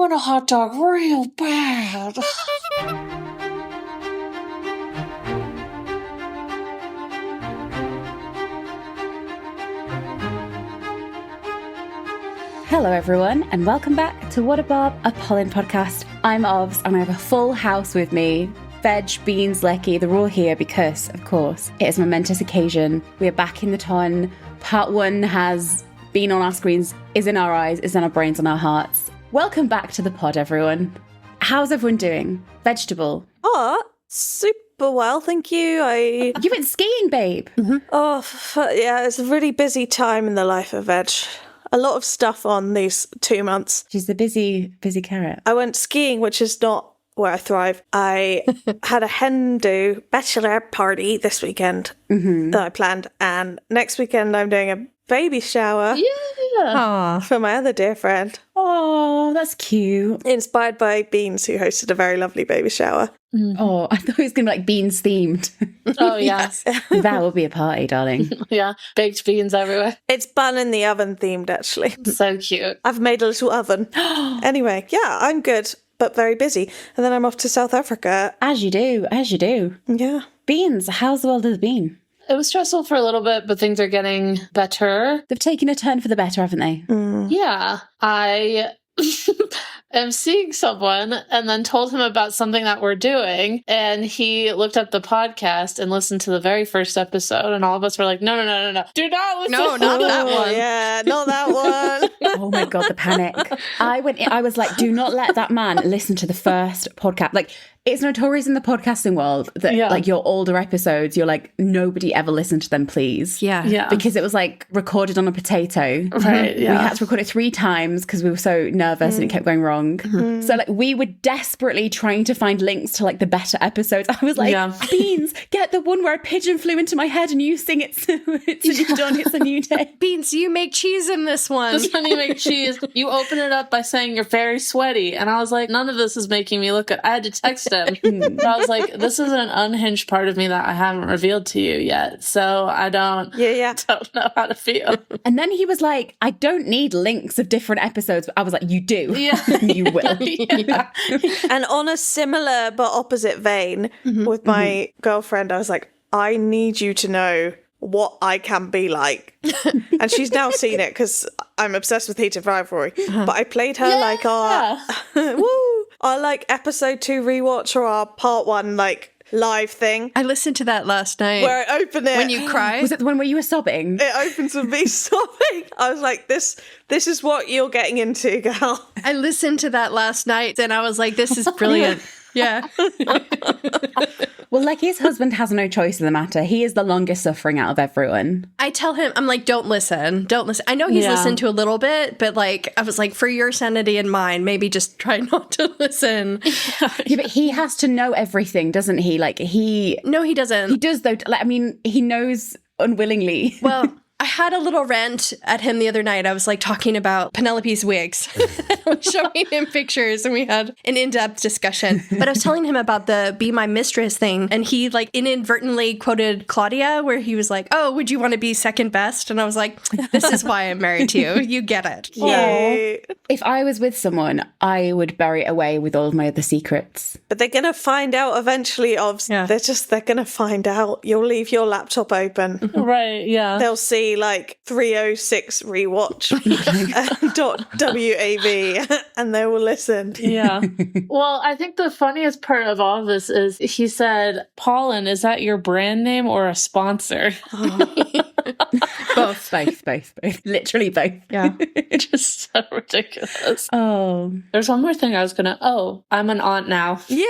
want a hot dog real bad. Hello everyone, and welcome back to What a Barb, a Polin podcast. I'm Ovs, and I have a full house with me. Veg, Beans, Lecky, they're all here because, of course, it is a momentous occasion. We are back in the ton. Part 1 has been on our screens, is in our eyes, is in our brains, and our hearts. Welcome back to the pod, everyone. How's everyone doing? Vegetable. Oh, super well, thank you. You went skiing, babe. Mm-hmm. Yeah, it's a really busy time in the life of Veg. A lot of stuff on these 2 months. She's the busy carrot. I went skiing, which is not where I thrive. I had a Hindu bachelor party this weekend that I planned, and next weekend I'm doing a baby shower for my other dear friend. Oh, that's cute. Inspired by Beans, who hosted a very lovely baby shower. Oh, I thought it was going to be like beans themed. Oh, yes. That will be a party, darling. Yeah, baked beans everywhere. It's bun in the oven themed, actually. So cute. I've made a little oven. Anyway, yeah, I'm good, but very busy. And then I'm off to South Africa. As you do. Yeah. Beans, how's the world has been? It was stressful for a little bit, but things are getting better. They've taken a turn for the better, haven't they? Yeah, I am seeing someone and then told him about something that we're doing, and he looked up the podcast and listened to the very first episode, and all of us were like, no, do not listen. No, not that one. Yeah, not that one. Oh my God, the panic. I was like, do not let that man listen to the first podcast. Like, it's notorious in the podcasting world that like your older episodes, you're like, nobody ever listened to them, please. Yeah. Because it was like recorded on a potato. Right, yeah. We had to record it 3 times because we were so nervous and it kept going wrong. So like we were desperately trying to find links to like the better episodes. I was like, Beans, get the one where a pigeon flew into my head and you sing it so it's a new dawn, it's a new day. Beans, you make cheese in this one. This one you make cheese. You open it up by saying you're very sweaty. And I was like, none of this is making me look good. I had to text him. But I was like, this is an unhinged part of me that I haven't revealed to you yet. So I don't know how to feel. And then he was like, I don't need links of different episodes. But I was like, you do. Yeah. You will. Yeah. And on a similar but opposite vein with my girlfriend, I was like, I need you to know what I can be like. And she's now seen it because I'm obsessed with Heated Rivalry. But I played her like our like episode 2 rewatch or our part 1 like live thing. I listened to that last night. Where I opened it. When you cried? Was it the one where you were sobbing? It opens with me sobbing. I was like, this is what you're getting into, girl. I listened to that last night and I was like, this is brilliant. Yeah. Well, like his husband has no choice in the matter. He is the longest suffering out of everyone. I tell him, I'm like, don't listen. I know he's listened to a little bit, but like, I was like, for your sanity and mine, maybe just try not to listen. Yeah, but he has to know everything, doesn't he? Like No, he doesn't. He does though. Like, I mean, he knows unwillingly. Well, I had a little rant at him the other night. I was like talking about Penelope's wigs. I was showing him pictures and we had an in-depth discussion. But I was telling him about the Be My Mistress thing. And he like inadvertently quoted Claudia where he was like, oh, would you want to be second best? And I was like, this is why I'm married to you. You get it. Yeah. If I was with someone, I would bury it away with all of my other secrets. But they're going to find out eventually, they're going to find out. You'll leave your laptop open. Right, yeah. They'll see like 306 rewatch .wav and they will listen. Yeah. Well, I think the funniest part of all of this is he said, Polin, is that your brand name or a sponsor? Both. Literally both. Yeah. Just so ridiculous. Oh. There's one more thing I was gonna, I'm an aunt now. Yeah.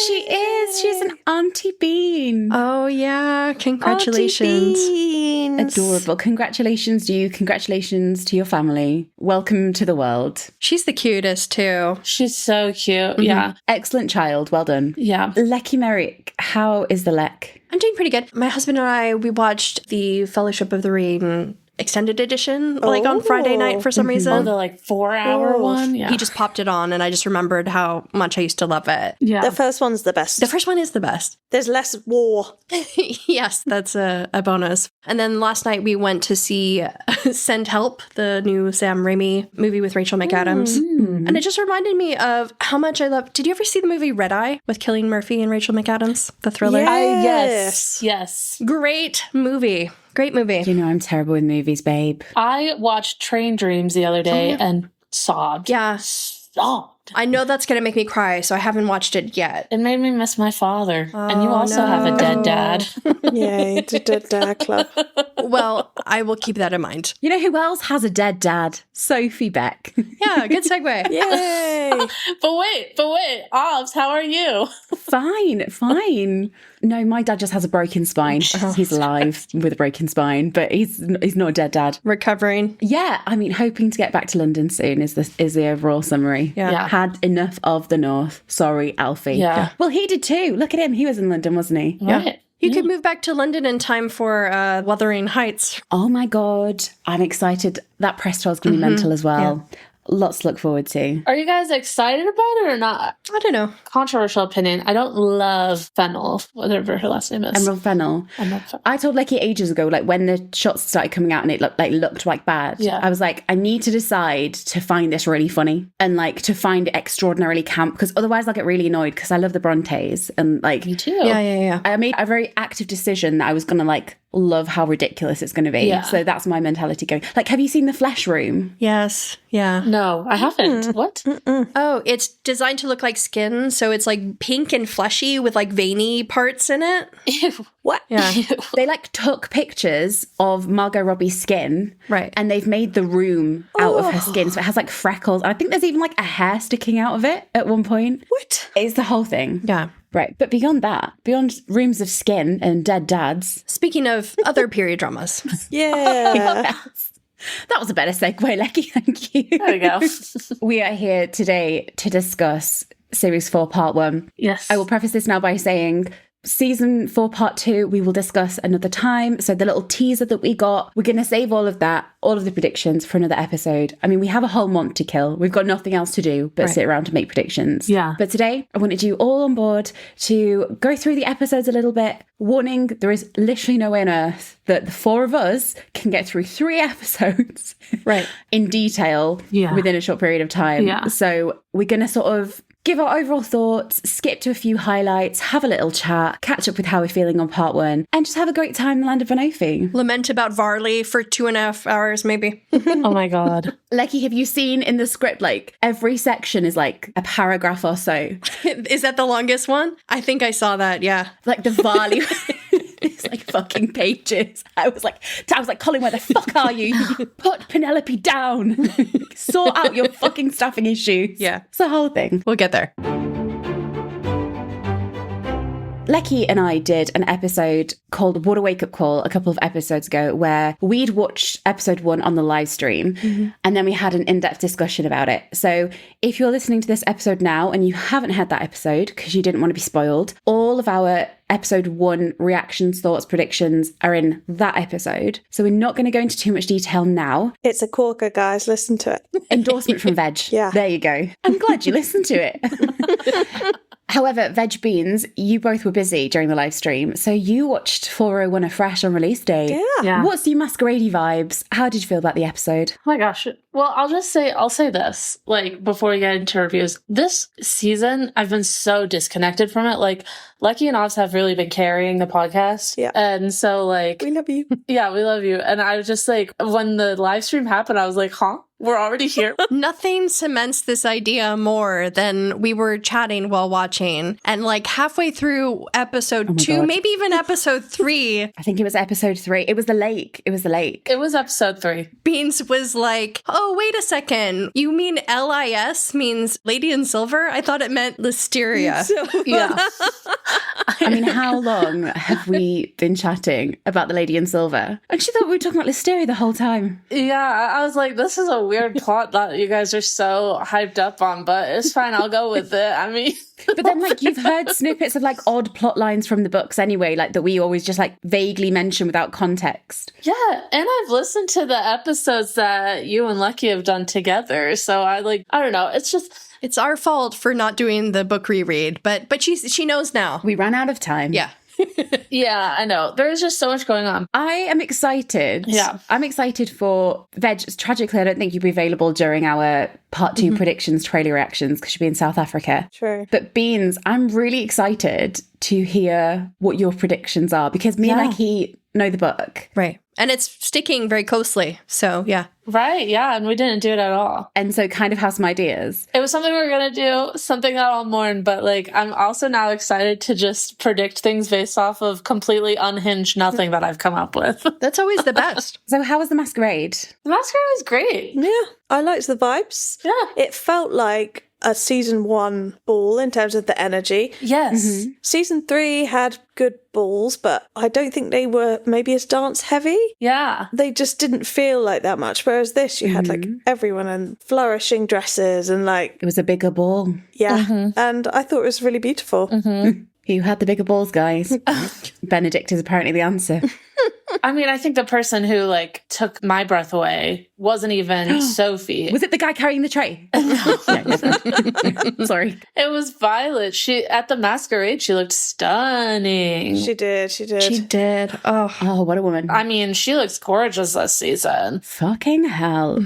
She is. She's an Auntie Bean. Oh, yeah. Congratulations. Auntie Beans. Adorable. Congratulations to you. Congratulations to your family. Welcome to the world. She's the cutest, too. She's so cute. Yeah. Excellent child. Well done. Yeah. Lecky Merrick, how is the Lek? I'm doing pretty good. My husband and I, we watched the Fellowship of the Ring extended edition, like on Friday night for some reason. Oh, the like 4-hour one? Yeah. He just popped it on, and I just remembered how much I used to love it. Yeah. The first one's the best. The first one is the best. There's less war. Yes, that's a bonus. And then last night we went to see Send Help, the new Sam Raimi movie with Rachel McAdams. And it just reminded me of how much I love. Did you ever see the movie Red Eye with Cillian Murphy and Rachel McAdams? The thriller? Yes. Yes. Great movie. Great movie. You know I'm terrible with movies, babe. I watched Train Dreams the other day and sobbed. Yeah. Sobbed. I know that's going to make me cry, so I haven't watched it yet. It made me miss my father. And you also have a dead dad. Yay, the Dead Dad Club. Well, I will keep that in mind. You know who else has a dead dad? Sophie Beck. Yeah, good segue. Yay. But wait. Ovs, how are you? Fine. No, my dad just has a broken spine. He's alive with a broken spine, but he's not a dead dad. Recovering. Yeah, I mean, hoping to get back to London soon is the overall summary. Yeah. Had enough of the north. Sorry, Alfie. Yeah. Well, he did too. Look at him. He was in London, wasn't he? Right. You could move back to London in time for Wuthering Heights. Oh my God. I'm excited. That press tour is going to be mental as well. Lots to look forward to. Are you guys excited about it or not? I don't know. Controversial opinion. I don't love Fennel, whatever her last name is. Emerald Fennel. I told Lecky ages ago, like when the shots started coming out and it looked like bad. Yeah. I was like, I need to decide to find this really funny and like to find it extraordinarily camp, because otherwise I'll get really annoyed, because I love the Brontes and like Me too. Yeah. I made a very active decision that I was gonna like love how ridiculous it's gonna be. Yeah. So that's my mentality going. Like, have you seen The Flesh Room? Yes. Yeah. No, I haven't. What? Oh, it's designed to look like skin, so it's like pink and fleshy with like veiny parts in it. Ew. What? Yeah. They like took pictures of Margot Robbie's skin, Right. and they've made the room out of her skin, so it has like freckles. And I think there's even like a hair sticking out of it at one point. What? It's the whole thing. Yeah. Right, but beyond that, beyond rooms of skin and dead dads, Speaking of other period dramas. Yeah. that was a better segue, Lecky. Thank you. There we go. We are here today to discuss Series 4, Part 1. Yes. I will preface this now by saying Season 4, Part 2, we will discuss another time. So the little teaser that we got, we're going to save all of that, all of the predictions for another episode. I mean, we have a whole month to kill. We've got nothing else to do but sit around to make predictions. Yeah. But today, I wanted you all on board to go through the episodes a little bit. Warning, there is literally no way on earth that the four of us can get through 3 episodes in detail within a short period of time. Yeah. So we're going to sort of give our overall thoughts, skip to a few highlights, have a little chat, catch up with how we're feeling on Part 1, and just have a great time in the land of Benophie. Lament about Varley for 2.5 hours, maybe. Oh my God. Lecky, have you seen in the script, like, every section is like a paragraph or so? Is that the longest one? I think I saw that, yeah. Like the Varley... It's like fucking pages. I was like, Colin, where the fuck are you? Put Penelope down. Sort out your fucking staffing issues. Yeah. It's the whole thing. We'll get there. Lecky and I did an episode called What a Wake Up Call a couple of episodes ago, where we'd watched episode 1 on the live stream and then we had an in-depth discussion about it. So if you're listening to this episode now and you haven't had that episode because you didn't want to be spoiled, all of our episode 1 reactions, thoughts, predictions are in that episode. So we're not going to go into too much detail now. It's a corker, guys. Listen to it. Endorsement from Veg. Yeah. There you go. I'm glad you listened to it. However, Veg Beans, you both were busy during the live stream, so you watched 401 afresh on release day. Yeah. What's your masquerade vibes? How did you feel about the episode? Oh my gosh. Well, I'll say this, like, before we get into reviews. This season, I've been so disconnected from it. Like, Lecky and Oz have really been carrying the podcast. Yeah. And so, like... We love you. Yeah, we love you. And I was just like, when the live stream happened, I was like, huh? We're already here? Nothing cements this idea more than we were chatting while watching. And like halfway through episode 2, God. maybe even episode 3, I think it was episode 3. It was the lake. It was episode 3. Beans was like, oh, wait a second. You mean LIS means Lady in Silver? I thought it meant Listeria. Yeah. I mean, how long have we been chatting about the Lady in Silver? And she thought we were talking about Listeria the whole time. Yeah, I was like, this is a weird plot that you guys are so hyped up on, but it's fine. I'll go with it. I mean, But then, like, you've heard snippets of, like, odd plot lines from the books anyway, like, that we always just, like, vaguely mention without context. yeah. And I've listened to the episodes that you and Lucky have done together. So I don't know. It's just, It's our fault for not doing the book reread, but she knows now. We ran out of time. Yeah. yeah, I know. There's just so much going on. I am excited. Yeah. I'm excited for Veg. Tragically, I don't think you'll be available during our part 2 predictions, trailer reactions, because you'll be in South Africa. True. But Beans, I'm really excited to hear what your predictions are, because me and Lucky know the book. Right. And it's sticking very closely. So, yeah. Right, yeah, and we didn't do it at all. And so kind of have some ideas. It was something we were going to do, something that I'll mourn, but like I'm also now excited to just predict things based off of completely unhinged nothing that I've come up with. That's always the best. So how was the masquerade? The masquerade was great. Yeah, I liked the vibes. Yeah. It felt like a season 1 ball in terms of the energy. Yes. Season 3 had good balls, but I don't think they were maybe as dance heavy. Yeah. They just didn't feel like that much. Whereas this, you had like everyone in flourishing dresses and like, It was a bigger ball. yeah. And I thought it was really beautiful. Who had the bigger balls, guys? Benedict is apparently the answer. I mean, I think the person who like took my breath away wasn't even Sophie. Was it the guy carrying the tray? Sorry. It was Violet. She at the masquerade, she looked stunning. She did. She did. Oh. Oh, what a woman. I mean, she looks gorgeous this season. Fucking hell.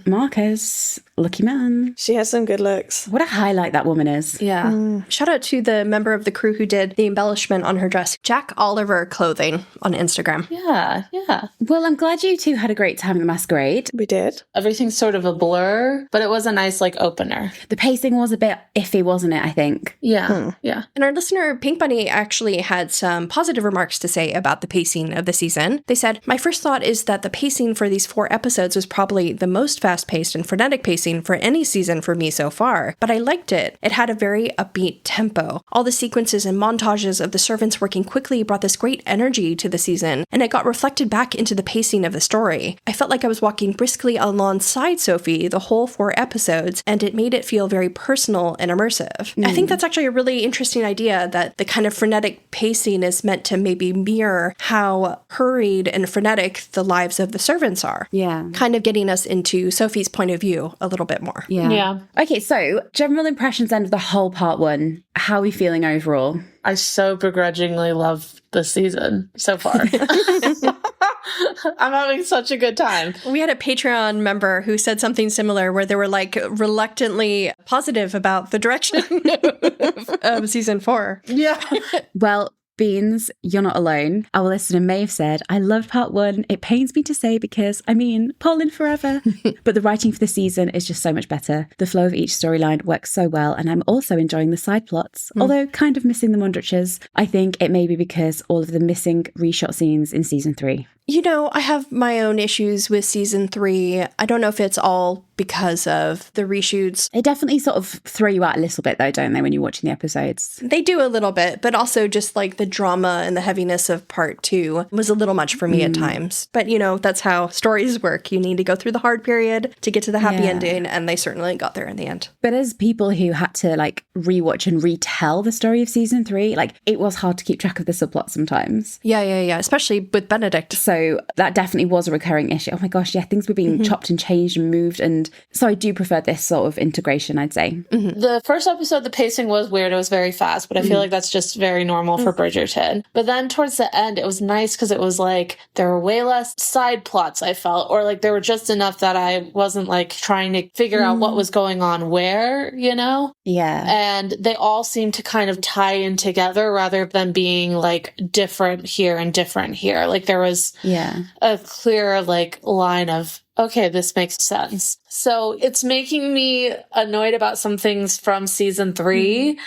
Marcus, lucky man. She has some good looks. What a highlight that woman is. Yeah. Shout out to the member of the crew who did the embellishment on her dress, Jack Oliver Clothing on Instagram. Yeah. Yeah. Well, I'm glad you two had a great time at the masquerade. We did. Everything's sort of a blur, but it was a nice like opener. The pacing was a bit iffy, wasn't it, I think? Yeah. Yeah. And our listener, Pink Bunny, actually had some positive remarks to say about the pacing of the season. They said, "My first thought is that the pacing for these 4 episodes was probably the most fast-paced and frenetic pacing for any season for me so far, but I liked it. It had a very upbeat tempo. All the sequences and montages of the servants working quickly brought this great energy to the season, and it got reflected back into the pacing of the story. I felt like I was walking briskly alongside Sophie the whole 4 episodes, and it made it feel very personal and immersive." I think that's actually a really interesting idea, that the kind of frenetic pacing is meant to maybe mirror how hurried and frenetic the lives of the servants are. Yeah. Kind of getting us into Sophie's point of view a little bit more. Yeah. Yeah. Okay, so general impressions then of the whole part 1. How are we feeling overall? I so begrudgingly love this season so far. I'm having such a good time. We had a Patreon member who said something similar, where they were like reluctantly positive about the direction of season 4. Yeah. Well, Beans, you're not alone. Our listener may have said, "I loved part 1. It pains me to say because, I mean, Polin forever." But the writing for the season is just so much better. The flow of each storyline works so well, and I'm also enjoying the side plots, although kind of missing the Mundriches. I think it may be because all of the missing reshot scenes in season 3. You know, I have my own issues with season 3. I don't know if it's all because of the reshoots. They definitely sort of throw you out a little bit, though, don't they, when you're watching the episodes? They do a little bit, but also just like the drama and the heaviness of part 2 was a little much for me at times. But, you know, that's how stories work. You need to go through the hard period to get to the happy ending, and they certainly got there in the end. But as people who had to, like, rewatch and retell the story of season 3, like, it was hard to keep track of the subplots sometimes. Yeah, especially with Benedict. So that definitely was a recurring issue. Oh my gosh, yeah, things were being chopped and changed and moved. And so I do prefer this sort of integration, I'd say. The first episode, the pacing was weird. It was very fast, but I feel like that's just very normal for Bridgerton. But then towards the end, it was nice because it was like there were way less side plots, I felt, or like there were just enough that I wasn't like trying to figure out what was going on where, you know? Yeah. And they all seemed to kind of tie in together rather than being like different here and different here. Like there was a clear like line of, okay, this makes sense. So it's making me annoyed about some things from season 3.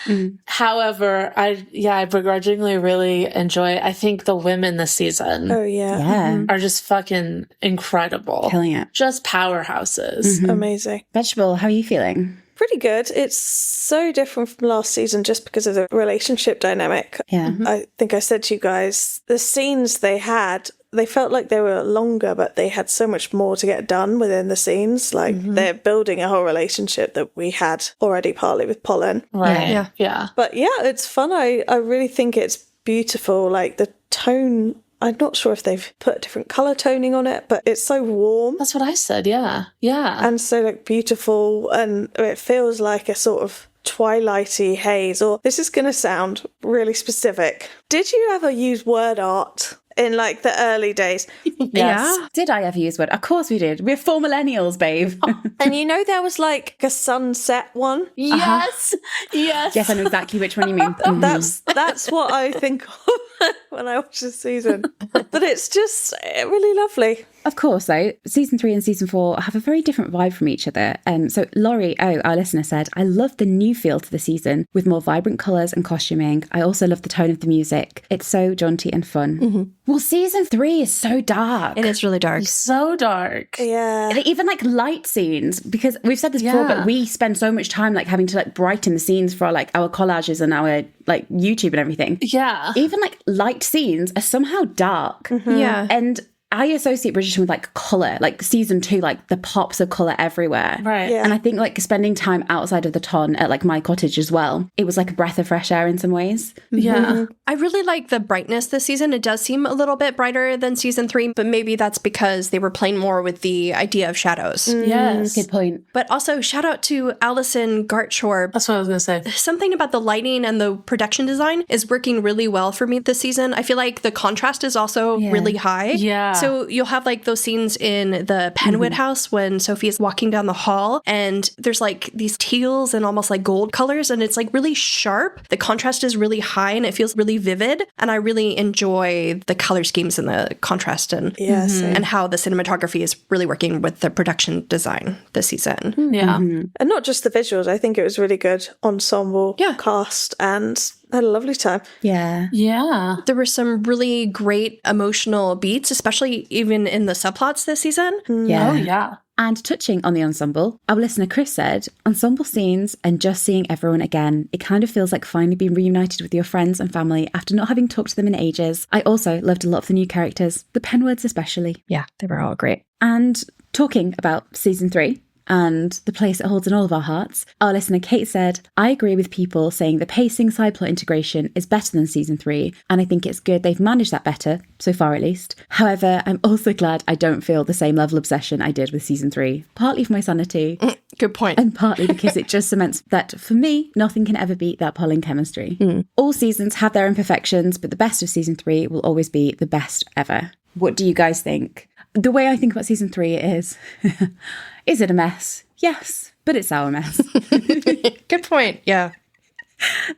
However, I begrudgingly really enjoy, I think the women this season are just fucking incredible. Killing it. Just powerhouses. Amazing. Vegetable, how are you feeling? Pretty good. It's so different from last season just because of the relationship dynamic. Yeah. I think I said to you guys, the scenes they had, they felt like they were longer, but they had so much more to get done within the scenes. Like they're building a whole relationship that we had already partly with Polin. Right. Yeah. But yeah, it's fun. I really think it's beautiful. Like the tone, I'm not sure if they've put different colour toning on it, but it's so warm. That's what I said. Yeah. Yeah. And so like beautiful, and it feels like a sort of twilighty haze. Or this is going to sound really specific. Did you ever use word art in like the early days? Yes. Yeah. Did I ever use word? Of course we did. We're 4 millennials, babe. And you know there was like a sunset one? Yes. Yes. Yes, I know exactly which one you mean. That's what I think of when I watch this season. But it's just really lovely. Of course, though, season 3 and season 4 have a very different vibe from each other. So Laurie, our listener, said, I love the new feel to the season with more vibrant colours and costuming. I also love the tone of the music. It's so jaunty and fun. Well, season 3 is so dark. It is really dark. So dark. Yeah. They even like light scenes, because we've said this before, but we spend so much time like having to like brighten the scenes for like our collages and our like YouTube and everything. Yeah. Even like light scenes are somehow dark. Yeah. And I associate Bridgerton with like colour, like season 2, like the pops of colour everywhere. Right. Yeah. And I think like spending time outside of the ton at like my cottage as well, it was like a breath of fresh air in some ways. Yeah. I really like the brightness this season. It does seem a little bit brighter than season 3, but maybe that's because they were playing more with the idea of shadows. Yes. Good point. But also, shout out to Alison Gartshore. That's what I was going to say. Something about the lighting and the production design is working really well for me this season. I feel like the contrast is also really high. Yeah. So you'll have like those scenes in the Penwood house when Sophie is walking down the hall and there's like these teals and almost like gold colors, and it's like really sharp. The contrast is really high and it feels really vivid. And I really enjoy the color schemes and the contrast and how the cinematography is really working with the production design this season. Yeah. And not just the visuals. I think it was really good ensemble cast, and I had a lovely time. Yeah. Yeah. There were some really great emotional beats, especially even in the subplots this season. Yeah. Oh, yeah. And touching on the ensemble, our listener Chris said, ensemble scenes and just seeing everyone again, it kind of feels like finally being reunited with your friends and family after not having talked to them in ages. I also loved a lot of the new characters, the Penwoods especially. Yeah, they were all great. And talking about season 3, and the place it holds in all of our hearts, our listener Kate said, I agree with people saying the pacing side plot integration is better than season 3, and I think it's good they've managed that better, so far at least. However, I'm also glad I don't feel the same level of obsession I did with season 3, partly for my sanity, Good point. and partly because it just cements that, for me, nothing can ever beat that Polin chemistry. All seasons have their imperfections, but the best of season 3 will always be the best ever. What do you guys think? The way I think about season 3 is it a mess? Yes, but it's our mess. Good point. Yeah.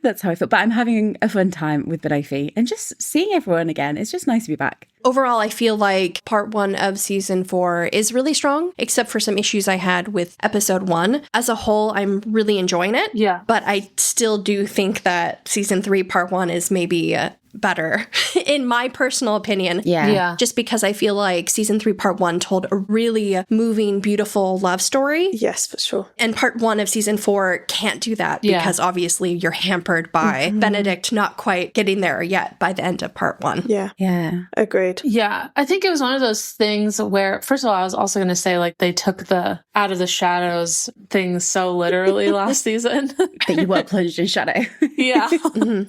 That's how I feel. But I'm having a fun time with Benophie and just seeing everyone again. It's just nice to be back. Overall, I feel like part 1 of season 4 is really strong, except for some issues I had with episode 1. As a whole, I'm really enjoying it. Yeah. But I still do think that season 3, part 1 is maybe better, in my personal opinion. Yeah. Just because I feel like season 3, part 1 told a really moving, beautiful love story. Yes, for sure. And part 1 of season 4 can't do that because obviously you're hampered by Benedict not quite getting there yet by the end of part 1. Yeah. Yeah. Agreed. Yeah, I think it was one of those things where, first of all, I was also going to say, like, they took the out of the shadows thing so literally last season. That you were plunged in shadow. Yeah.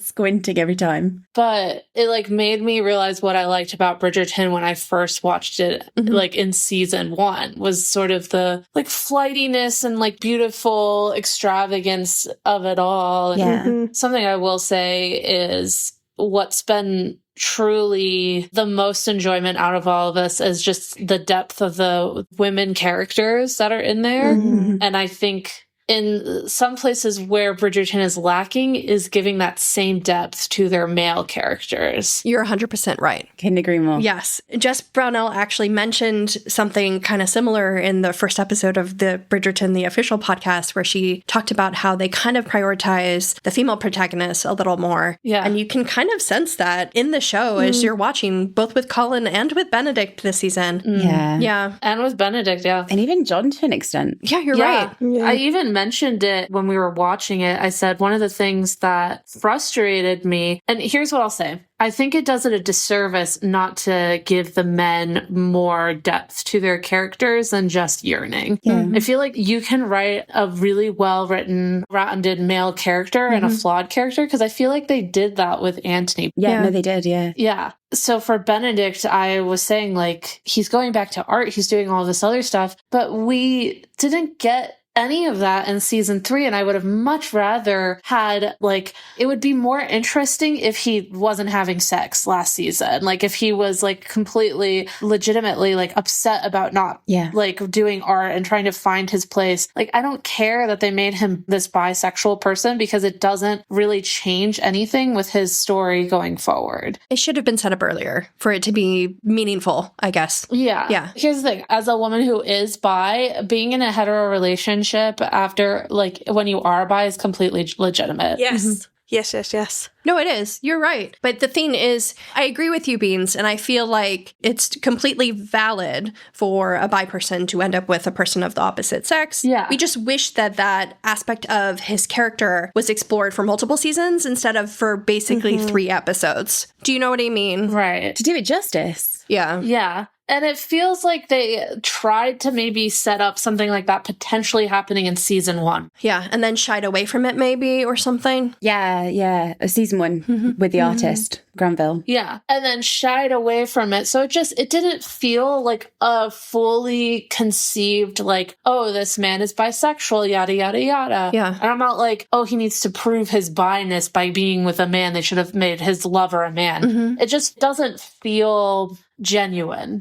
Squinting every time. But it, like, made me realize what I liked about Bridgerton when I first watched it, like, in season 1, was sort of the, like, flightiness and, like, beautiful extravagance of it all. Yeah. And something I will say is what's been truly the most enjoyment out of all of this is just the depth of the women characters that are in there. And I think in some places where Bridgerton is lacking is giving that same depth to their male characters. You're 100% right. Couldn't agree more. Yes. Jess Brownell actually mentioned something kind of similar in the first episode of the Bridgerton, the official podcast, where she talked about how they kind of prioritize the female protagonist a little more. Yeah. And you can kind of sense that in the show as you're watching, both with Colin and with Benedict this season. Yeah. Yeah. And with Benedict, yeah. And even John to an extent. Yeah, you're Yeah. right. Yeah. I even mentioned it when we were watching it. I said one of the things that frustrated me, and here's what I'll say. I think it does it a disservice not to give the men more depth to their characters than just yearning. Yeah. I feel like you can write a really well-written, rounded male character and a flawed character, because I feel like they did that with Antony. Yeah, no, they did, yeah. Yeah. So for Benedict, I was saying, like, he's going back to art, he's doing all this other stuff, but we didn't get any of that in season 3, and I would have much rather had, like, it would be more interesting if he wasn't having sex last season, like if he was like completely legitimately like upset about not like doing art and trying to find his place. Like, I don't care that they made him this bisexual person, because it doesn't really change anything with his story going forward. It should have been set up earlier for it to be meaningful, I guess. Yeah. Here's the thing. As a woman who is bi, being in a hetero relationship after, like, when you are bi is completely legitimate. Yes. Yes. No, it is. You're right. But the thing is, I agree with you, Beans, and I feel like it's completely valid for a bi person to end up with a person of the opposite sex. Yeah. We just wish that that aspect of his character was explored for multiple seasons instead of for basically 3 episodes. Do you know what I mean? Right. To do it justice. Yeah. Yeah. And it feels like they tried to maybe set up something like that potentially happening in season 1. Yeah, and then shied away from it maybe or something. Yeah. Season 1 with the artist, Granville. Yeah. And then shied away from it. So it didn't feel like a fully conceived, like, oh, this man is bisexual, yada, yada, yada. Yeah. And I'm not like, oh, he needs to prove his bi-ness by being with a man. They should have made his lover a man. It just doesn't feel genuine,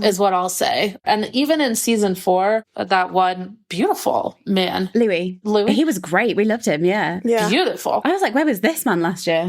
is what I'll say. And even in season 4, that one beautiful man, Louis, he was great. We loved him. Yeah. Beautiful. I was like, where was this man last year?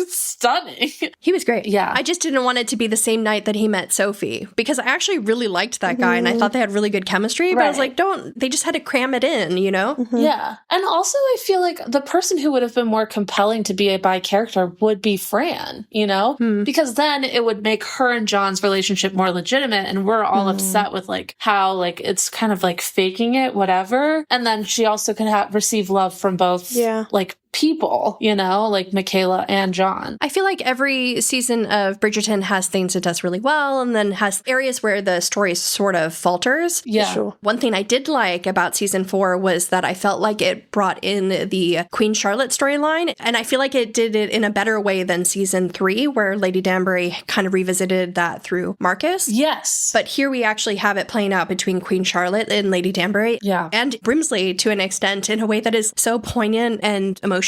Stunning. He was great. Yeah. I just didn't want it to be the same night that he met Sophie, because I actually really liked that guy and I thought they had really good chemistry, but I was like, they just had to cram it in, you know? Yeah. And also I feel like the person who would have been more compelling to be a bi character would be Fran, you know? Because then it would make her and John's relationship more legitimate, and we're all upset with like how like it's kind of like faking it, whatever. And then she also can receive love from both like people, you know, like Michaela and John. I feel like every season of Bridgerton has things it does really well and then has areas where the story sort of falters. Yeah. Sure. One thing I did like about season 4 was that I felt like it brought in the Queen Charlotte storyline, and I feel like it did it in a better way than season 3, where Lady Danbury kind of revisited that through Marcus. Yes. But here we actually have it playing out between Queen Charlotte and Lady Danbury. Yeah. And Brimsley to an extent, in a way that is so poignant and emotional.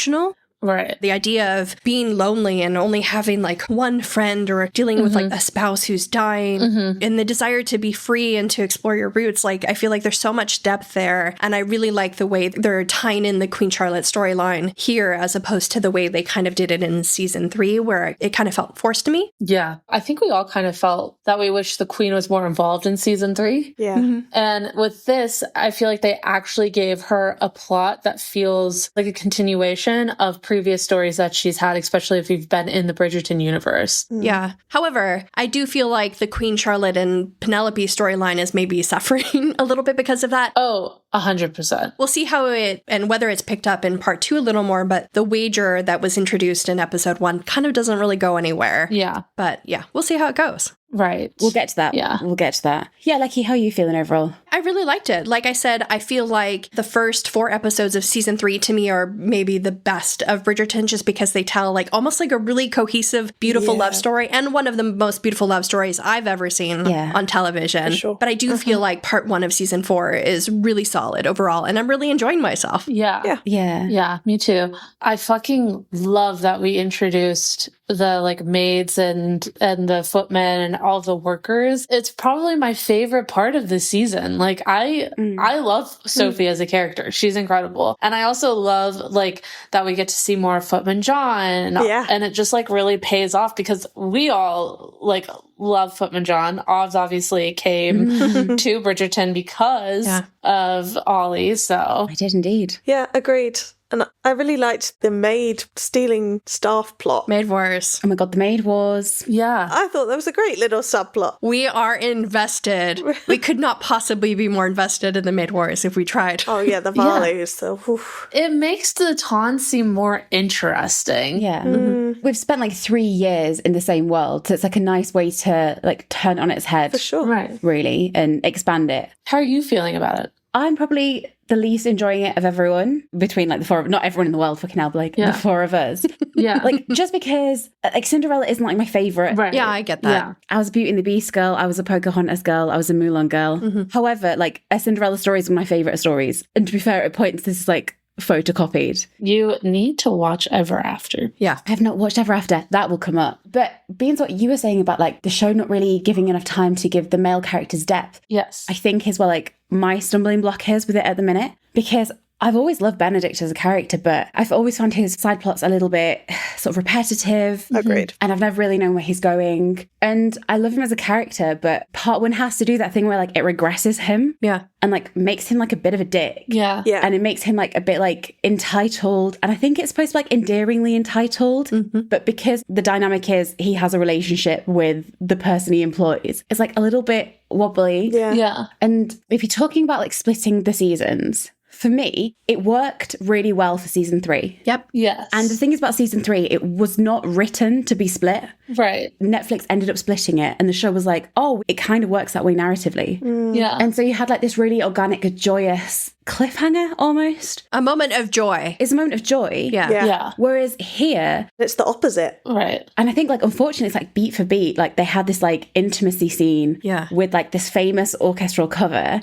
Right. The idea of being lonely and only having like one friend, or dealing with like a spouse who's dying, and the desire to be free and to explore your roots. Like, I feel like there's so much depth there. And I really like the way they're tying in the Queen Charlotte storyline here, as opposed to the way they kind of did it in season 3, where it kind of felt forced to me. Yeah. I think we all kind of felt that we wish the Queen was more involved in season 3. Yeah. And with this, I feel like they actually gave her a plot that feels like a continuation of previous stories that she's had, especially if you've been in the Bridgerton universe. Yeah. However, I do feel like the Queen Charlotte and Penelope storyline is maybe suffering a little bit because of that. Oh, 100%. We'll see how it, and whether it's picked up in part 2 a little more, but the wager that was introduced in episode 1 kind of doesn't really go anywhere. Yeah. But yeah, we'll see how it goes. Right. We'll get to that. Yeah. We'll get to that. Yeah, Lucky, how are you feeling overall? I really liked it. Like I said, I feel like the first 4 episodes of season 3 to me are maybe the best of Bridgerton, just because they tell like almost like a really cohesive, beautiful love story, and one of the most beautiful love stories I've ever seen on television. Sure. But I do feel like part 1 of season 4 is really solid overall, and I'm really enjoying myself. Yeah. Yeah, me too. I fucking love that we introduced the like maids and the footmen and all the workers. It's probably my favorite part of the season. Like I love Sophie as a character. She's incredible. And I also love like that we get to see more of Footman John. And it just like really pays off, because we all like love Footman John. Ovs obviously came to Bridgerton because of Ollie. So I did indeed. Yeah, agreed. And I really liked the maid stealing staff plot. Maid Wars. Oh my God, the maid wars. Yeah. I thought that was a great little subplot. We are invested. We could not possibly be more invested in the Maid Wars if we tried. Oh yeah, the Varleys. So, oof. It makes the Tawn seem more interesting. Yeah. We've spent like 3 years in the same world. So it's like a nice way to like turn it on its head. For sure. Right. Really, and expand it. How are you feeling about it? I'm probably the least enjoying it of everyone between like the four of, not everyone in the world, fucking hell, but like the four of us. Yeah. Like just because like Cinderella isn't like my favourite. Right. Yeah, I get that. Yeah. I was a Beauty and the Beast girl. I was a Pocahontas girl. I was a Mulan girl. However, like a Cinderella story is one of my favourite stories. And to be fair, at points, this is like photocopied. You need to watch Ever After. Yeah. I have not watched Ever After. That will come up. But being what you were saying about like the show not really giving enough time to give the male characters depth, Yes. I think is where like my stumbling block is with it at the minute. Because I've always loved Benedict as a character, but I've always found his side plots a little bit sort of repetitive. Agreed. And I've never really known where he's going. And I love him as a character, but part one has to do that thing where like it regresses him. Yeah. And like makes him like a bit of a dick. Yeah. Yeah. And it makes him like a bit like entitled. And I think it's supposed to be like endearingly entitled. But because the dynamic is he has a relationship with the person he employs, it's like a little bit wobbly. Yeah. Yeah. And if you're talking about like splitting the seasons, for me, it worked really well for season 3. Yep. Yes. And the thing is about season 3, it was not written to be split. right. Netflix ended up splitting it, and the show was like, oh, it kind of works that way narratively. Yeah. And so you had like this really organic, joyous cliffhanger almost. A moment of joy. It's a moment of joy. Yeah. Yeah. yeah. Whereas here, It's the opposite. Right. and I think like unfortunately it's like beat for beat, like they had this like intimacy scene Yeah. with like this famous orchestral cover.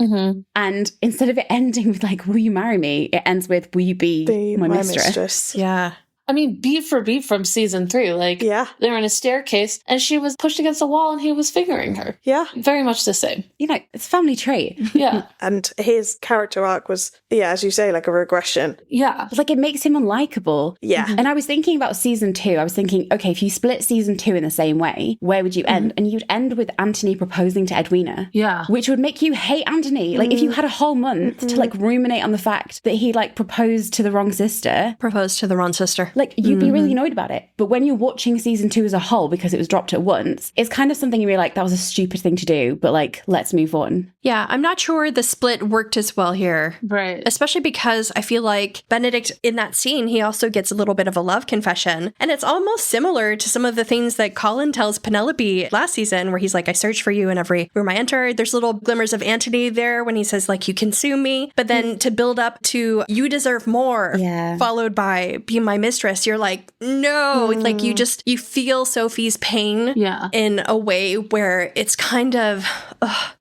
And instead of it ending with like, will you marry me? It ends with, will you be my mistress? Yeah. I mean, beat for beat from season 3. Like, Yeah. they were in a staircase and she was pushed against the wall and he was fingering her. Yeah. Very much the same. You know, it's a family trait. Yeah. And his character arc was, yeah, as you say, like a regression. Yeah. But like it makes him unlikable. Yeah. And I was thinking about season 2. I was thinking, okay, if you split season 2 in the same way, where would you end? And you'd end with Anthony proposing to Edwina. Yeah. Which would make you hate Anthony. Like if you had a whole month to like ruminate on the fact that he like proposed to the wrong sister, Proposed to the wrong sister. like you'd be really annoyed about it. But when you're watching season 2 as a whole, because it was dropped at once, it's kind of something you're like, that was a stupid thing to do, but like, let's move on. Yeah, I'm not sure the split worked as well here. Right. Especially because I feel like Benedict in that scene, he also gets a little bit of a love confession. And it's almost similar to some of the things that Colin tells Penelope last season, where he's like, I search for you in every room I enter. There's little glimmers of Antony there when he says, like, you consume me. But then to build up to, you deserve more, Yeah. followed by be my mistress, you're like, no, like you feel Sophie's pain Yeah. in a way where it's kind of,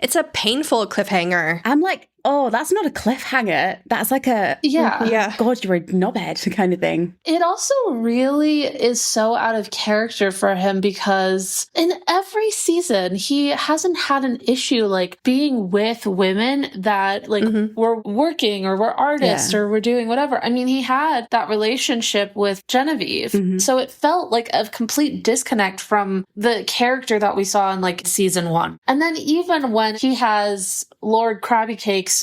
it's a painful cliffhanger. I'm like, oh, that's not a cliffhanger. That's like a, Yeah. Yeah. God, you're a knobhead kind of thing. It also really is so out of character for him because in every season, he hasn't had an issue like being with women that like were working or were artists or were doing whatever. I mean, he had that relationship with Genevieve. So it felt like a complete disconnect from the character that we saw in like season 1. And then even when he has Lord Krabby Cakes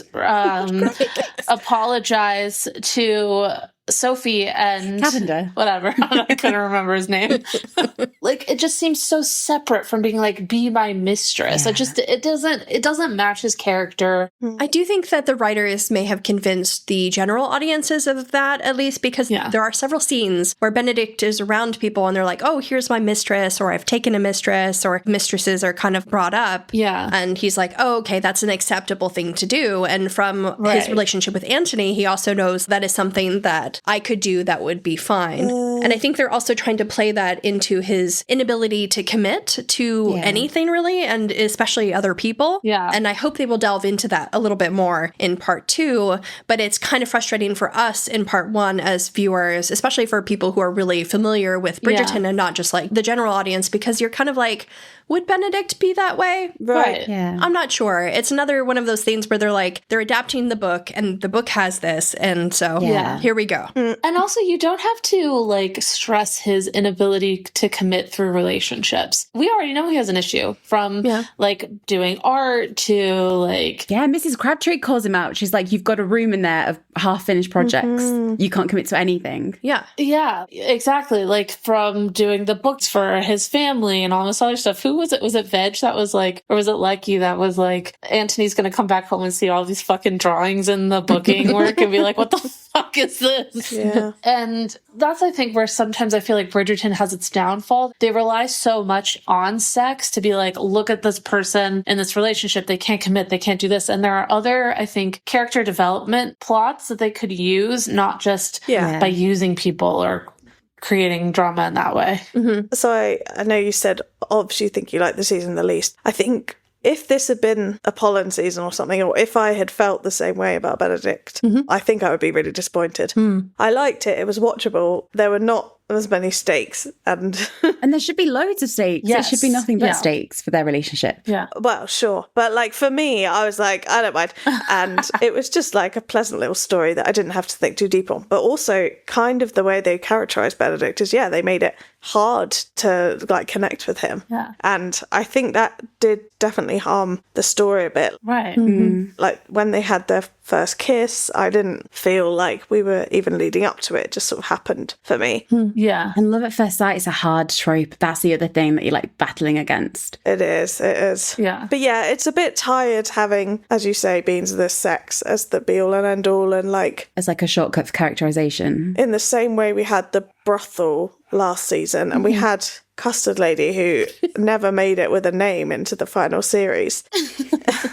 apologize to Sophie and Lavender. whatever. I couldn't remember his name. Like it just seems so separate from being like, be my mistress. It doesn't match his character. I do think that the writers may have convinced the general audiences of that, at least because there are several scenes where Benedict is around people and they're like, oh, here's my mistress, or I've taken a mistress, or mistresses are kind of brought up. Yeah. And he's like, oh, okay, that's an acceptable thing to do. And from his relationship with Antony, he also knows that is something that I could do that would be fine. And I think they're also trying to play that into his inability to commit to anything really, and especially other people. Yeah. And I hope they will delve into that a little bit more in part 2, but it's kind of frustrating for us in part 1 as viewers, especially for people who are really familiar with Bridgerton and not just like the general audience, because you're kind of like, would Benedict be that way? Right. Yeah. I'm not sure. It's another one of those things where they're adapting the book and the book has this. And so here we go. And also, you don't have to like like stress his inability to commit through relationships. We already know he has an issue from like doing art to like... Yeah, Mrs. Crabtree calls him out. She's like, you've got a room in there of half-finished projects. You can't commit to anything. Yeah. Yeah, exactly. Like from doing the books for his family and all this other stuff. Who was it? Was it Veg that was like, or was it Lecky that was like, Anthony's going to come back home and see all these fucking drawings in the booking work and be like, what the fuck is this? Yeah. And that's, I think, where sometimes I feel like Bridgerton has its downfall. They rely so much on sex to be like, look at this person in this relationship. They can't commit. They can't do this. And there are other, I think, character development plots that they could use, not just by using people or creating drama in that way. So I know you said, obviously, you think you like the season the least. I think if this had been a Polin season or something, or if I had felt the same way about Benedict, I think I would be really disappointed. I liked it. It was watchable. There were not as many stakes. And there should be loads of stakes. Yes. It should be nothing but stakes for their relationship. Yeah. well, sure. But like for me, I was like, I don't mind. And it was just like a pleasant little story that I didn't have to think too deep on. But also kind of the way they characterized Benedict is, they made it hard to like connect with him. Yeah. And I think that did definitely harm the story a bit. Right. Like when they had their first kiss, I didn't feel like we were even leading up to it. It just sort of happened for me. Yeah. And love at first sight is a hard trope. That's the other thing that you're like battling against. It is. Yeah. But yeah, it's a bit tired having, as you say, Beans the sex as the be all and end all, and like It's like a shortcut for characterization. in the same way we had the brothel last season and we had Custard Lady who never made it with a name into the final series.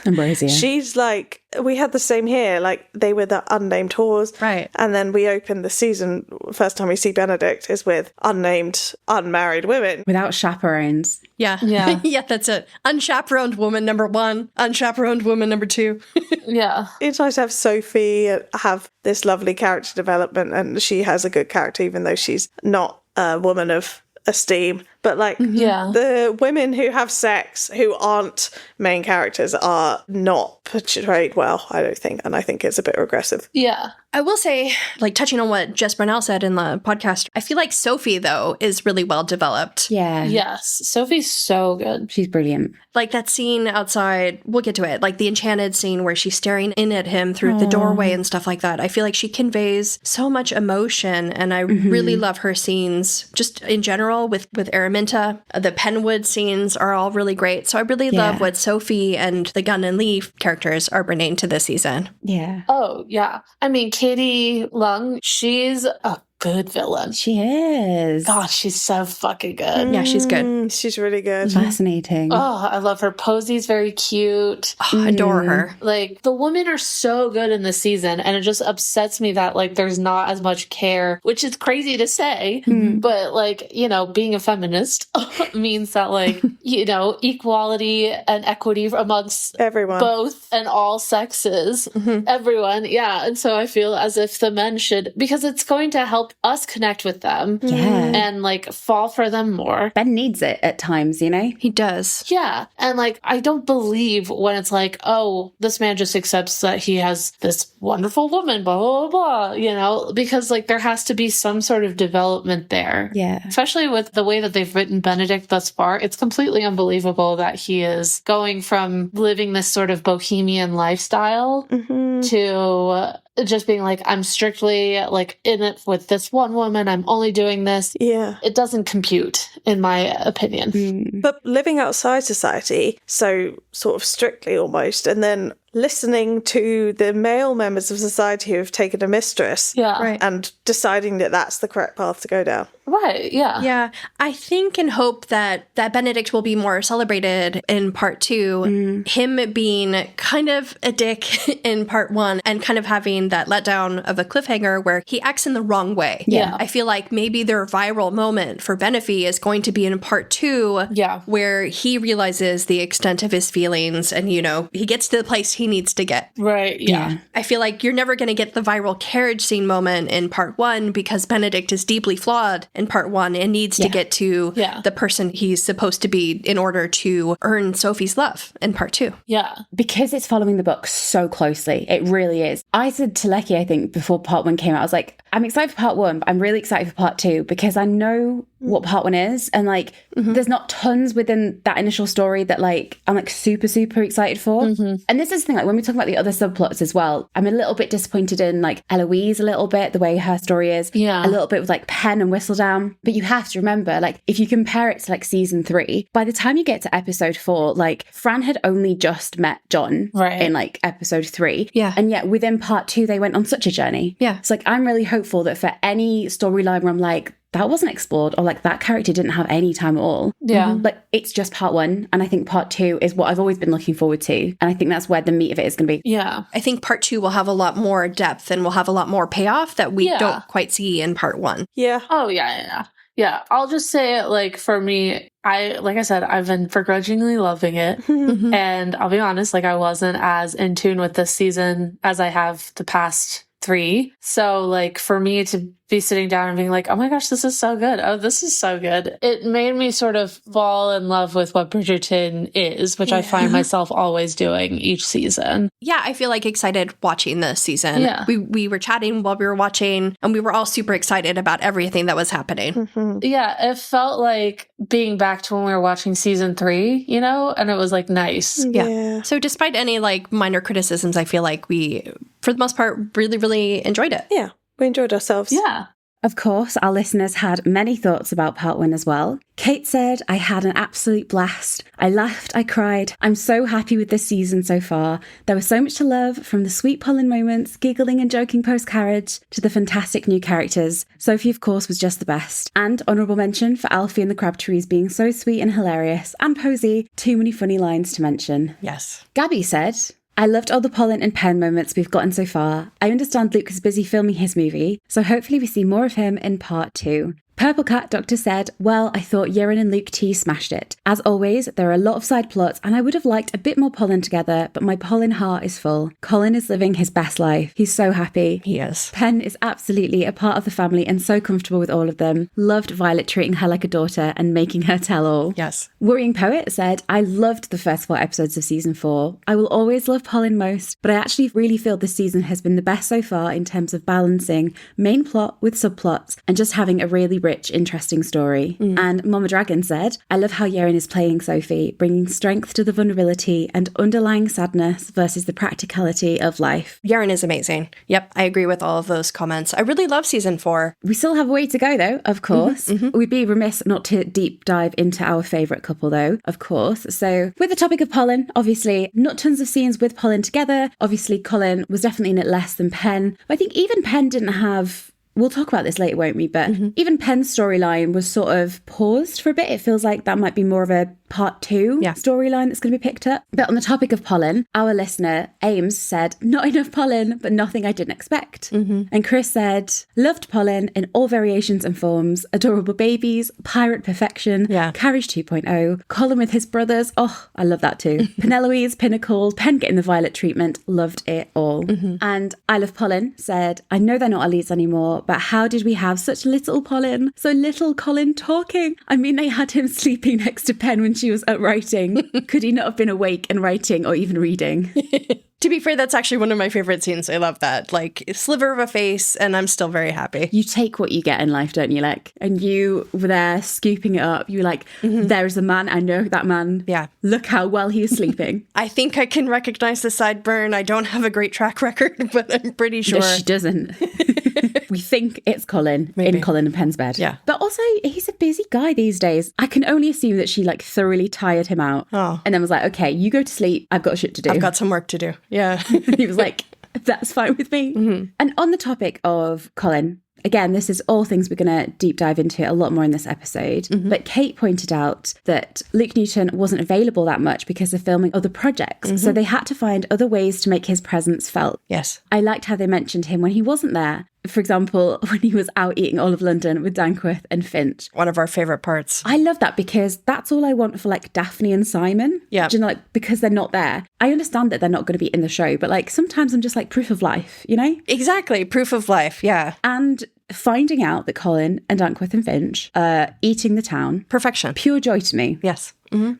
Ambrosia. She's like, we had the same here, like they were the unnamed whores. Right. And then we opened the season, first time we see Benedict is with unnamed, unmarried women. Without chaperones. Yeah. Yeah. Yeah, that's it. Unchaperoned woman number 1, unchaperoned woman number 2. Yeah. It's nice to have Sophie have this lovely character development, and she has a good character, even though she's not a woman of esteem. But like the women who have sex who aren't main characters are not portrayed well, I don't think. And I think it's a bit regressive. Yeah. I will say, like touching on what Jess Brunel said in the podcast, I feel like Sophie, though, is really well developed. Yeah. Yes. Sophie's so good. She's brilliant. Like that scene outside, we'll get to it, like the enchanted scene where she's staring in at him through the doorway and stuff like that. I feel like she conveys so much emotion, and I really love her scenes just in general with Araminta. The Penwood scenes are all really great. So I really love what Sophie and the Gunn and Leaf characters are bringing to this season. Yeah. Oh, yeah. I mean, Katie Lung, she's a good villain. She is. God, she's so fucking good. Yeah, she's good. She's really good. Fascinating. Oh, I love her. Posey's very cute. Oh, adore her. Like, the women are so good in this season, and it just upsets me that, like, there's not as much care, which is crazy to say, but, like, you know, being a feminist means that, like, you know, equality and equity amongst Everyone. both and all sexes, everyone, yeah. And so I feel as if the men should, because it's going to help us connect with them and, like, fall for them more. Ben needs it at times, you know? He does. Yeah. And like, I don't believe when it's like, oh, this man just accepts that he has this wonderful woman, blah, blah, blah, blah, you know, because like there has to be some sort of development there. Yeah. Especially with the way that they've written Benedict thus far. It's completely unbelievable that he is going from living this sort of bohemian lifestyle to just being like, I'm strictly like in it with this one woman. I'm only doing this. Yeah. It doesn't compute, in my opinion. But living outside society, so sort of strictly almost, and then listening to the male members of society who have taken a mistress Yeah. Right. and deciding that that's the correct path to go down. Right. Yeah. Yeah, I think and hope that Benedict will be more celebrated in part 2. Him being kind of a dick in part 1 and kind of having that letdown of a cliffhanger where he acts in the wrong way. Yeah. I feel like maybe their viral moment for Benophie is going to be in part 2. Yeah. Where he realizes the extent of his feelings and, you know, he gets to the place he needs to get. Right, yeah. I feel like you're never going to get the viral carriage scene moment in part 1 because Benedict is deeply flawed in part 1 and needs to get to the person he's supposed to be in order to earn Sophie's love in part 2. Yeah. Because it's following the book so closely. It really is. I said to Lecky, I think, before part 1 came out, I was like, I'm excited for part 1, but I'm really excited for part 2 because I know what part 1 is. And like, there's not tons within that initial story that like, I'm like super, super excited for. And this is the thing, like when we talk about the other subplots as well, I'm a little bit disappointed in like Eloise a little bit, the way her story is. Yeah. A little bit with like Pen and Whistledown. But you have to remember, like, if you compare it to like season 3, by the time you get to episode 4, like Fran had only just met John in like episode 3. Yeah. And yet within part 2, they went on such a journey. Yeah. It's like, I'm really hopeful that for any storyline where I'm like, that wasn't explored, or like that character didn't have any time at all. Yeah. Like it's just part 1. And I think part 2 is what I've always been looking forward to. And I think that's where the meat of it is going to be. Yeah. I think part 2 will have a lot more depth and will have a lot more payoff that we don't quite see in part 1. Yeah. Oh, yeah. Yeah, I'll just say it, like, for me, like I said, I've been begrudgingly loving it. And I'll be honest, like, I wasn't as in tune with this season as I have the past 3. So, like, for me to be sitting down and being like, oh my gosh, this is so good. Oh, this is so good. It made me sort of fall in love with what Bridgerton is, which I find myself always doing each season. Yeah, I feel like excited watching this season. Yeah. We were chatting while we were watching, and we were all super excited about everything that was happening. Yeah, it felt like being back to when we were watching season 3, you know, and it was like nice. Yeah. So despite any like minor criticisms, I feel like we, for the most part, really, really enjoyed it. Yeah. We enjoyed ourselves. Yeah. Of course, our listeners had many thoughts about part 1 as well. Kate said, I had an absolute blast. I laughed, I cried. I'm so happy with this season so far. There was so much to love, from the sweet Polin moments, giggling and joking post-carriage, to the fantastic new characters. Sophie, of course, was just the best. And honourable mention for Alfie and the Crabtrees being so sweet and hilarious. And Posey, too many funny lines to mention. Yes. Gabby said, I loved all the Polin and Pen moments we've gotten so far. I understand Luke is busy filming his movie, so hopefully we see more of him in part 2. Purple Cat Doctor said, well, I thought Yerin and Luke T smashed it. As always, there are a lot of side plots and I would have liked a bit more Polin together, but my Polin heart is full. Colin is living his best life. He's so happy. He is. Pen is absolutely a part of the family and so comfortable with all of them. Loved Violet treating her like a daughter and making her tell all. Yes. Worrying Poet said, I loved the first 4 episodes of season 4. I will always love Polin most, but I actually really feel this season has been the best so far in terms of balancing main plot with subplots and just having a really rich, interesting story. And Mama Dragon said, I love how Yerin is playing Sophie, bringing strength to the vulnerability and underlying sadness versus the practicality of life. Yerin is amazing. Yep, I agree with all of those comments. I really love season 4. We still have a way to go, though, of course. We'd be remiss not to deep dive into our favourite couple, though, of course. So with the topic of Polin, obviously, not tons of scenes with Polin together. Obviously, Colin was definitely in it less than Pen. But I think even Pen didn't have... We'll talk about this later, won't we? But even Pen's storyline was sort of paused for a bit. It feels like that might be more of a part 2 storyline that's going to be picked up. But on the topic of Polin, our listener, Ames, said, not enough Polin, but nothing I didn't expect. And Chris said, loved Polin in all variations and forms, adorable babies, pirate perfection, Carriage 2.0, Colin with his brothers. Oh, I love that too. Penelope's, Pinnacle, Pen getting the Violet treatment. Loved it all. And I Love Polin said, I know they're not our leads anymore, but how did we have such little Polin? So little Colin talking. I mean, they had him sleeping next to Pen when she was up writing. Could he not have been awake and writing or even reading? To be fair, that's actually one of my favorite scenes. I love that. Like, a sliver of a face, and I'm still very happy. You take what you get in life, don't you, Like? And you were there scooping it up. You were like, there is a man. I know that man. Yeah. Look how well he is sleeping. I think I can recognize the sideburn. I don't have a great track record, but I'm pretty sure. She doesn't. We think it's Colin in Colin and Pen's bed. Yeah. But also, he's a busy guy these days. I can only assume that she like thoroughly tired him out. Oh. And then was like, okay, you go to sleep. I've got shit to do. I've got some work to do. Yeah. He was like, that's fine with me. And on the topic of Colin, again, this is all things we're going to deep dive into a lot more in this episode. But Kate pointed out that Luke Newton wasn't available that much because of filming other projects. So they had to find other ways to make his presence felt. Yes. I liked how they mentioned him when he wasn't there. For example, when he was out eating all of London with Dankworth and Finch. One of our favorite parts. I love that because that's all I want for like Daphne and Simon. Yeah. Do you know, like, because they're not there. I understand that they're not going to be in the show, but like sometimes I'm just like proof of life, you know? Exactly. Proof of life. Yeah. And finding out that Colin and Dankworth and Finch are eating the town. Perfection. Pure joy to me. Yes.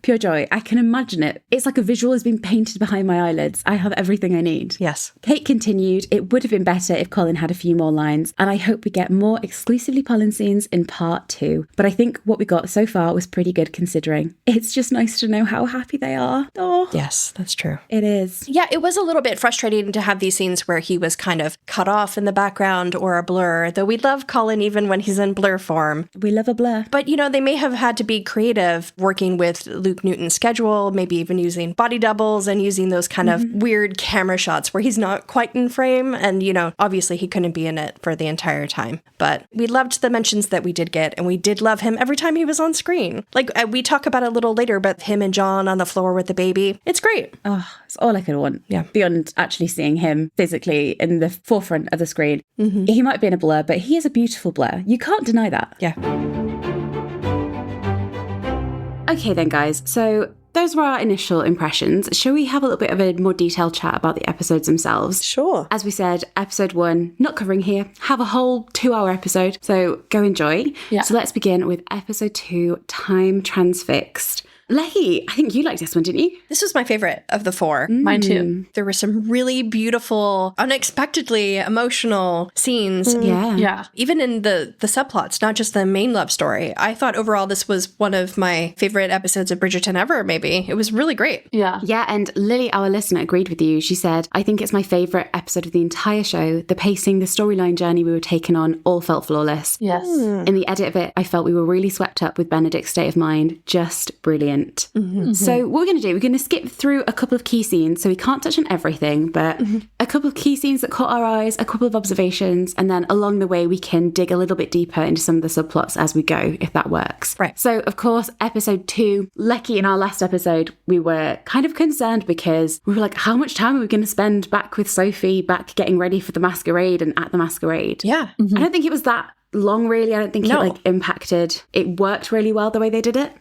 Pure joy. I can imagine it. It's like a visual has been painted behind my eyelids. I have everything I need. Yes. Kate continued, it would have been better if Colin had a few more lines, and I hope we get more exclusively Polin scenes in part 2. But I think what we got so far was pretty good considering. It's just nice to know how happy they are. Oh, Yes, that's true. it is. Yeah, it was a little bit frustrating to have these scenes where he was kind of cut off in the background or a blur, though we love Colin even when he's in blur form. We love a blur. But, you know, they may have had to be creative working with Luke Newton's schedule, maybe even using body doubles and using those kind of weird camera shots where he's not quite in frame. And, you know, obviously he couldn't be in it for the entire time. But we loved the mentions that we did get, and we did love him every time he was on screen. Like, we talk about it a little later, but him and John on the floor with the baby. It's great. Oh, it's all I could want. Yeah. Beyond actually seeing him physically in the forefront of the screen. He might be in a blur, but he is a beautiful blur. You can't deny that. Yeah. Okay then, guys. So those were our initial impressions. Shall we have a little bit of a more detailed chat about the episodes themselves? Sure. As we said, episode 1, not covering here, have a whole 2-hour episode, so go enjoy. Yeah. So let's begin with episode 2, Time Transfixed. Lecky, I think you liked this one, didn't you? This was my favorite of the 4. Mine too. There were some really beautiful, unexpectedly emotional scenes. Yeah. Yeah. Even in the subplots, not just the main love story. I thought overall this was one of my favorite episodes of Bridgerton ever, maybe. It was really great. Yeah. Yeah, and Lily, our listener, agreed with you. She said, I think it's my favourite episode of the entire show. The pacing, the storyline journey we were taken on all felt flawless. Yes. In the edit of it, I felt we were really swept up with Benedict's state of mind. Just brilliant. So what we're going to do, we're going to skip through a couple of key scenes. So we can't touch on everything, but a couple of key scenes that caught our eyes, a couple of observations, and then along the way, we can dig a little bit deeper into some of the subplots as we go, if that works. Right. So, of course, episode 2, Lecky, in our last episode, we were kind of concerned because we were like, how much time are we going to spend back with Sophie, back getting ready for the masquerade and at the masquerade? Yeah. I don't think it was that long, really. I don't think No. it impacted. It worked really well the way they did it.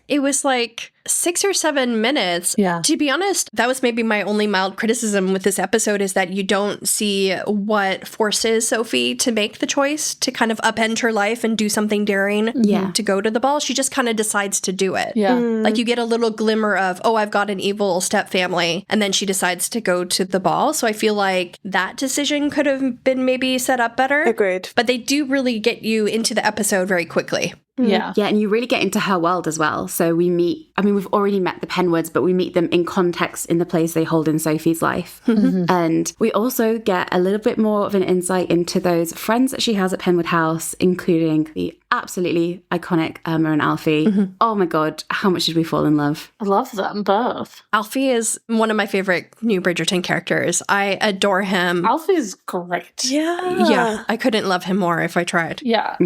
It was like 6 or 7 minutes. Yeah. To be honest, that was maybe my only mild criticism with this episode, is that you don't see what forces Sophie to make the choice to kind of upend her life and do something daring to go to the ball. She just kind of decides to do it. Yeah. Like you get a little glimmer of, oh, I've got an evil stepfamily, and then she decides to go to the ball. So I feel like that decision could have been maybe set up better. Agreed. But they do really get you into the episode very quickly. Yeah. Yeah, and you really get into her world as well. So we meet, I mean, we've already met the Penwoods, but we meet them in context in the place they hold in Sophie's life. And we also get a little bit more of an insight into those friends that she has at Penwood House, including the absolutely iconic Irma and Alfie. Oh my God, how much did we fall in love? I love them both. Alfie is one of my favorite new Bridgerton characters. I adore him. Alfie's great. Yeah, I couldn't love him more if I tried. Yeah.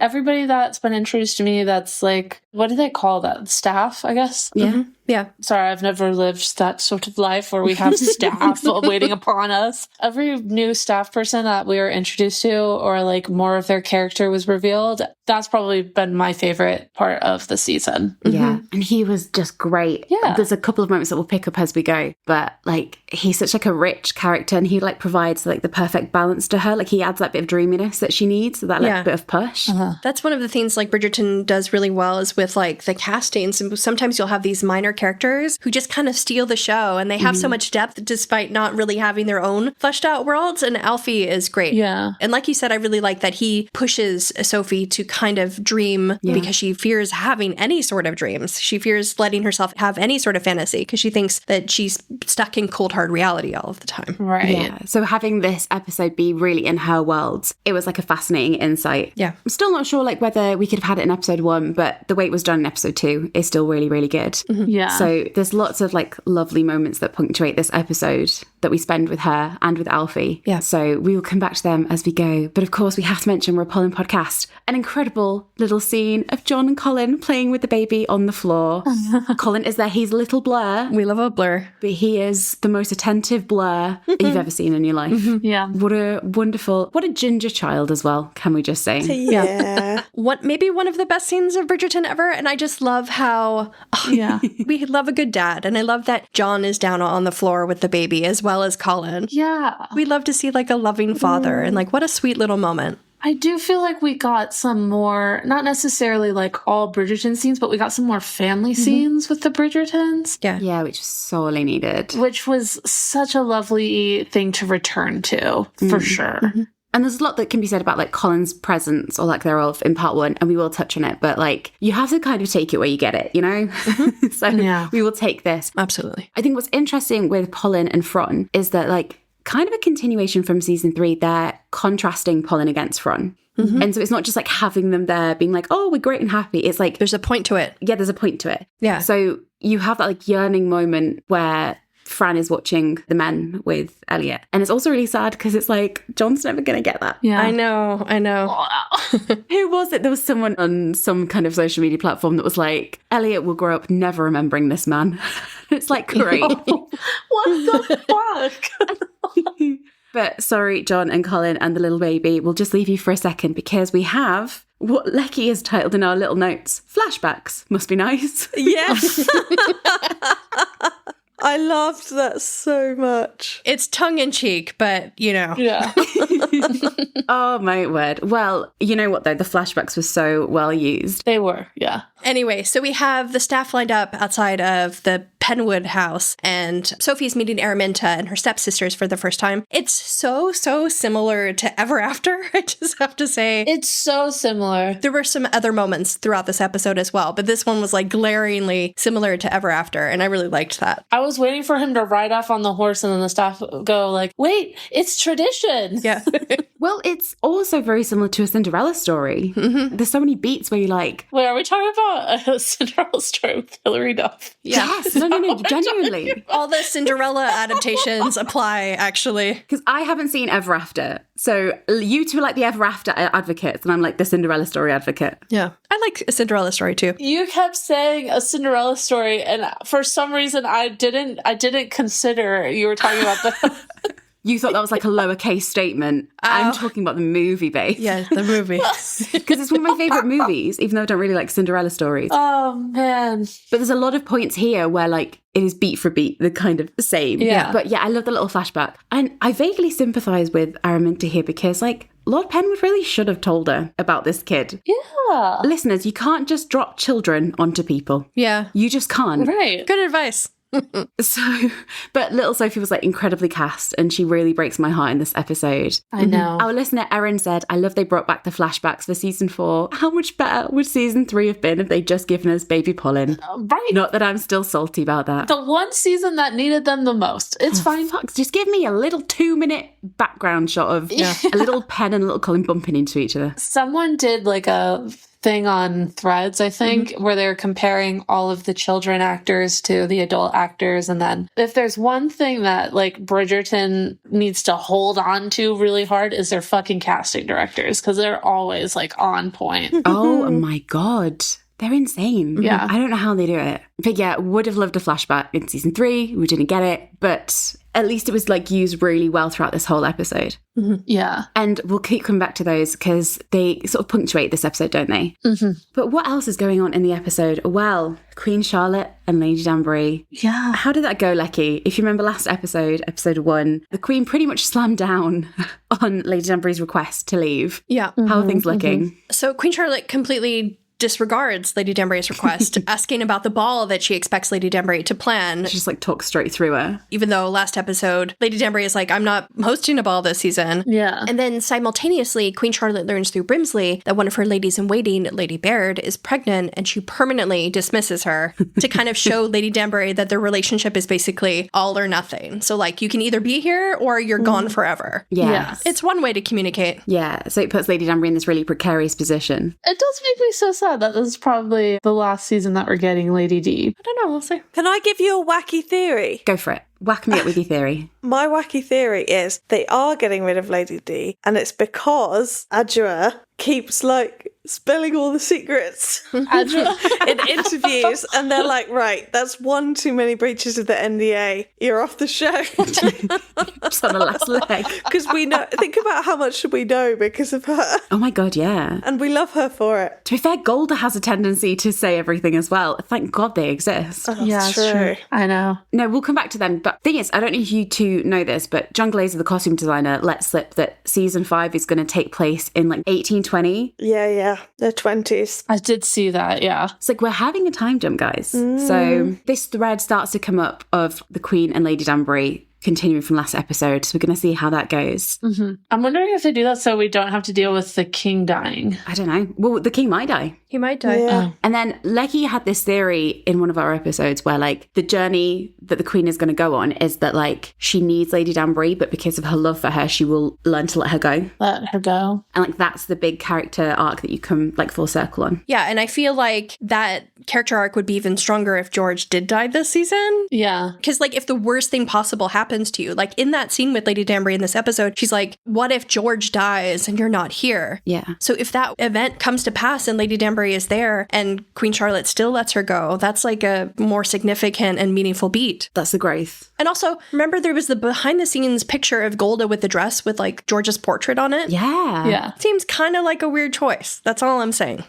Everybody that's been introduced to me that's like, what do they call that? Staff, I guess? Yeah. Yeah. Sorry, I've never lived that sort of life where we have staff waiting upon us. Every new staff person that we were introduced to, or like more of their character was revealed, that's probably been my favorite part of the season. Yeah. And he was just great. Yeah. There's a couple of moments that we'll pick up as we go, but like he's such like a rich character, and he like provides like the perfect balance to her. Like he adds that bit of dreaminess that she needs, so that like bit of push. That's one of the things like Bridgerton does really well, is with like the castings. And sometimes you'll have these minor characters who just kind of steal the show, and they have so much depth despite not really having their own fleshed out worlds. And Alfie is great. Yeah. And like you said, I really like that he pushes Sophie to kind of dream because she fears having any sort of dreams. She fears letting herself have any sort of fantasy because she thinks that she's stuck in cold hard reality all of the time. Right. Yeah. So having this episode be really in her world, it was like a fascinating insight. Yeah. I'm still not sure like whether we could have had it in episode 1, but the way it was done in episode 2 is still really, really good. Yeah. So there's lots of like lovely moments that punctuate this episode that we spend with her and with Alfie. Yeah. So we will come back to them as we go. But of course, we have to mention we're a Polin podcast. An incredible little scene of John and Colin playing with the baby on the floor. Colin is there. He's a little blur. We love a blur. But he is the most attentive blur you've ever seen in your life. Yeah. What a ginger child as well, can we just say? Yeah. Maybe one of the best scenes of Bridgerton ever. And I just love how we love a good dad. And I love that John is down on the floor with the baby as well as Colin. Yeah. We love to see like a loving father and like what a sweet little moment. I do feel like we got some more, not necessarily like all Bridgerton scenes, but we got some more family scenes with the Bridgertons. Yeah. Yeah, which was sorely needed. Which was such a lovely thing to return to, for sure. And there's a lot that can be said about like Colin's presence or lack thereof in part 1, and we will touch on it, but like you have to kind of take it where you get it, you know? So we will take this. Absolutely. I think what's interesting with Polin and Fron is that like kind of a continuation from season 3, they're contrasting Polin against Fron. And so it's not just like having them there being like, oh, we're great and happy. It's like There's a point to it. yeah, there's a point to it. Yeah. So you have that like yearning moment where Fran is watching the men with Elliot. And it's also really sad because it's like, John's never going to get that. Yeah. I know. Who was it? There was someone on some kind of social media platform that was like, Elliot will grow up never remembering this man. It's like, great. What the fuck? But sorry, John and Colin and the little baby, we'll just leave you for a second because we have what Lecky has titled in our little notes, flashbacks. Must be nice. Yes. I loved that so much. It's tongue in cheek, but you know. Yeah. Oh, my word. Well, you know what, though? The flashbacks were so well used. They were, yeah. Anyway, so we have the staff lined up outside of the Penwood house, and Sophie's meeting Araminta and her stepsisters for the first time. It's so similar to Ever After, I just have to say. It's so similar. There were some other moments throughout this episode as well, but this one was like glaringly similar to Ever After, and I really liked that. I was waiting for him to ride off on the horse and then the staff go like, wait, it's tradition. Yeah. Well, it's also very similar to a Cinderella story. There's so many beats where you're like, Wait, are we talking about a Cinderella story with Hilary Duff? yes, no, genuinely. All the Cinderella adaptations apply, actually. Because I haven't seen Ever After. So you two are like the Ever After advocates, and I'm like the Cinderella story advocate. Yeah. I like a Cinderella story too. You kept saying a Cinderella story, and for some reason I didn't consider you were talking about the You thought that was like a lowercase statement. I'm talking about the movie, babe. Yeah, the movie. Because it's one of my favourite movies, even though I don't really like Cinderella stories. Oh man. But there's a lot of points here where like it is beat for beat, the kind of same. Yeah. But yeah, I love the little flashback. And I vaguely sympathise with Araminta here because like Lord Penwood really should have told her about this kid. Yeah. Listeners, you can't just drop children onto people. Yeah. You just can't. Right. Good advice. So, but little Sophie was like incredibly cast and she really breaks my heart in this episode. I know. Our listener Erin said, I love they brought back the flashbacks for season 4. How much better would season 3 have been if they'd just given us baby Polin? Right. Not that I'm still salty about that. The one season that needed them the most. It's fine. Fuck, just give me a little 2-minute background shot of a little Pen and a little Colin bumping into each other. Someone did like a thing on Threads, I think, where they were comparing all of the children actors to the adult actors. And then if there's one thing that like Bridgerton needs to hold on to really hard is their fucking casting directors, because they're always like on point. Oh my God. They're insane. Yeah. I don't know how they do it. But yeah, would have loved a flashback in season 3. We didn't get it. But at least it was like used really well throughout this whole episode. Yeah. And we'll keep coming back to those because they sort of punctuate this episode, don't they? But what else is going on in the episode? Well, Queen Charlotte and Lady Danbury. Yeah. How did that go, Lecky? If you remember last episode, episode 1, the Queen pretty much slammed down on Lady Danbury's request to leave. Yeah. How are things looking? So Queen Charlotte completely disregards Lady Danbury's request, asking about the ball that she expects Lady Danbury to plan. She just like talks straight through her. Even though last episode, Lady Danbury is like, I'm not hosting a ball this season. Yeah. And then simultaneously, Queen Charlotte learns through Brimsley that one of her ladies in waiting, Lady Baird, is pregnant, and she permanently dismisses her to kind of show Lady Danbury that their relationship is basically all or nothing. So like, you can either be here or you're gone forever. Yes. It's one way to communicate. Yeah. So it puts Lady Danbury in this really precarious position. It does make me so sad that this is probably the last season that we're getting Lady D. I don't know, we'll see. Can I give you a wacky theory? Go for it. Whack me up with your theory. My wacky theory is they are getting rid of Lady D, and it's because Adjua keeps like spilling all the secrets in interviews, and they're like, right, that's one too many breaches of the NDA. You're off the show. Just on the last leg. Because we know, think about how much we know because of her. Oh my God, yeah. And we love her for it. To be fair, Golda has a tendency to say everything as well. Thank God they exist. Oh, that's Yeah, it's true. I know. No, we'll come back to them. But thing is, I don't know if you two know this, but John Glazer, the costume designer, let slip that season 5 is going to take place in like 1820. Yeah, the 20s. I did see that, yeah. It's like we're having a time jump, guys. So this thread starts to come up of the Queen and Lady Danbury continuing from last episode. So we're going to see how that goes. I'm wondering if they do that so we don't have to deal with the king dying. I don't know. Well, the king might die. He might die. Yeah. And then Lecky had this theory in one of our episodes where like the journey that the Queen is going to go on is that like she needs Lady Danbury, but because of her love for her, she will learn to let her go. Let her go. And like that's the big character arc that you come like full circle on. Yeah, and I feel like that character arc would be even stronger if George did die this season. Yeah. Because, like, if the worst thing possible happens to you, like in that scene with Lady Danbury in this episode, she's like, what if George dies and you're not here? Yeah. So if that event comes to pass and Lady Danbury is there and Queen Charlotte still lets her go, that's like a more significant and meaningful beat. That's the growth. And also, remember there was the behind the scenes picture of Golda with the dress with like George's portrait on it? Yeah. Yeah. Seems kind of like a weird choice. That's all I'm saying.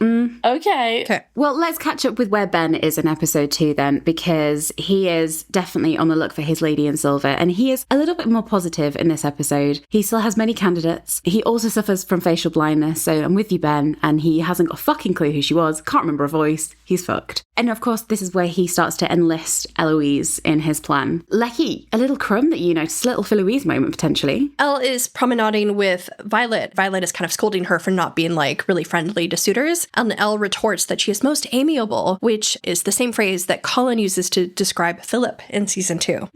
Okay. Well, let's catch up with where Ben is in episode 2 then, because he is definitely on the look for his lady in silver, and he is a little bit more positive in this episode. He still has many candidates. He also suffers from facial blindness, so I'm with you, Ben, and he hasn't got a fucking clue who she was, can't remember her voice, he's fucked. And of course, this is where he starts to enlist Eloise in his plan. Lecky, a little crumb that you noticed, a little for Louise moment potentially. Elle is promenading with Violet. Violet is kind of scolding her for not being like really friendly to suitors. And Elle retorts that she is most amiable, which is the same phrase that Colin uses to describe Philip in season 2.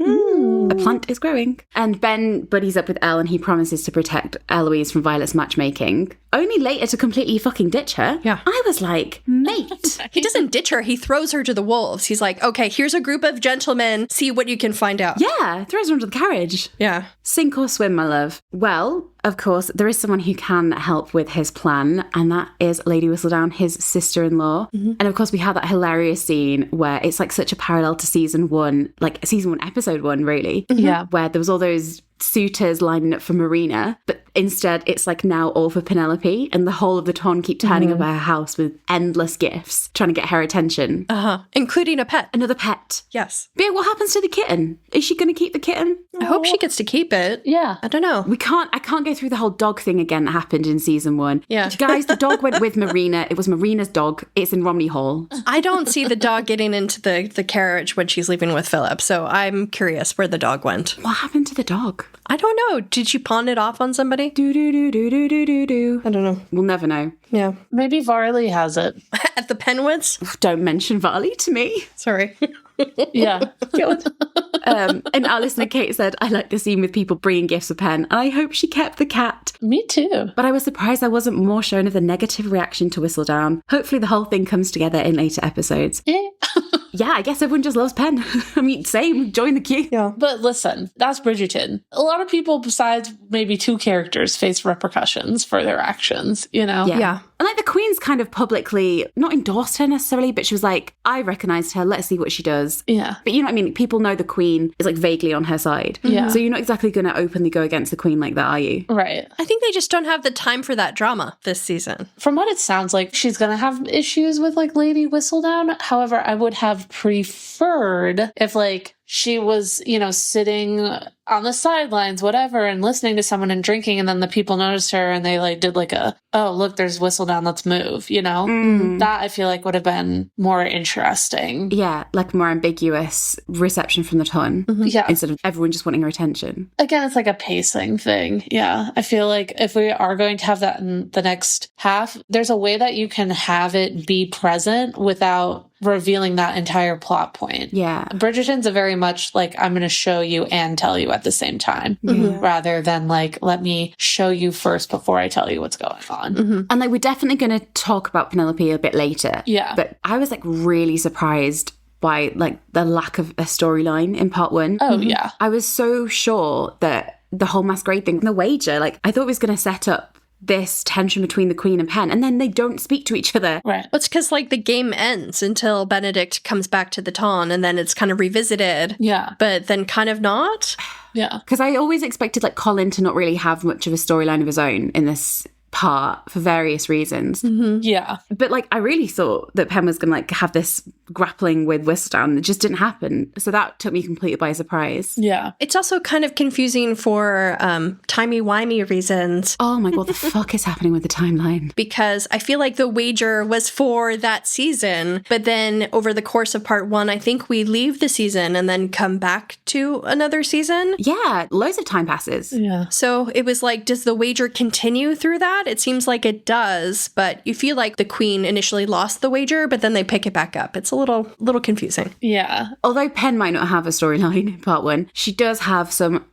A plant is growing. And Ben buddies up with Elle and he promises to protect Eloise from Violet's matchmaking, only later to completely fucking ditch her. Yeah. I was like, mate. He doesn't ditch her. He throws her to the wolves. He's like, okay, here's a group of gentlemen. See what you can find out. Yeah, throws her under the carriage. Yeah. Sink or swim, my love. Well, of course, there is someone who can help with his plan, and that is Lady Whistledown, his sister-in-law. And of course, we have that hilarious scene where it's like such a parallel to season 1, like season 1, episode 1, really. Yeah. Where there was all those suitors lining up for Marina, but instead it's like now all for Penelope, and the whole of the ton keep turning up at her house with endless gifts, trying to get her attention. Including a pet. Another pet. Yes. But yeah, what happens to the kitten? Is she going to keep the kitten? I hope she gets to keep it. Yeah. I don't know. I can't go through the whole dog thing again that happened in season 1. Yeah. Guys, the dog went with Marina. It was Marina's dog. It's in Romney Hall. I don't see the dog getting into the carriage when she's leaving with Philip, so I'm curious where the dog went. What happened to the dog? I don't know. Did she pawn it off on somebody? Do. I don't know. We'll never know. Yeah. Maybe Varley has it. At the Penwoods? Don't mention Varley to me. Sorry. Yeah. God. And our listener Kate said, I like the scene with people bringing gifts for Pen, and I hope she kept the cat. Me too. But I was surprised I wasn't more shown of the negative reaction to Whistledown. Hopefully the whole thing comes together in later episodes. Yeah. Yeah, I guess everyone just loves Pen. I mean, same, join the queue. Yeah. But listen, that's Bridgerton. A lot of people besides maybe 2 characters face repercussions for their actions, you know? Yeah. And like the Queen's kind of publicly, not endorsed her necessarily, but she was like, I recognised her, let's see what she does. Yeah. But you know what I mean? People know the Queen is like vaguely on her side. Yeah. So you're not exactly going to openly go against the Queen like that, are you? Right. I think they just don't have the time for that drama this season. From what it sounds like, she's going to have issues with like Lady Whistledown. However, I would have preferred if like she was, you know, sitting on the sidelines, whatever, and listening to someone and drinking, and then the people noticed her and they like did like a, oh, look, there's Whistledown, let's move, you know? That I feel like would have been more interesting. Yeah, like a more ambiguous reception from the ton. Yeah. Instead of everyone just wanting her attention. Again, it's like a pacing thing. Yeah. I feel like if we are going to have that in the next half, there's a way that you can have it be present without revealing that entire plot point. Yeah. Bridgerton's a very much like, I'm going to show you and tell you at the same time, rather than like, let me show you first before I tell you what's going on. And like, we're definitely going to talk about Penelope a bit later. Yeah. But I was like really surprised by like the lack of a storyline in part 1. Oh, yeah. I was so sure that the whole masquerade thing, the wager, like I thought it was going to set up this tension between the Queen and Pen, and then they don't speak to each other. Right. Well, it's because like the game ends until Benedict comes back to the Ton, and then it's kind of revisited. Yeah. But then kind of not. Yeah. Because I always expected like Colin to not really have much of a storyline of his own in this part for various reasons. Yeah. But like I really thought that Pen was gonna like have this grappling with Whistledown. It just didn't happen. So that took me completely by surprise. Yeah. It's also kind of confusing for timey-wimey reasons, Oh my god, what the fuck is happening with the timeline? because I feel like the wager was for that season, but then over the course of part 1, I think we leave the season and then come back to another season. Yeah, loads of time passes. Yeah. So it was like, does the wager continue through that? It seems like it does, but you feel like the Queen initially lost the wager, but then they pick it back up. It's a little confusing. Yeah. Although Pen might not have a storyline in part 1, she does have some,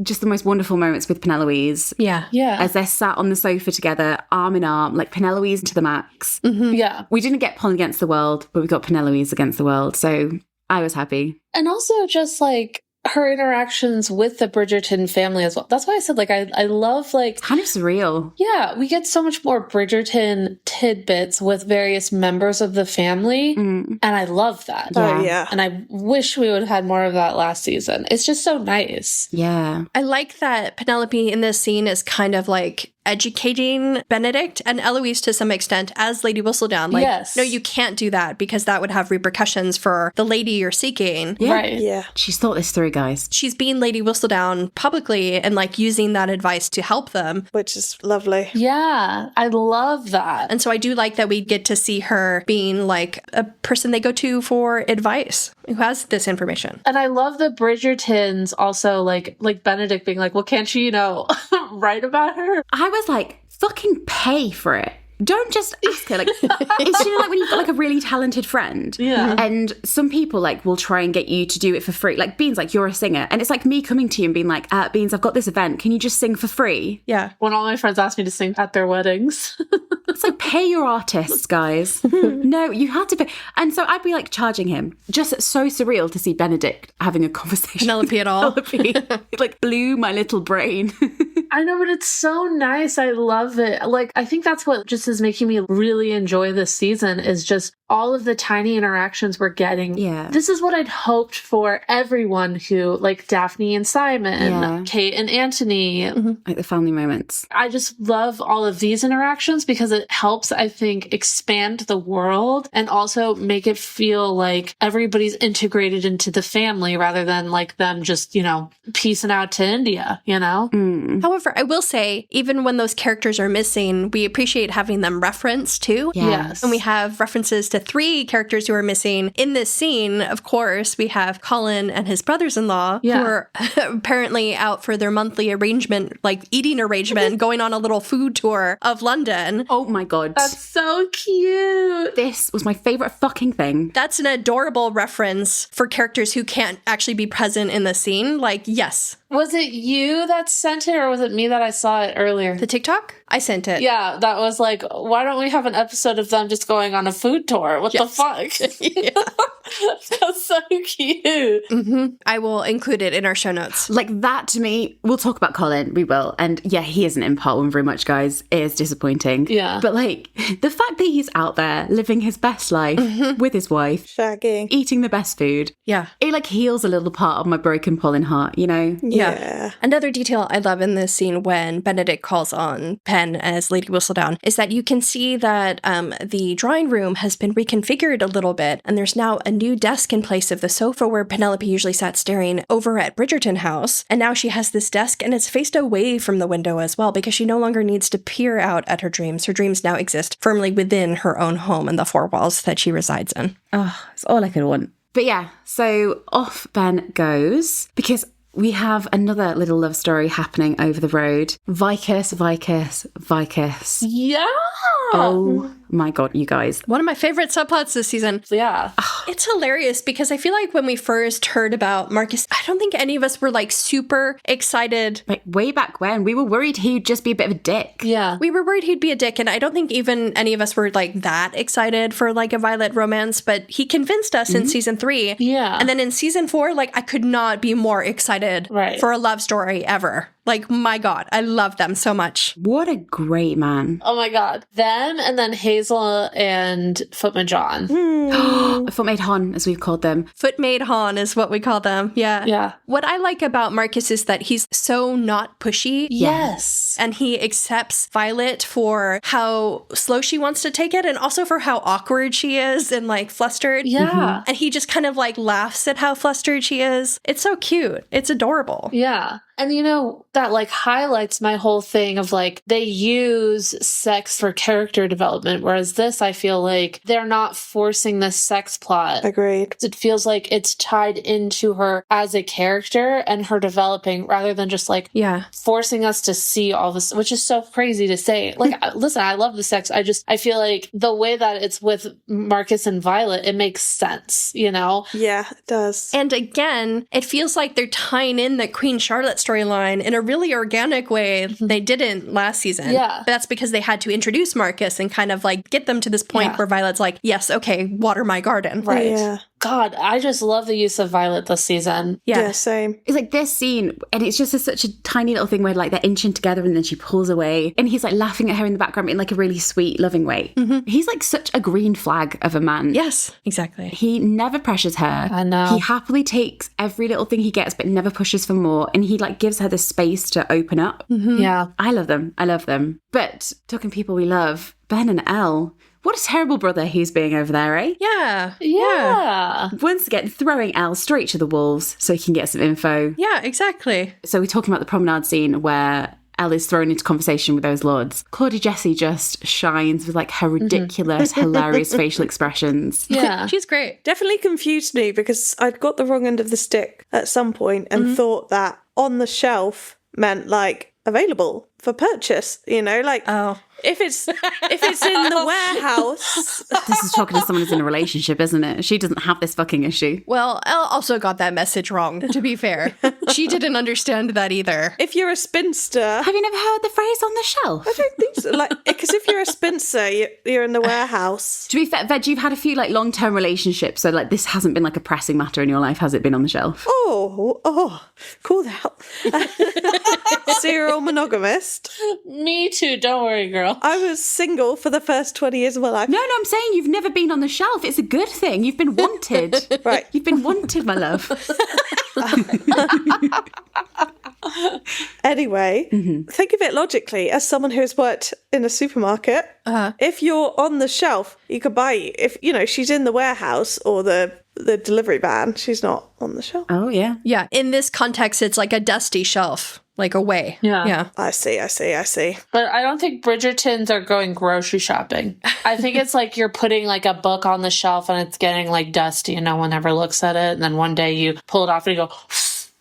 just the most wonderful moments with Penelope's. Yeah. Yeah. As they're sat on the sofa together, arm in arm, like Penelope's to the max. Yeah. We didn't get Polin against the world, but we got Penelope's against the world. So I was happy. And also just like her interactions with the Bridgerton family as well. That's why I said, like, I love, like... Kind of surreal. Yeah, we get so much more Bridgerton tidbits with various members of the family, and I love that. Oh, yeah. And I wish we would have had more of that last season. It's just so nice. Yeah. I like that Penelope in this scene is kind of like educating Benedict and Eloise to some extent as Lady Whistledown. Like, Yes. no, you can't do that because that would have repercussions for the lady you're seeking. Yeah. Right. Yeah. She's thought this through, guys. She's being Lady Whistledown publicly and like using that advice to help them. Which is lovely. Yeah, I love that. And so I do like that we get to see her being like a person they go to for advice who has this information. And I love the Bridgertons also, like Benedict being like, well, can't you, write about her? I was like, fucking pay for it. Don't just ask her. Like, it's like when you've got like a really talented friend. Yeah. And some people like will try and get you to do it for free. Like Beans, like you're a singer. And it's like me coming to you and being like, Beans, I've got this event. Can you just sing for free? Yeah. When all my friends ask me to sing at their weddings. It's like, pay your artists, guys. No, you had to pay. And so I'd be like charging him. Just so surreal to see Benedict having a conversation. Penelope at all. Penelope. It like blew my little brain. I know, but it's so nice. I love it. Like, I think that's what just is making me really enjoy this season is just all of the tiny interactions we're getting. Yeah. This is what I'd hoped for everyone who, like Daphne and Simon, Yeah. Kate and Anthony. Like the family moments. I just love all of these interactions because it helps, I think, expand the world and also make it feel like everybody's integrated into the family rather than like them just, piecing out to India, However, I will say, even when those characters are missing, we appreciate having them referenced too. Yeah. Yes. And we have references to 3 characters who are missing. In this scene, of course, we have Colin and his brothers-in-law who are apparently out for their monthly arrangement, like eating arrangement, going on a little food tour of London. Oh my God. That's so cute. This was my favorite fucking thing. That's an adorable reference for characters who can't actually be present in the scene. Like, yes. Was it you that sent it or was it me that I saw it earlier? The TikTok? I sent it. Yeah, that was like, why don't we have an episode of them just going on a food tour? What the fuck? That's so cute. I will include it in our show notes. Like that to me, we'll talk about Colin, we will. And yeah, he isn't in part 1 very much, guys. It is disappointing. Yeah. But like the fact that he's out there living his best life with his wife, Shagging. eating the best food, Yeah. it like heals a little part of my broken Polin heart, Yeah. Another detail I love in this scene when Benedict calls on Pen as Lady Whistledown is that you can see that the drawing room has been reconfigured a little bit, and there's now a new desk in place of the sofa where Penelope usually sat staring over at Bridgerton House. And now she has this desk, and it's faced away from the window as well because she no longer needs to peer out at her dreams. Her dreams now exist firmly within her own home and the 4 walls that she resides in. Oh, it's all I could want. But yeah, so off Ben goes because we have another little love story happening over the road. Vicus. Yeah. Oh my God, you guys. One of my favorite subplots this season. Yeah. It's hilarious because I feel like when we first heard about Marcus, I don't think any of us were like super excited. Like way back when, we were worried he'd just be a bit of a dick. Yeah. We were worried he'd be a dick, and I don't think even any of us were like that excited for like a Violet romance, but he convinced us in season 3. Yeah. And then in season 4, like I could not be more excited for a love story ever. Like, my God, I love them so much. What a great man. Oh my God. Them and then Hazel and Footman John. Footmaid Hon, as we've called them. Footmaid Han is what we call them. Yeah. Yeah. What I like about Marcus is that he's so not pushy. Yes. And he accepts Violet for how slow she wants to take it and also for how awkward she is and like flustered. Yeah. And he just kind of like laughs at how flustered she is. It's so cute. It's adorable. Yeah. And you know, that like highlights my whole thing of like they use sex for character development, whereas this, I feel like they're not forcing the sex plot. Agreed. It feels like it's tied into her as a character and her developing rather than just like forcing us to see all this, which is so crazy to say. Like, listen, I love the sex. I feel like the way that it's with Marcus and Violet, it makes sense, you know? Yeah, it does. And again, it feels like they're tying in the Queen Charlotte storyline in a really organic way. They didn't last season. Yeah. But that's because they had to introduce Marcus and kind of like get them to this point where Violet's like, yes, okay, water my garden. Right. Yeah. God, I just love the use of Violet this season. Yeah, same. It's like this scene, and it's just such a tiny little thing where like they're inching together and then she pulls away and he's like laughing at her in the background in like a really sweet, loving way. He's like such a green flag of a man. Yes, exactly. He never pressures her. I know. He happily takes every little thing he gets, but never pushes for more. And he like gives her the space to open up. Yeah. I love them. I love them. But talking people we love, Ben and Elle. What a terrible brother he's being over there, eh? Yeah. Yeah. Once again, throwing Elle straight to the wolves so he can get some info. Yeah, exactly. So we're talking about the promenade scene where Elle is thrown into conversation with those lords. Claudia Jessie just shines with like her ridiculous, hilarious facial expressions. Yeah. She's great. Definitely confused me because I'd got the wrong end of the stick at some point and thought that on the shelf meant like available for purchase, you know, like if it's in the warehouse. This is talking to someone who's in a relationship, isn't it? She doesn't have this fucking issue. Well, Elle also got that message wrong, to be fair. She didn't understand that either. If you're a spinster, Have you never heard the phrase on the shelf? I don't think so. Like, because if you're a spinster, you're in the warehouse. To be fair, Veg, you've had a few like long-term relationships, so like this hasn't been like a pressing matter in your life, has it been on the shelf? Oh, cool that. Serial monogamist. Me too. Don't worry, girl. I was single for the first 20 years of my life. No, I'm saying you've never been on the shelf. It's a good thing. You've been wanted. Right. You've been wanted, my love. Anyway, think of it logically as someone who has worked in a supermarket. If you're on the shelf, you could buy, if, you know, she's in the warehouse or the delivery van, she's not on the shelf. Oh, yeah. Yeah, in this context, it's like a dusty shelf, like away. Yeah. I see. But I don't think Bridgertons are going grocery shopping. I think it's like you're putting like a book on the shelf and it's getting like dusty and no one ever looks at it. And then one day you pull it off and you go...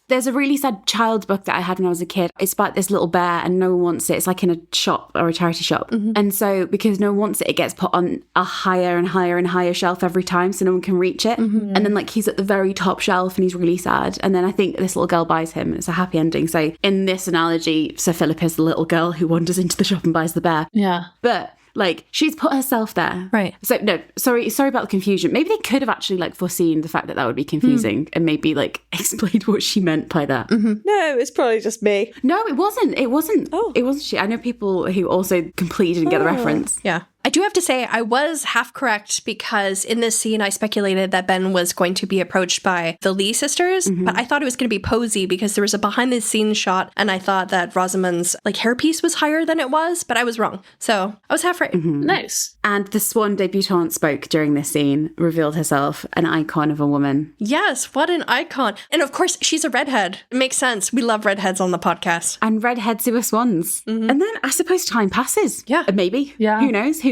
There's a really sad child's book that I had when I was a kid. It's about this little bear and no one wants it. It's like in a shop or a charity shop. And so because no one wants it, it gets put on a higher and higher and higher shelf every time so no one can reach it. And then like he's at the very top shelf and he's really sad. And then I think this little girl buys him. It's a happy ending. So in this analogy, Sir Philip is the little girl who wanders into the shop and buys the bear. Yeah. But like she's put herself there. Right. So no, sorry about the confusion. Maybe they could have actually like foreseen the fact that would be confusing and maybe like explained what she meant by that. No, it's probably just me. No, it wasn't. Oh. It wasn't she. I know people who also completely didn't get the reference. Yeah. I do have to say I was half correct because in this scene I speculated that Ben was going to be approached by the Lee sisters, but I thought it was going to be Posey because there was a behind the scenes shot and I thought that Rosamund's like hairpiece was higher than it was, but I was wrong. So I was half right. Nice. And the swan debutante spoke during this scene, revealed herself an icon of a woman. Yes, what an icon. And of course, she's a redhead. It makes sense. We love redheads on the podcast. And redheads who are swans. And then I suppose time passes. Yeah. Maybe. Yeah. Who knows?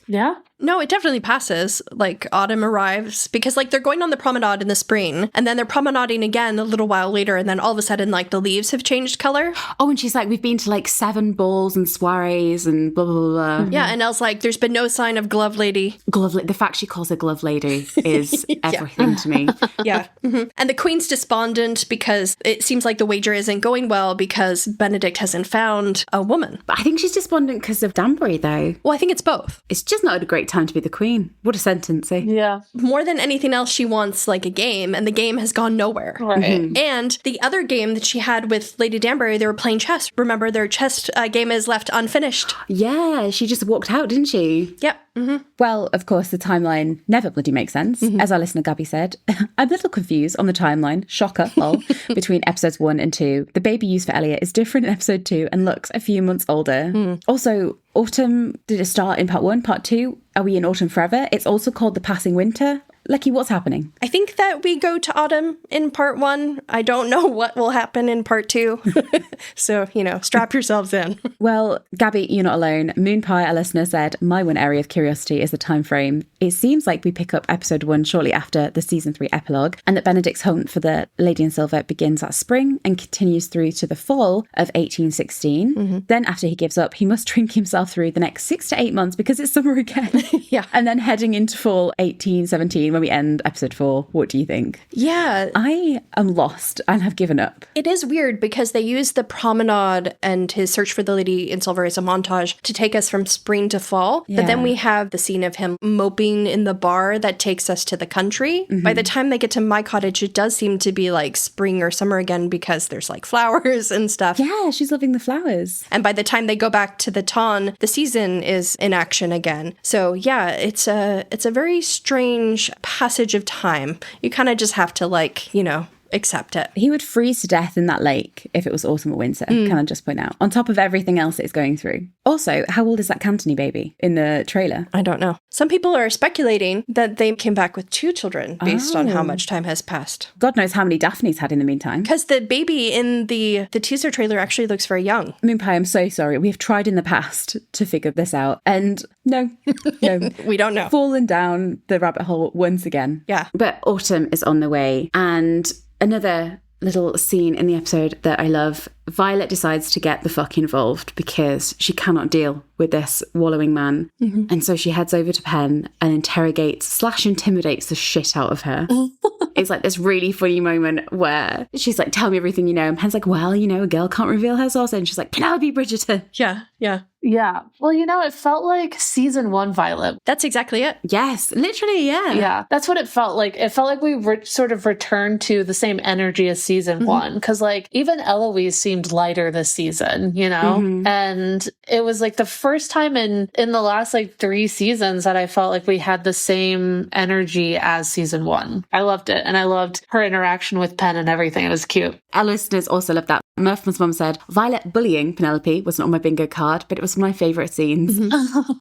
Yeah. No, it definitely passes. Like, autumn arrives because, like, they're going on the promenade in the spring and then they're promenading again a little while later and then all of a sudden, like, the leaves have changed color. Oh, and she's like, we've been to like 7 balls and soirees and blah, blah, blah, blah. Yeah, and Elle's like, there's been no sign of glove lady. The fact she calls her glove lady is everything to me. Yeah. And the queen's despondent because it seems like the wager isn't going well because Benedict hasn't found a woman. But I think she's despondent because of Danbury, though. Well, I think it's both. It's just not a great time to be the queen. What a sentence, eh? Yeah. More than anything else, she wants like a game, and the game has gone nowhere. Right. And the other game that she had with Lady Danbury, they were playing chess. Remember, their chess game is left unfinished. Yeah, she just walked out, didn't she? Yep. Well, of course, the timeline never bloody makes sense. As our listener Gabby said, I'm a little confused on the timeline, shocker, lol, between episodes 1 and 2. The baby used for Elliot is different in episode 2 and looks a few months older. Also, autumn, did it start in part 1, part 2? Are we in autumn forever? It's also called the passing winter. Lecky, what's happening? I think that we go to autumn in part 1. I don't know what will happen in part 2. So, strap yourselves in. Well, Gabby, you're not alone. Moon Pie, our listener, said, my one area of curiosity is the time frame. It seems like we pick up episode 1 shortly after the season 3 epilogue, and that Benedict's hunt for the Lady in Silver begins that spring and continues through to the fall of 1816. Then after he gives up, he must drink himself through the next 6 to 8 months because it's summer again. Yeah. And then heading into fall 1817 when we end episode 4. What do you think? Yeah. I am lost and have given up. It is weird because they use the promenade and his search for the Lady in Silver as a montage to take us from spring to fall. Yeah. But then we have the scene of him moping in the bar that takes us to the country. By the time they get to my cottage, it does seem to be like spring or summer again because there's like flowers and stuff. Yeah, she's loving the flowers. And by the time they go back to the Ton, the season is in action again. So yeah, it's a very strange passage of time. You kind of just have to accept it. He would freeze to death in that lake if it was autumn or winter, can I just point out, on top of everything else it's going through. Also, how old is that Cantony baby in the trailer? I don't know. Some people are speculating that they came back with 2 children based on how much time has passed. God knows how many Daphne's had in the meantime. Because the baby in the teaser trailer actually looks very young. Moonpie, I'm so sorry. We've tried in the past to figure this out. And no. We don't know. Fallen down the rabbit hole once again. Yeah. But autumn is on the way. And another little scene in the episode that I love, Violet decides to get the fuck involved because she cannot deal with this wallowing man. And so she heads over to Pen and interrogates/intimidates the shit out of her. It's like this really funny moment where she's like, tell me everything you know. And Pen's like, well, a girl can't reveal her source. And she's like, Penelope Bridgerton. Yeah. Yeah. Well, it felt like season 1 Violet. That's exactly it. Yes, literally, yeah. Yeah, that's what it felt like. It felt like we sort of returned to the same energy as season 1. Because, even Eloise seemed lighter this season, And it was, the first time in the last, 3 seasons that I felt like we had the same energy as season 1. I loved it. And I loved her interaction with Pen and everything. It was cute. Our listeners also loved that. Murphy's mum said, Violet bullying Penelope wasn't on my bingo card, but it was one of my favourite scenes.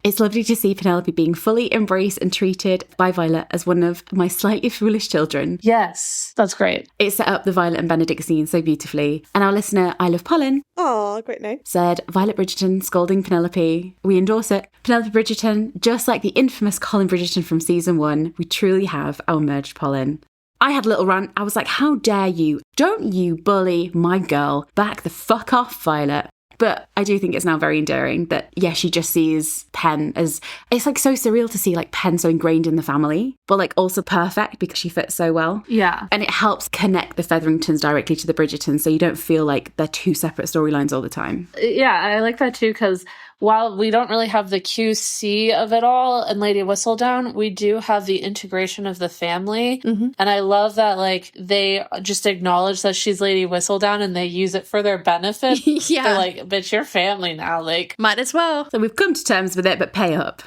It's lovely to see Penelope being fully embraced and treated by Violet as one of my slightly foolish children. Yes, that's great. It set up the Violet and Benedict scene so beautifully. And our listener, I Love Polin, Oh, great name. said, Violet Bridgerton scolding Penelope. We endorse it. Penelope Bridgerton, just like the infamous Colin Bridgerton from season 1, we truly have our merged Polin. I had a little rant. I was like, how dare you? Don't you bully my girl. Back the fuck off, Violet. But I do think it's now very endearing that, she just sees Pen as... It's so surreal to see Pen so ingrained in the family, but also perfect because she fits so well. Yeah. And it helps connect the Featheringtons directly to the Bridgertons so you don't feel like they're 2 separate storylines all the time. Yeah, I like that too because while we don't really have the QC of it all in Lady Whistledown, we do have the integration of the family. And I love that, they just acknowledge that she's Lady Whistledown and they use it for their benefit. Yeah. They're like, bitch, you're family now. Might as well. So we've come to terms with it, but pay up.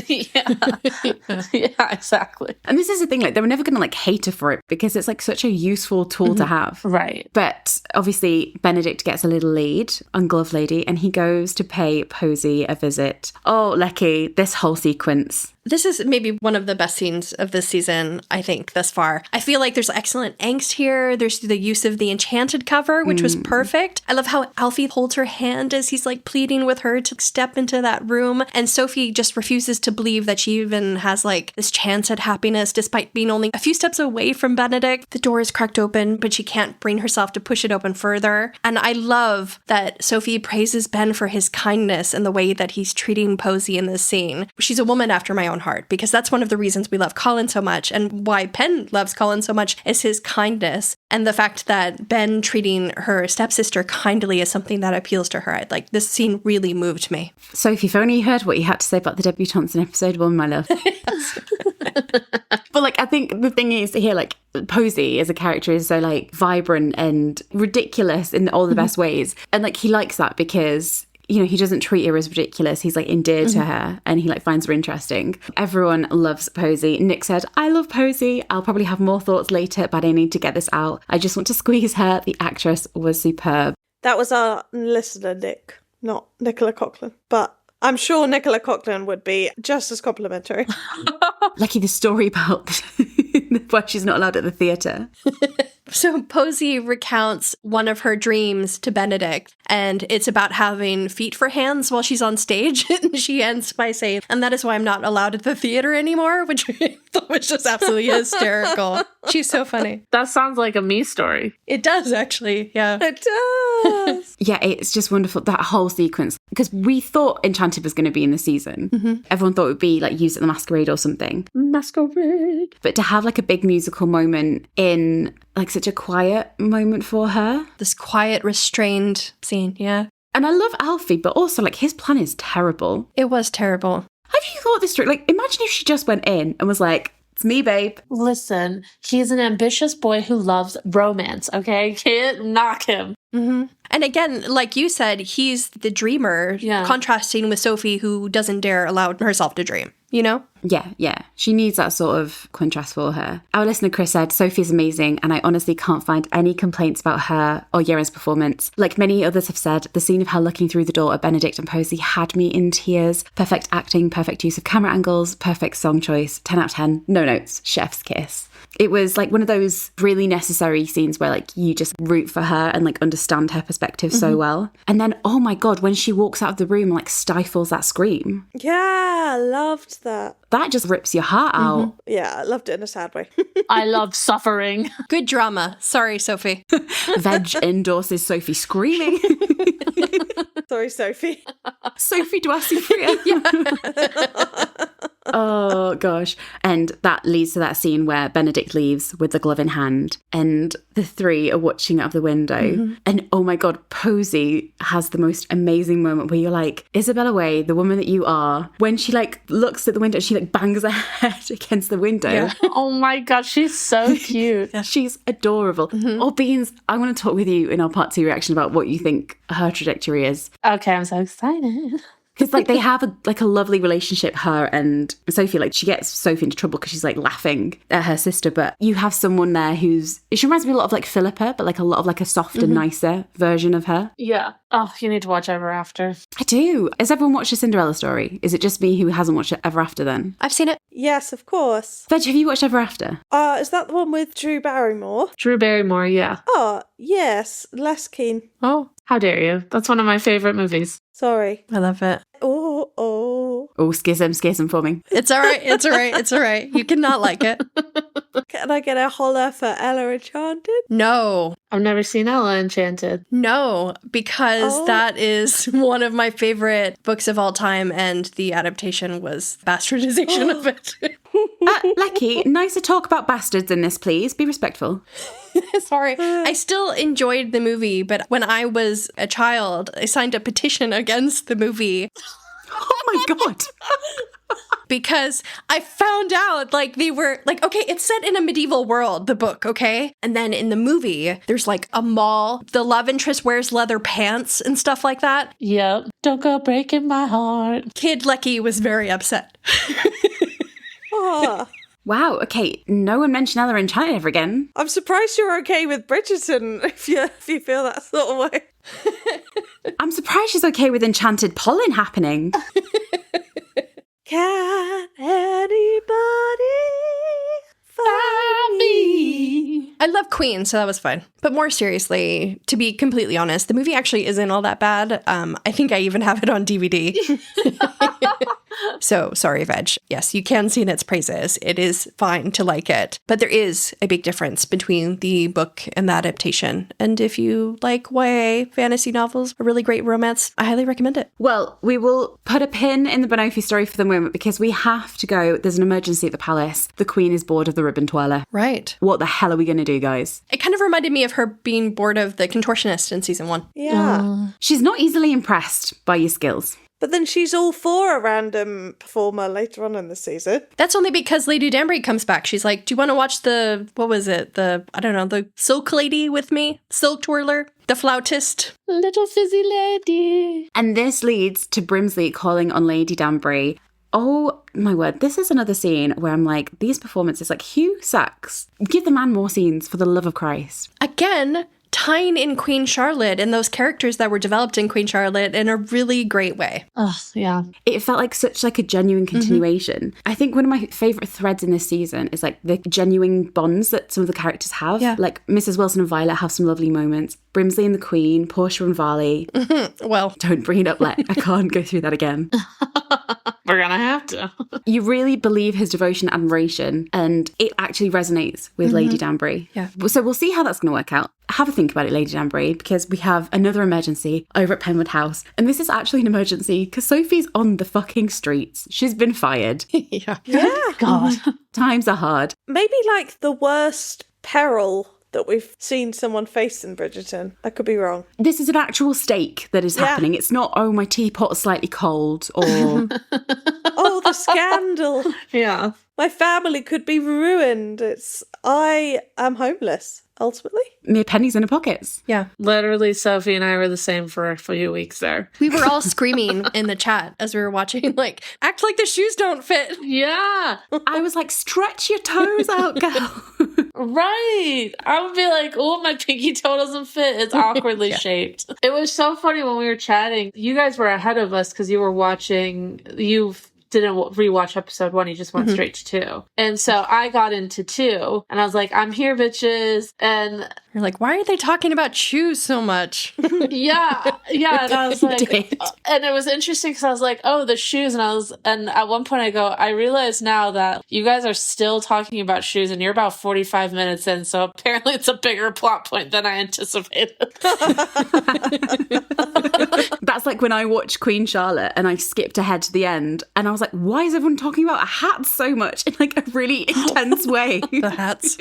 Yeah, exactly. And this is the thing, they were never going to hate her for it because it's such a useful tool to have. Right. But obviously Benedict gets a little lead on Glove Lady and he goes to pay Poe Posy a visit. Oh, Lecky, this whole sequence. This is maybe one of the best scenes of this season, I think, thus far. I feel like there's excellent angst here. There's the use of the enchanted cover, which was perfect. I love how Alfie holds her hand as he's like pleading with her to step into that room. And Sophie just refuses to believe that she even has like this chance at happiness despite being only a few steps away from Benedict. The door is cracked open, but she can't bring herself to push it open further. And I love that Sophie praises Ben for his kindness and the way that he's treating Posy in this scene. She's a woman after my own heart, because that's one of the reasons we love Colin so much, and why Ben loves Colin so much is his kindness, and the fact that Ben treating her stepsister kindly is something that appeals to her. Like, this scene really moved me. Sophie, if only you heard what you had to say about the debutantes in episode 1, my love. But like, I think the thing is here, like, Posy as a character is so like vibrant and ridiculous in all the best ways, and like he likes that because, you know, he doesn't treat her as ridiculous. He's like endeared to her, and he like finds her interesting. Everyone loves Posy. Nick said, I love Posy. I'll probably have more thoughts later, but I need to get this out. I just want to squeeze her. The actress was superb. That was our listener, Nick, not Nicola Coughlan. But I'm sure Nicola Coughlan would be just as complimentary. Lucky the story about why she's not allowed at the theatre. So Posy recounts one of her dreams to Benedict, and it's about having feet for hands while she's on stage. And she ends by saying, and that is why I'm not allowed at the theater anymore, which I thought was just absolutely hysterical. She's so funny. That sounds like a me story. It does, actually. Yeah. It does. Yeah, it's just wonderful, that whole sequence. Because we thought Enchanted was going to be in the season. Everyone thought it would be like used at the Masquerade or something. Masquerade. But to have like a big musical moment in like such a quiet moment for her. This quiet, restrained scene, yeah. And I love Alfie, but also like his plan is terrible. It was terrible. Have you thought this through? Like, imagine if she just went in and was like, it's me, babe. Listen, he's an ambitious boy who loves romance, okay? Can't knock him. And again, like you said, he's the dreamer, contrasting with Sophie, who doesn't dare allow herself to dream, you know? Yeah. She needs that sort of contrast for her. Our listener Chris said, Sophie's amazing, and I honestly can't find any complaints about her or Yaren's performance. Like many others have said, the scene of her looking through the door at Benedict and Posy had me in tears. Perfect acting, perfect use of camera angles, perfect song choice, 10 out of 10, no notes, chef's kiss. It was like one of those really necessary scenes where like you just root for her and like understand her perspective so well. And then, oh my God, when she walks out of the room and like stifles that scream. Yeah, I loved that. That just rips your heart out. Yeah, I loved it in a sad way. I love suffering. Good drama. Sorry, Sophie. Veg endorses Sophie screaming. Sorry, Sophie. Sophie Duassi-Freer. Oh, gosh. And that leads to that scene where Benedict leaves with the glove in hand and the three are watching out of the window. And oh my God, Posy has the most amazing moment where you're like, Isabella Way, the woman that you are, when she like looks at the window, she like bangs her head against the window. Yeah. Oh my God, she's so cute. She's adorable. Oh, Beans, I want to talk with you in our part 2 reaction about what you think her trajectory is. Okay, I'm so excited. Because like they have a lovely relationship, her and Sophie. Like she gets Sophie into trouble because she's like laughing at her sister. But you have someone there she reminds me a lot of like Philippa, but like a lot of like a soft and nicer version of her. Yeah. Oh, you need to watch Ever After. I do. Has everyone watched The Cinderella Story? Is it just me who hasn't watched it Ever After then? I've seen it. Yes, of course. Veg, have you watched Ever After? Is that the one with Drew Barrymore? Drew Barrymore, yeah. Oh, yes. Less keen. Oh, how dare you? That's one of my favorite movies. Sorry. I love it. Oh, schism for me. It's all right. It's all right. It's all right. You cannot like it. Can I get a holler for Ella Enchanted? No. I've never seen Ella Enchanted. No, because that is one of my favorite books of all time, and the adaptation was bastardization of it. Lecky, nicer talk about bastards in this, please. Be respectful. Sorry. I still enjoyed the movie, but when I was a child, I signed a petition against the movie. Oh my God. Because I found out, like, they were, like, okay, it's set in a medieval world, the book, okay? And then in the movie, there's, like, a mall. The love interest wears leather pants and stuff like that. Yep. Don't go breaking my heart. Kid Lecky was very upset. Oh. Wow, okay. No one mentioned Ella Enchanted ever again. I'm surprised you're okay with Bridgerton if you feel that sort of way. I'm surprised she's okay with enchanted pollen happening. Can anybody find me? I love Queen, so that was fun. But more seriously, to be completely honest, the movie actually isn't all that bad. I think I even have it on DVD. So, sorry, Veg. Yes, you can sing its praises. It is fine to like it. But there is a big difference between the book and the adaptation. And if you like YA fantasy novels, a really great romance, I highly recommend it. Well, we will put a pin in the Benophie story for the moment because we have to go. There's an emergency at the palace. The Queen is bored of the ribbon twirler. Right. What the hell are we going to do, guys? It kind of reminded me of her being bored of the contortionist in season 1. Yeah. She's not easily impressed by your skills. But then she's all for a random performer later on in the season. That's only because Lady Danbury comes back. She's like, do you want to watch the Silk Lady with me? Silk Twirler? The flautist? Little fizzy lady. And this leads to Brimsley calling on Lady Danbury. Oh my word, this is another scene where I'm like, these performances, like Hugh Sachs, give the man more scenes for the love of Christ. Again, tying in Queen Charlotte and those characters that were developed in Queen Charlotte in a really great way. Oh, yeah. It felt like such like a genuine continuation. I think one of my favourite threads in this season is like the genuine bonds that some of the characters have. Yeah. Like Mrs. Wilson and Violet have some lovely moments. Brimsley and the Queen, Portia and Varley. Well, Don't bring it up, Lex. I can't go through that again. We're gonna have to. You really believe his devotion and admiration, and it actually resonates with Lady Danbury. Yeah. So we'll see how that's going to work out. Have a think about it, Lady Danbury, because we have another emergency over at Penwood House. And this is actually an emergency because Sophie's on the fucking streets. She's been fired. yeah. Yeah. God. Times are hard. Maybe like the worst peril that we've seen someone face in Bridgerton. I could be wrong. This is an actual stake that is happening. It's not, oh, my teapot's slightly cold, or... Oh, the scandal. Yeah. My family could be ruined. I am homeless, ultimately. mere pennies in her pockets. Yeah. Literally, Sophie and I were the same for a few weeks there. We were all screaming in the chat as we were watching, like, act like the shoes don't fit. Yeah. I was like, stretch your toes out, girl. Right. I would be like, oh, my pinky toe doesn't fit. It's awkwardly shaped. It was so funny when we were chatting. You guys were ahead of us because you were watching, you didn't rewatch episode 1, you just went straight to 2. And so I got into 2 and I was like, I'm here, bitches. And you're like, why are they talking about shoes so much? yeah. And I was like, and it was interesting because I was like, oh, the shoes. And at one point I go, I realize now that you guys are still talking about shoes and you're about 45 minutes in. So apparently it's a bigger plot point than I anticipated. That's like when I watched Queen Charlotte and I skipped ahead to the end and I was like, why is everyone talking about hats so much in like a really intense way? The hats.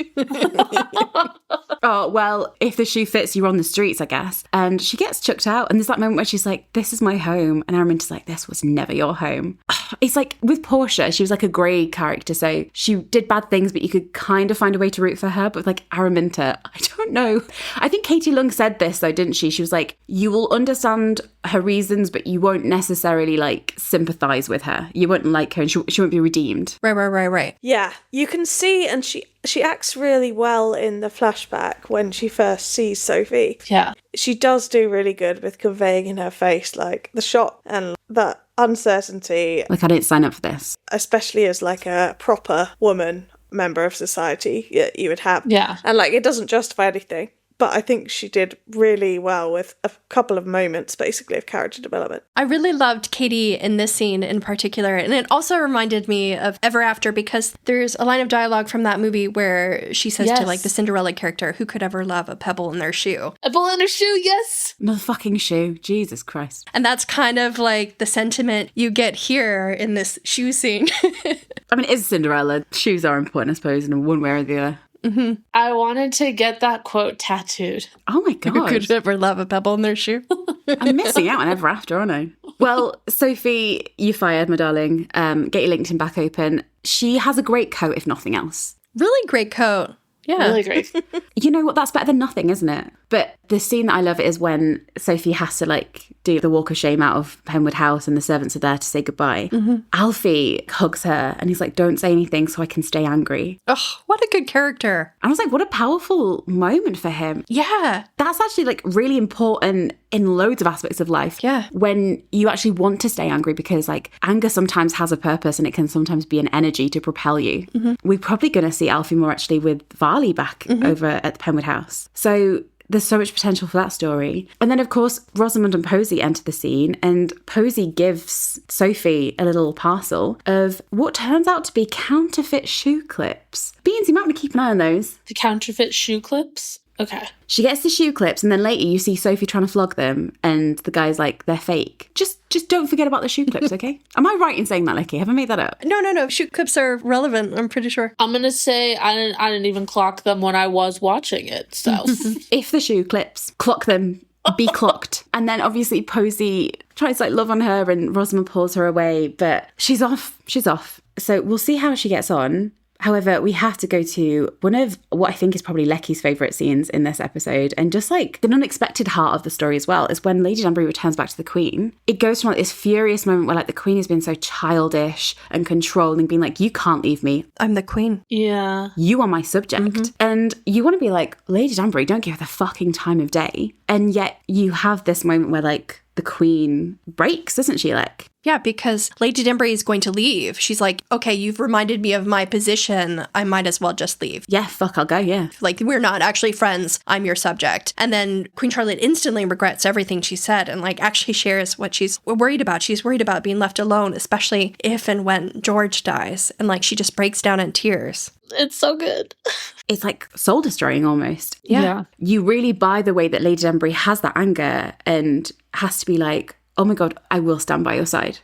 Oh, well, if the shoe fits, you're on the streets, I guess. And she gets chucked out. And there's that moment where she's like, this is my home. And Araminta's like, this was never your home. It's like with Portia, she was like a grey character. So she did bad things, but you could kind of find a way to root for her. But with like Araminta, I don't know. I think Katie Lung said this though, didn't she? She was like, you will understand her reasons, but you won't necessarily like sympathise with her. You won't like her and she won't be redeemed. Right. Yeah, you can see, and she acts really well in the flashback when she first sees Sophie. Yeah. She does do really good with conveying in her face, like, the shock and that uncertainty. Like, I didn't sign up for this. Especially as, like, a proper woman member of society you would have. Yeah. And, like, it doesn't justify anything. But I think she did really well with a couple of moments, basically, of character development. I really loved Katie in this scene in particular. And it also reminded me of Ever After, because there's a line of dialogue from that movie where she says to, like, the Cinderella character, who could ever love a pebble in their shoe? A ball in her shoe, yes! Motherfucking shoe. Jesus Christ. And that's kind of like the sentiment you get here in this shoe scene. I mean, it is Cinderella. Shoes are important, I suppose, in one way or the other. Mm-hmm. I wanted to get that quote tattooed. Oh my God. Who could ever love a pebble in their shoe? I'm missing out on Ever After, aren't I? Well, Sophie, you fired, my darling. Get your LinkedIn back open. She has a great coat, if nothing else. Really great coat. Yeah. Really great. You know what? That's better than nothing, isn't it? But the scene that I love is when Sophie has to like do the walk of shame out of Penwood House and the servants are there to say goodbye. Mm-hmm. Alfie hugs her and he's like, don't say anything so I can stay angry. Oh, what a good character. And I was like, what a powerful moment for him. Yeah. That's actually like really important in loads of aspects of life. Yeah. When you actually want to stay angry, because like anger sometimes has a purpose and it can sometimes be an energy to propel you. We're probably going to see Alfie more actually with Varley back over at the Penwood house. So there's so much potential for that story. And then, of course, Rosamund and Posy enter the scene, and Posy gives Sophie a little parcel of what turns out to be counterfeit shoe clips. Beans, you might want to keep an eye on those. The counterfeit shoe clips? Okay. She gets the shoe clips, and then later you see Sophie trying to flog them, and the guy's like, they're fake. Just don't forget about the shoe clips, okay? Am I right in saying that, Licky? Have I made that up? No. Shoe clips are relevant, I'm pretty sure. I'm going to say I didn't even clock them when I was watching it, so. If the shoe clips, clock them, be clocked. And then obviously Posy tries to like love on her, and Rosamund pulls her away, but she's off. So we'll see how she gets on. However, we have to go to one of what I think is probably Lecky's favourite scenes in this episode, and just like an unexpected heart of the story as well, is when Lady Danbury returns back to the Queen. It goes from like this furious moment where like the Queen has been so childish and controlling, being like, you can't leave me. I'm the Queen. Yeah. You are my subject. And you want to be like, Lady Danbury, don't give her the fucking time of day. And yet you have this moment where like the Queen breaks, isn't she? Like, Yeah, because Lady Danbury is going to leave. She's like, okay, you've reminded me of my position. I might as well just leave. yeah, fuck, I'll go, yeah. Like, we're not actually friends. I'm your subject. And then Queen Charlotte instantly regrets everything she said and, like, actually shares what she's worried about. She's worried about being left alone, especially if and when George dies. And, like, she just breaks down in tears. It's so good. It's like soul destroying almost. Yeah. You really buy the way that Lady Danbury has that anger and has to be like, oh my God, I will stand by your side.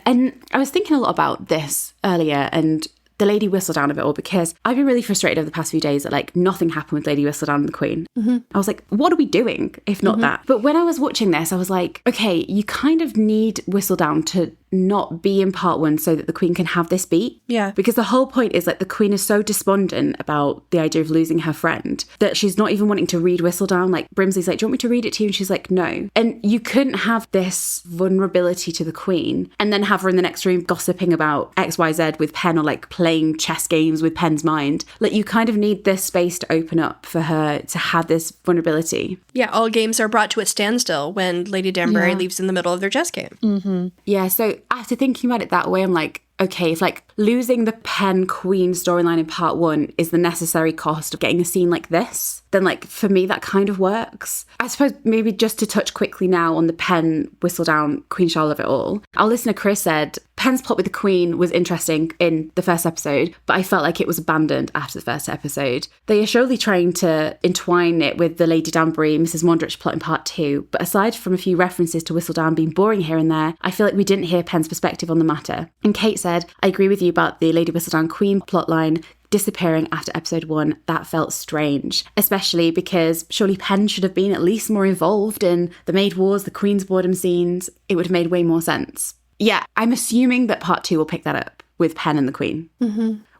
And I was thinking a lot about this earlier and the Lady Whistledown of it all, because I've been really frustrated over the past few days that like nothing happened with Lady Whistledown and the Queen. I was like, what are we doing if not that? But when I was watching this, I was like, okay, you kind of need Whistledown to not be in part one so that the Queen can have this beat. Yeah. Because the whole point is like the Queen is so despondent about the idea of losing her friend that she's not even wanting to read Whistledown. Like Brimsley's like, do you want me to read it to you? And she's like, no. And you couldn't have this vulnerability to the Queen and then have her in the next room gossiping about XYZ with Pen, or like playing chess games with Pen's mind. Like you kind of need this space to open up for her to have this vulnerability. Yeah, all games are brought to a standstill when Lady Danbury leaves in the middle of their chess game. Yeah, so after thinking about it that way, I'm like, okay, if like losing the Pen Queen storyline in part one is the necessary cost of getting a scene like this, then like for me that kind of works. I suppose maybe just to touch quickly now on the Pen Whistledown Queen Charlotte of it all. Our listener Chris said, Pen's plot with the Queen was interesting in the first episode, but I felt like it was abandoned after the first episode. They are surely trying to entwine it with the Lady Danbury, Mrs. Mondrich plot in part two, but aside from a few references to Whistledown being boring here and there, I feel like we didn't hear Pen's perspective on the matter. And Kate said, I agree with you about the Lady Whistledown Queen plotline disappearing after episode one. That felt strange, especially because surely Pen should have been at least more involved in the maid wars, the Queen's boredom scenes. It would have made way more sense. Yeah, I'm assuming that part two will pick that up with Pen and the Queen.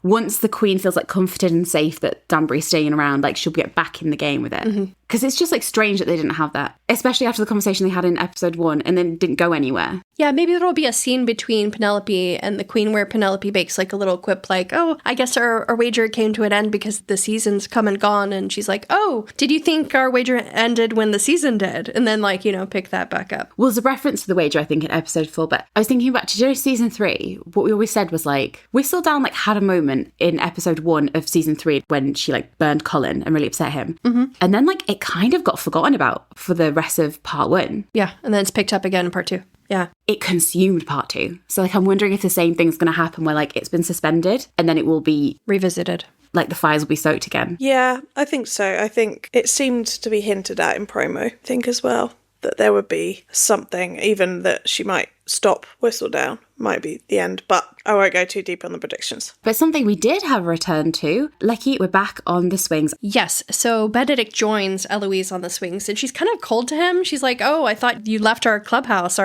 Once the Queen feels like comforted and safe that Danbury's staying around, like she'll get back in the game with it. Because it's just like strange that they didn't have that, especially after the conversation they had in episode one and then didn't go anywhere. Yeah, maybe there'll be a scene between Penelope and the Queen where Penelope makes like a little quip like, oh, I guess our wager came to an end because the season's come and gone. And she's like, oh, did you think our wager ended when the season did? And then like, you know, pick that back up. Well, there's a reference to the wager, I think, in episode 4, but I was thinking back to season 3, what we always said was like, Whistledown like had a moment in episode 1 of season 3 when she like burned Colin and really upset him. And then like it kind of got forgotten about for the rest of part 1. Yeah, and then it's picked up again in part 2. Yeah. It consumed part 2. So like I'm wondering if the same thing's going to happen where like it's been suspended and then it will be revisited. Like the fires will be soaked again. Yeah, I think so. I think it seemed to be hinted at in promo, I think as well, that there would be something, even that she might stop Whistledown, might be the end, but I won't go too deep on the predictions. But something we did have a return to, Lecky, we're back on the swings. Yes, so Benedict joins Eloise on the swings, and she's kind of cold to him. She's like, oh, I thought you left our clubhouse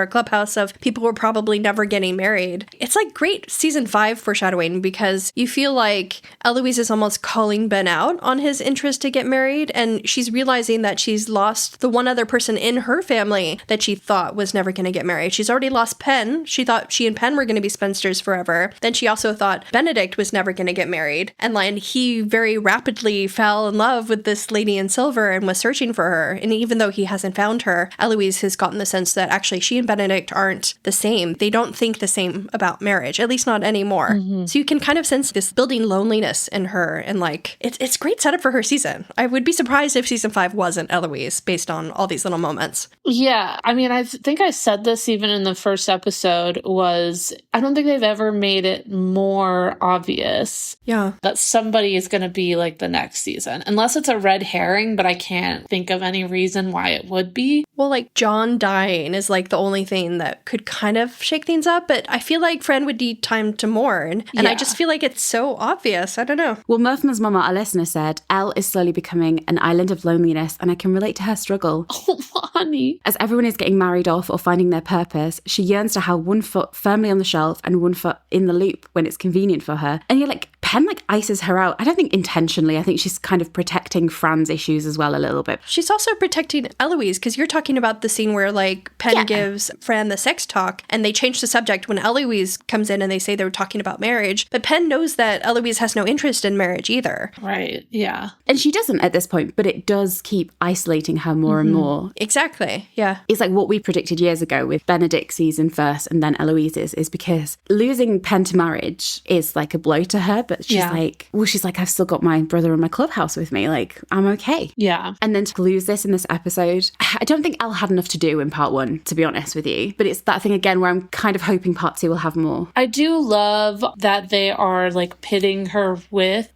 of people who were probably never getting married. It's like great season 5 foreshadowing, because you feel like Eloise is almost calling Ben out on his interest to get married, and she's realizing that she's lost the one other person in her family that she thought was never going to get married. She's already lost Pen. She thought she and Pen Penn were going to be spinsters forever. Then she also thought Benedict was never going to get married. And like he very rapidly fell in love with this lady in silver and was searching for her. And even though he hasn't found her, Eloise has gotten the sense that actually she and Benedict aren't the same. They don't think the same about marriage, at least not anymore. So you can kind of sense this building loneliness in her. And like, it's great setup for her season. I would be surprised if season 5 wasn't Eloise based on all these little moments. Yeah. I mean, I think I said this even in the first episode was I don't think they've ever made it more obvious that somebody is going to be like the next season, unless it's a red herring, but I can't think of any reason why it would be. Well, like John dying is like the only thing that could kind of shake things up, but I feel like Fran would need time to mourn. And I just feel like it's so obvious. I don't know. Well, Murphy's mama, our listener, said, Elle is slowly becoming an island of loneliness, and I can relate to her struggle. Oh, honey. As everyone is getting married off or finding their purpose, she yearns to have one foot firmly on the shelf and one foot in the loop when it's convenient for her. And you're like, Penn like ices her out. I don't think intentionally. I think she's kind of protecting Fran's issues as well a little bit. She's also protecting Eloise, because you're talking about the scene where like Penn gives Fran the sex talk and they change the subject when Eloise comes in and they say they were talking about marriage. But Penn knows that Eloise has no interest in marriage either. Right. Yeah. And she doesn't at this point, but it does keep isolating her more and more. Exactly. Yeah. It's like what we predicted years ago with Benedict's season first and then Eloise's, is because losing Penn to marriage is like a blow to her, but she's like, I've still got my brother in my clubhouse with me. Like, I'm okay. Yeah. And then to lose this in this episode, I don't think Elle had enough to do in part 1, to be honest with you. But it's that thing again where I'm kind of hoping part 2 will have more. I do love that they are like pairing her with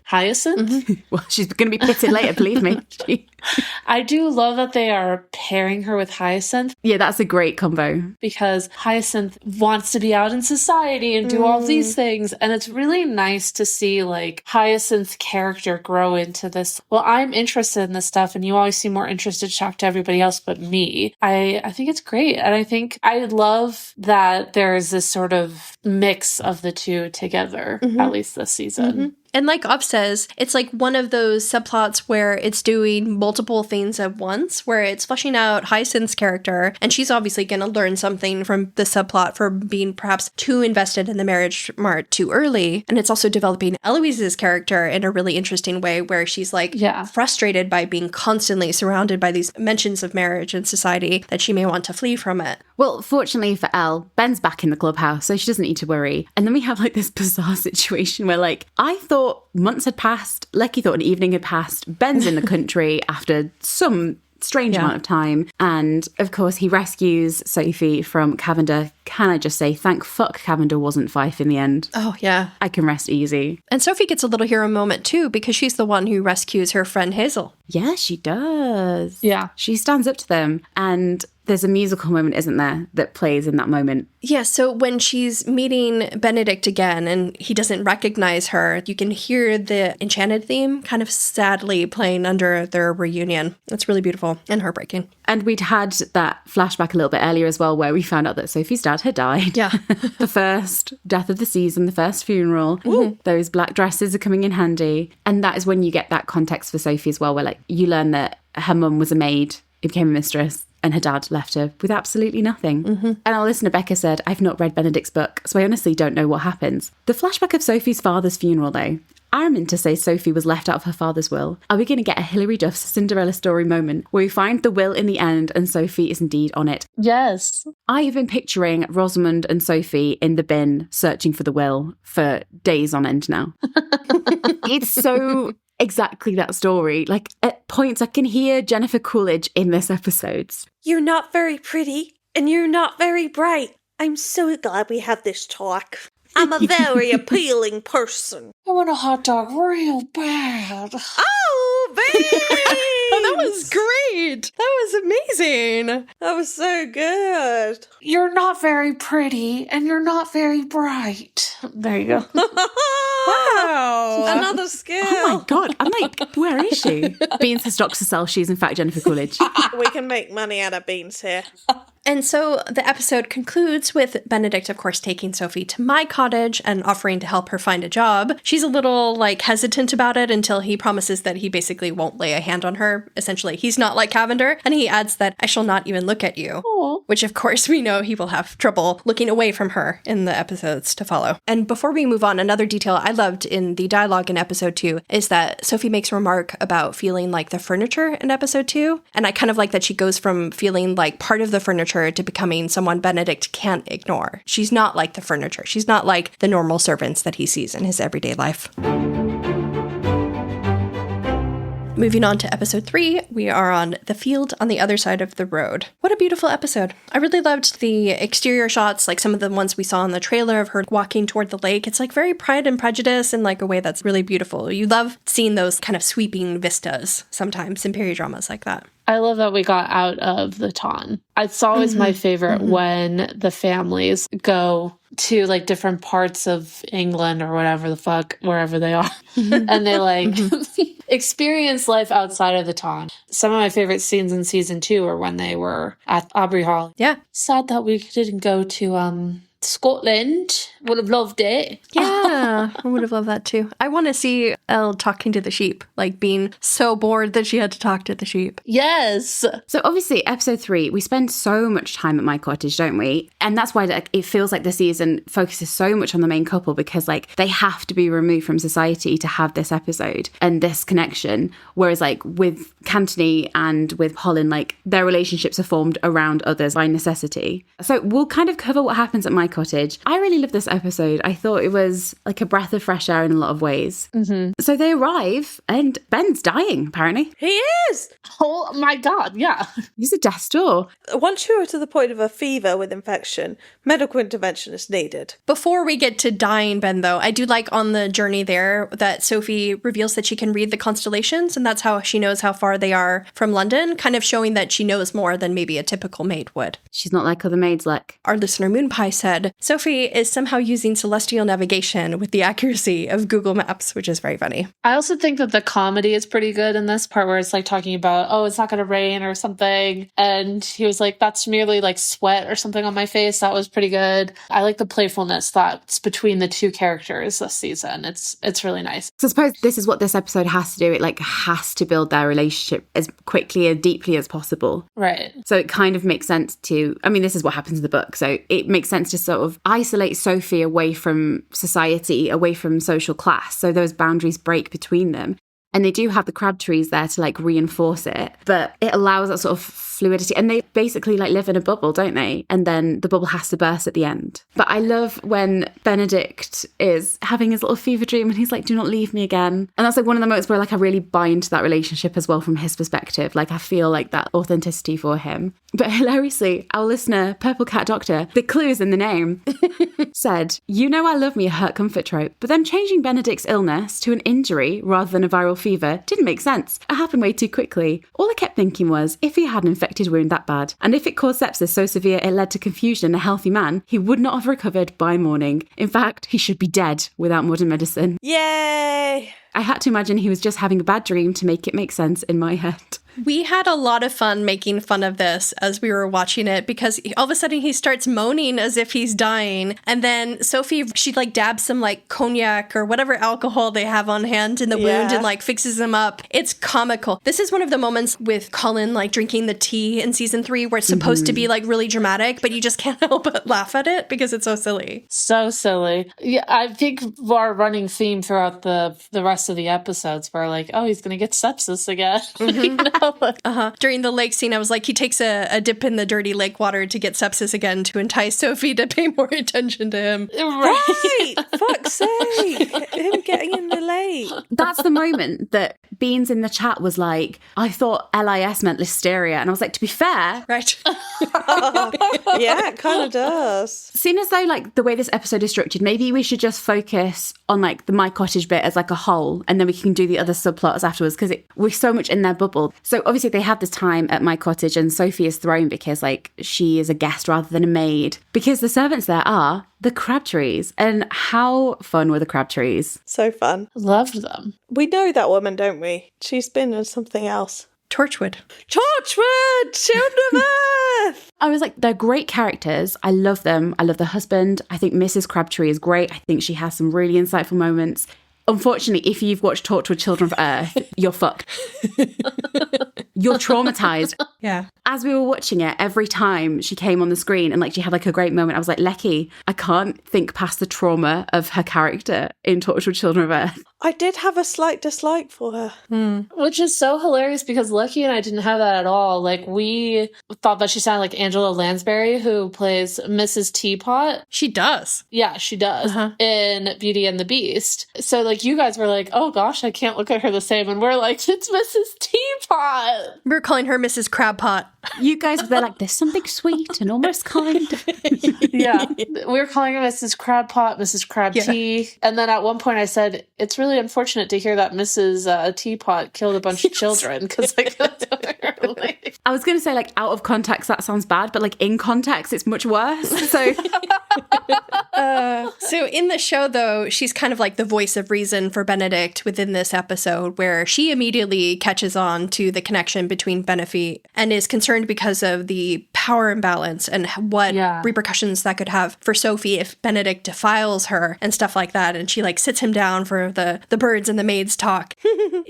Hyacinth. Well, she's going to be pitted later, believe me. I do love that they are pairing her with Hyacinth. Yeah, that's a great combo. Because Hyacinth wants to be out in society and do all these things. And it's really nice to see like Hyacinth's character grow into this. Well, I'm interested in this stuff and you always seem more interested, shocked to everybody else but me. I think it's great. And I think I love that there is this sort of mix of the two together, at least this season. And like Ob says, it's like one of those subplots where it's doing multiple things at once, where it's fleshing out Hyacinth's character, and she's obviously going to learn something from the subplot for being perhaps too invested in the marriage mart too early. And it's also developing Eloise's character in a really interesting way, where she's like frustrated by being constantly surrounded by these mentions of marriage and society that she may want to flee from it. Well, fortunately for Elle, Ben's back in the clubhouse, so she doesn't need to worry. And then we have like this bizarre situation where like, I thought months had passed, Lecky thought an evening had passed, Ben's in the country after some strange amount of time. And of course, he rescues Sophie from Cavender. Can I just say, thank fuck Cavender wasn't Fife in the end. Oh, yeah. I can rest easy. And Sophie gets a little hero moment too, because she's the one who rescues her friend Hazel. Yeah, she does. Yeah. She stands up to them. And there's a musical moment, isn't there, that plays in that moment? Yeah, so when she's meeting Benedict again and he doesn't recognize her, you can hear the Enchanted theme kind of sadly playing under their reunion. It's really beautiful and heartbreaking. And we'd had that flashback a little bit earlier as well, where we found out that Sophie's dad had died. Yeah. The first death of the season, the first funeral. Those black dresses are coming in handy. And that is when you get that context for Sophie as well, where like you learn that her mum was a maid, who became a mistress, and her dad left her with absolutely nothing. And our listener Becca said, I've not read Benedict's book, so I honestly don't know what happens. The flashback of Sophie's father's funeral, though. Araminta says Sophie was left out of her father's will. Are we going to get a Hilary Duff's Cinderella story moment where we find the will in the end and Sophie is indeed on it? Yes. I've been picturing Rosamund and Sophie in the bin searching for the will for days on end now. It's so exactly that story. Like at points I can hear Jennifer Coolidge in this episode. You're not very pretty and you're not very bright. I'm so glad we had this talk. I'm a very appealing person. I want a hot dog real bad. Oh, babe! That was great. That was amazing. That was so good. You're not very pretty and you're not very bright. There you go. Wow. Another skill. Oh my God. I'm like, where is she? Beans has doxed herself. She's in fact Jennifer Coolidge. We can make money out of beans here. And so the episode concludes with Benedict, of course, taking Sophie to my cottage and offering to help her find a job. She's a little, hesitant about it until he promises that he basically won't lay a hand on her. Essentially, he's not like Cavender. And he adds that, I shall not even look at you. Aww. Which, of course, we know he will have trouble looking away from her in the episodes to follow. And before we move on, another detail I loved in the dialogue in episode 2 is that Sophie makes a remark about feeling like the furniture in episode 2. And I kind of like that she goes from feeling like part of the furniture to becoming someone Benedict can't ignore. She's not like the furniture. She's not like the normal servants that he sees in his everyday life. Moving on to episode 3, we are on the field on the other side of the road. What a beautiful episode. I really loved the exterior shots, like some of the ones we saw in the trailer of her walking toward the lake. It's like very Pride and Prejudice in like a way that's really beautiful. You love seeing those kind of sweeping vistas sometimes in period dramas like that. I love that we got out of the Ton. It's always my favorite when the families go to like different parts of England or whatever the fuck, wherever they are. And they experience life outside of the Ton. Some of my favorite scenes in season 2 are when they were at Aubrey Hall. Yeah. Sad that we didn't go to Scotland. Would have loved it. Yeah, I would have loved that too. I want to see Elle talking to the sheep, like being so bored that she had to talk to the sheep. Yes. So obviously, episode 3, we spend so much time at my cottage, don't we? And that's why it feels like the season focuses so much on the main couple because like they have to be removed from society to have this episode and this connection. Whereas like with Cantony and with Polin, like their relationships are formed around others by necessity. So we'll kind of cover what happens at my cottage. I really love this episode. I thought it was like a breath of fresh air in a lot of ways. So they arrive and Ben's dying, apparently. He is! Oh my God, yeah. He's a death's door. Once you're to the point of a fever with infection, medical intervention is needed. Before we get to dying Ben, though, I do like on the journey there that Sophie reveals that she can read the constellations, and that's how she knows how far they are from London, kind of showing that she knows more than maybe a typical maid would. She's not like other maids, like. Our listener Moonpie said, Sophie is somehow using celestial navigation with the accuracy of Google Maps, which is very funny. I also think that the comedy is pretty good in this part where it's like talking about, oh, it's not going to rain or something. And he was like, that's merely like sweat or something on my face. That was pretty good. I like the playfulness that's between the two characters this season. It's really nice. So I suppose this is what this episode has to do. It like has to build their relationship as quickly and deeply as possible. Right. So it kind of makes sense to, I mean, this is what happens in the book. So it makes sense to sort of isolate Sophie away from society, away from social class. So those boundaries break between them. And they do have the crab trees there to like reinforce it, but it allows that sort of fluidity. And they basically like live in a bubble, don't they? And then the bubble has to burst at the end. But I love when Benedict is having his little fever dream and he's like, do not leave me again. And that's like one of the moments where like I really buy into that relationship as well from his perspective. Like I feel like that authenticity for him. But hilariously, our listener, Purple Cat Doctor, the clues in the name, said, you know I love me a hurt comfort trope, but then changing Benedict's illness to an injury rather than a viral fever didn't make sense. It happened way too quickly. All I kept thinking was, if he had an infected wound that bad, and if it caused sepsis so severe it led to confusion in a healthy man, he would not have recovered by morning. In fact, he should be dead without modern medicine. Yay! I had to imagine he was just having a bad dream to make it make sense in my head. We had a lot of fun making fun of this as we were watching it because all of a sudden he starts moaning as if he's dying. And then Sophie, she like dabs some like cognac or whatever alcohol they have on hand in the wound and like fixes him up. It's comical. This is one of the moments with Colin like drinking the tea in season 3 where it's supposed to be like really dramatic, but you just can't help but laugh at it because it's so silly. So silly. Yeah, I think our running theme throughout the rest of the episodes were like, oh, he's going to get sepsis again. You know? During the lake scene, I was like, he takes a dip in the dirty lake water to get sepsis again to entice Sophie to pay more attention to him. Right! Fuck's sake! Him getting in the lake. That's the moment that Beans in the chat was like, I thought LIS meant listeria. And I was like, to be fair. Right. Yeah, it kind of does. Seeing as though like the way this episode is structured, maybe we should just focus on like the My Cottage bit as like a whole, and then we can do the other subplots afterwards because we're so much in their bubble. So obviously they have this time at My Cottage and Sophie is thrown because like she is a guest rather than a maid, because the servants there are the Crabtrees. And how fun were the Crabtrees? So fun. Loved them. We know that woman, don't we? She's been in something else. Torchwood. Children of Earth! I was like, they're great characters. I love them. I love the husband. I think Mrs. Crabtree is great. I think she has some really insightful moments. Unfortunately, if you've watched Torchwood Children of Earth, you're fucked. You're traumatized. Yeah. As we were watching it, every time she came on the screen and like she had like a great moment, I was like, Lecky, I can't think past the trauma of her character in Torchwood Children of Earth. I did have a slight dislike for her. Which is so hilarious because Lucky and I didn't have that at all. Like, we thought that she sounded like Angela Lansbury, who plays Mrs. Teapot. She does. Yeah, she does in Beauty and the Beast. So, like, you guys were like, oh gosh, I can't look at her the same. And we're like, it's Mrs. Teapot. We're calling her Mrs. Crabpot. You guys were like, there's something sweet and almost kind. Yeah. We were calling her Mrs. Crabpot, Mrs. Crab Tea. And then at one point I said, it's really unfortunate to hear that Mrs. Teapot killed a bunch of children. Because, like, that's what they're like. I was going to say, like, out of context, that sounds bad, but like in context, it's much worse. So So in the show, though, she's kind of like the voice of reason for Benedict within this episode, where she immediately catches on to the connection between Benophie and is concerned because of the power imbalance and what repercussions that could have for Sophie if Benedict defiles her and stuff like that. And she like sits him down for the birds and the maids talk.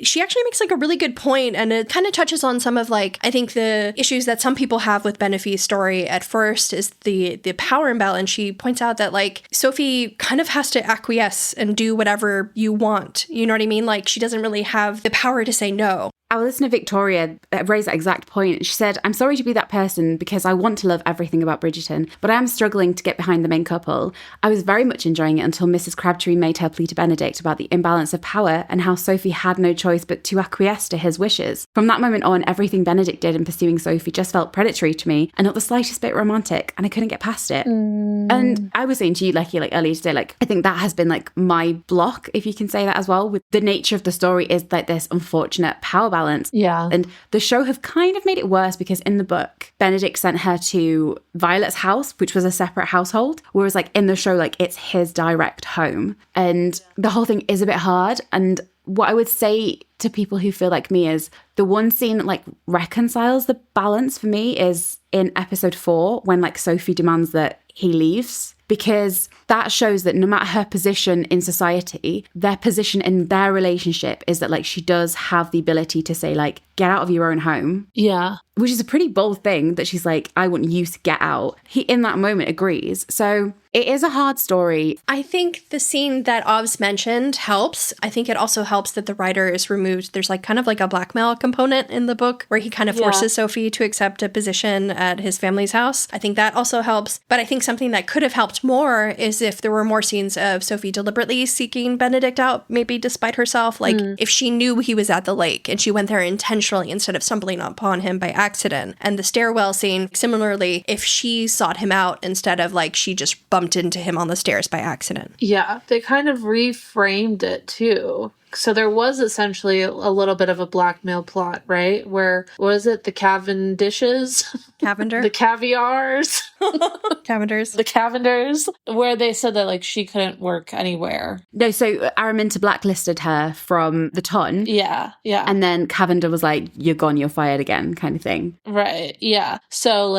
She actually makes like a really good point, and it kind of touches on some of like, I think the issues that some people have with Benophie's story at first is the power imbalance. She points out that like Sophie kind of has to acquiesce and do whatever you want. You know what I mean? Like she doesn't really have the power to say no. our listener Victoria raised that exact point. She said, I'm sorry to be that person because I want to love everything about Bridgerton, but I am struggling to get behind the main couple. I was very much enjoying it until Mrs. Crabtree made her plea to Benedict about the imbalance of power and how Sophie had no choice but to acquiesce to his wishes. From that moment on, everything Benedict did in pursuing Sophie just felt predatory to me and not the slightest bit romantic, and I couldn't get past it. And I was saying to you, Lecky, earlier today, I think that has been my block, if you can say that as well, with the nature of the story is this unfortunate power balance. Yeah. And the show have kind of made it worse because in the book, Benedict sent her to Violet's house, which was a separate household, whereas in the show, it's his direct home. And the whole thing is a bit hard. And what I would say to people who feel like me is the one scene that reconciles the balance for me is in episode 4 when Sophie demands that he leaves, because that shows that no matter her position in society, their position in their relationship is that she does have the ability to say get out of your own home. Yeah. Which is a pretty bold thing that she's I want you to get out. He in that moment agrees. So it is a hard story. I think the scene that Ovs mentioned helps. I think it also helps that the writer is removed. There's kind of a blackmail component in the book where he kind of forces Sophie to accept a position at his family's house. I think that also helps. But I think something that could have helped more is if there were more scenes of Sophie deliberately seeking Benedict out, maybe despite herself. If she knew he was at the lake and she went there intentionally instead of stumbling upon him by accident. And the stairwell scene, similarly, if she sought him out instead of she just bumped into him on the stairs by accident. Yeah, they kind of reframed it too. So there was essentially a little bit of a blackmail plot, right? Where, was it the Cavendishes? Cavender? The Caviars? Cavenders. The Cavenders, where they said that she couldn't work anywhere. No, so Araminta blacklisted her from the ton. Yeah, yeah. And then Cavender was you're gone, you're fired again, kind of thing. Right, yeah. So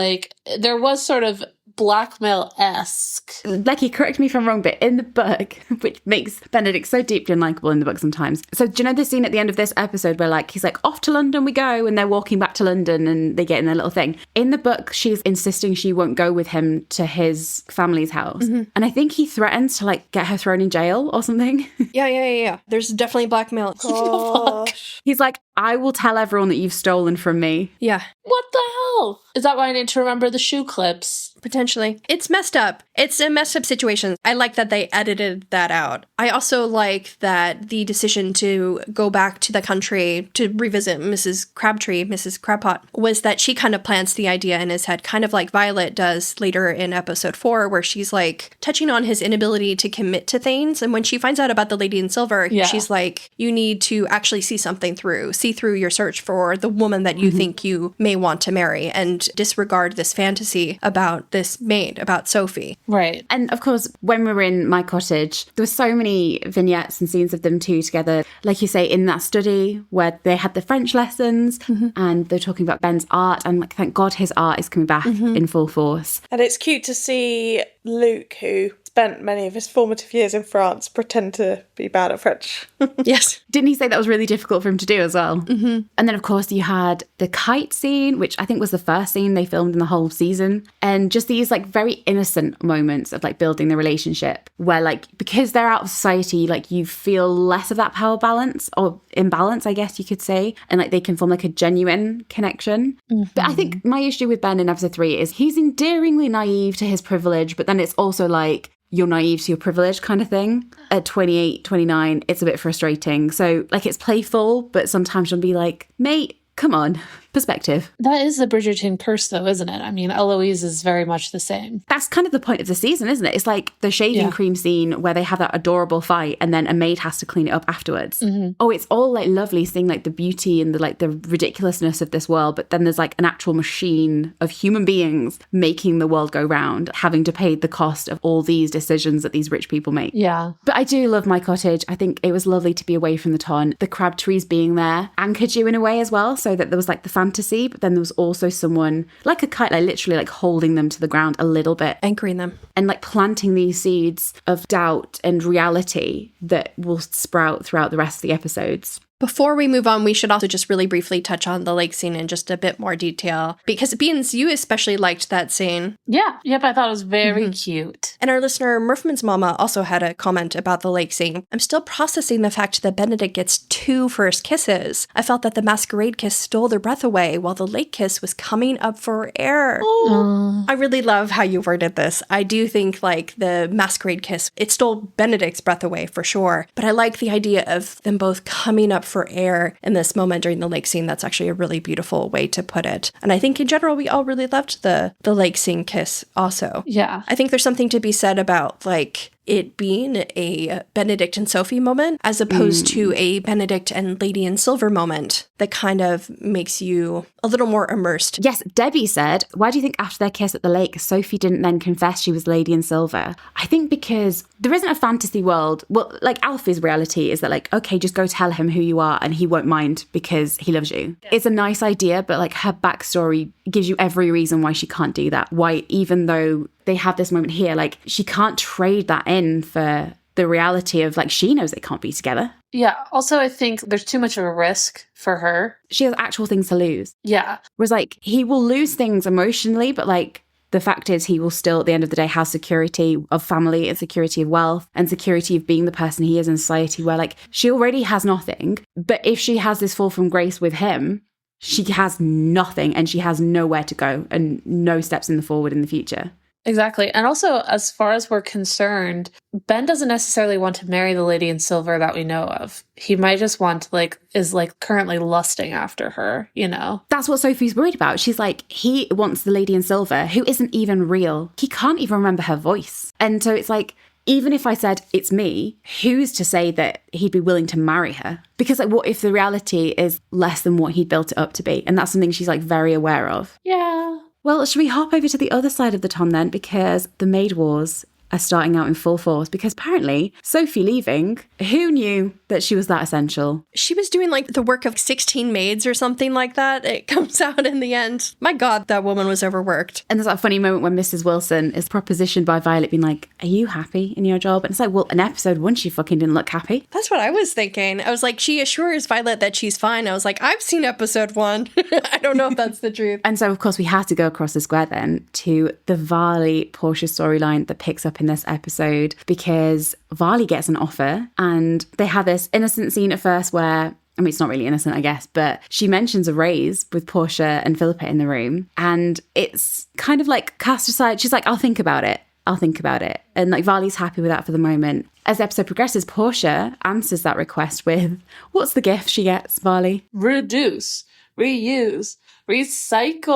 there was sort of blackmail-esque. Lecky, correct me if I'm wrong, but in the book, which makes Benedict so deeply unlikable in the book sometimes. So do you know the scene at the end of this episode where he's off to London we go, and they're walking back to London and they get in their little thing. In the book, she's insisting she won't go with him to his family's house. Mm-hmm. And I think he threatens to get her thrown in jail or something. Yeah. There's definitely blackmail. Gosh. He's I will tell everyone that you've stolen from me. Yeah. What the hell? Is that why I need to remember the shoe clips? Potentially. It's messed up. It's a messed up situation. I like that they edited that out. I also like that the decision to go back to the country to revisit Mrs. Crabtree, Mrs. Crabpot, was that she kind of plants the idea in his head, kind of like Violet does later in episode 4, where she's touching on his inability to commit to things. And when she finds out about the Lady in Silver, she's you need to actually see something through, see through your search for the woman that you think you may want to marry, and disregard this fantasy about this maid, about Sophie. Right. And of course, when we were in my cottage, there were so many vignettes and scenes of them two together. Like you say, in that study where they had the French lessons and they're talking about Ben's art. And like, thank God his art is coming back in full force. And it's cute to see Luke, who spent many of his formative years in France, pretend to be bad at French. Yes. Didn't he say that was really difficult for him to do as well? Mm-hmm. And then, of course, you had the kite scene, which I think was the first scene they filmed in the whole season. And just these like very innocent moments of like building the relationship where like, because they're out of society, like you feel less of that power balance or imbalance, I guess you could say. And like they can form like a genuine connection. Mm-hmm. But I think my issue with Ben in episode 3 is he's endearingly naive to his privilege, but then it's also like, you're naive to your privilege kind of thing. At 28, 29, it's a bit frustrating. So like it's playful, but sometimes you'll be like, mate, come on. Perspective. That is the Bridgerton curse, though, isn't it? I mean, Eloise is very much the same. That's kind of the point of the season, isn't it? It's like the shaving cream scene where they have that adorable fight and then a maid has to clean it up afterwards. Mm-hmm. Oh, it's all like lovely seeing like the beauty and the like the ridiculousness of this world, but then there's like an actual machine of human beings making the world go round, having to pay the cost of all these decisions that these rich people make. Yeah. But I do love my cottage. I think it was lovely to be away from the ton. The crab trees being there anchored you in a way as well, so that there was like the fantasy, but then there was also someone like a kite, like literally like holding them to the ground a little bit, anchoring them and like planting these seeds of doubt and reality that will sprout throughout the rest of the episodes. Before we move on, we should also just really briefly touch on the lake scene in just a bit more detail. Because Beans, you especially liked that scene. Yeah. Yep, I thought it was very cute. And our listener, Murphman's Mama, also had a comment about the lake scene. I'm still processing the fact that Benedict gets 2 first kisses. I felt that the masquerade kiss stole their breath away, while the lake kiss was coming up for air. I really love how you worded this. I do think, like, the masquerade kiss, it stole Benedict's breath away, for sure. But I like the idea of them both coming up for air in this moment during the lake scene. That's actually a really beautiful way to put it. And I think in general, we all really loved the lake scene kiss also. Yeah. I think there's something to be said about like it being a Benedict and Sophie moment as opposed to a Benedict and Lady in Silver moment that kind of makes you a little more immersed. Yes, Debbie said, why do you think after their kiss at the lake, Sophie didn't then confess she was Lady in Silver? I think because there isn't a fantasy world. Well, like Alfie's reality is that like, okay, just go tell him who you are and he won't mind because he loves you. Yeah. It's a nice idea, but like her backstory gives you every reason why she can't do that. Why, even though they have this moment here, like she can't trade that in for the reality of like she knows they can't be together. Yeah. Also, I think there's too much of a risk for her. She has actual things to lose. Yeah. Whereas like he will lose things emotionally, but like the fact is he will still at the end of the day have security of family and security of wealth and security of being the person he is in society, where like she already has nothing. But if she has this fall from grace with him, she has nothing and she has nowhere to go and no steps in the forward in the future. Exactly. And also, as far as we're concerned, Ben doesn't necessarily want to marry the Lady in Silver that we know of. He might just want is currently lusting after her, you know? That's what Sophie's worried about. She's like, he wants the Lady in Silver, who isn't even real. He can't even remember her voice. And so it's like, even if I said it's me, who's to say that he'd be willing to marry her? Because like, what if the reality is less than what he'd built it up to be? And that's something she's like very aware of. Yeah. Well, should we hop over to the other side of the ton then? Because the maid wars are starting out in full force. Because apparently, Sophie leaving, who knew that she was that essential? She was doing like the work of 16 maids or something like that. It comes out in the end. My God, that woman was overworked. And there's that funny moment when Mrs. Wilson is propositioned by Violet being like, are you happy in your job? And it's like, well, in episode 1, she fucking didn't look happy. That's what I was thinking. I was like, she assures Violet that she's fine. I was like, I've seen episode 1. I don't know if that's the truth. And so, of course, we had to go across the square then to the Varley-Portia storyline that picks up in this episode, because Varley gets an offer and they have this innocent scene at first where, I mean, it's not really innocent, I guess, but she mentions a raise with Portia and Philippa in the room, and it's kind of like cast aside. She's like, I'll think about it. And like Varley's happy with that for the moment. As the episode progresses, Portia answers that request with, what's the gift she gets, Varley? Reduce, reuse, recycle.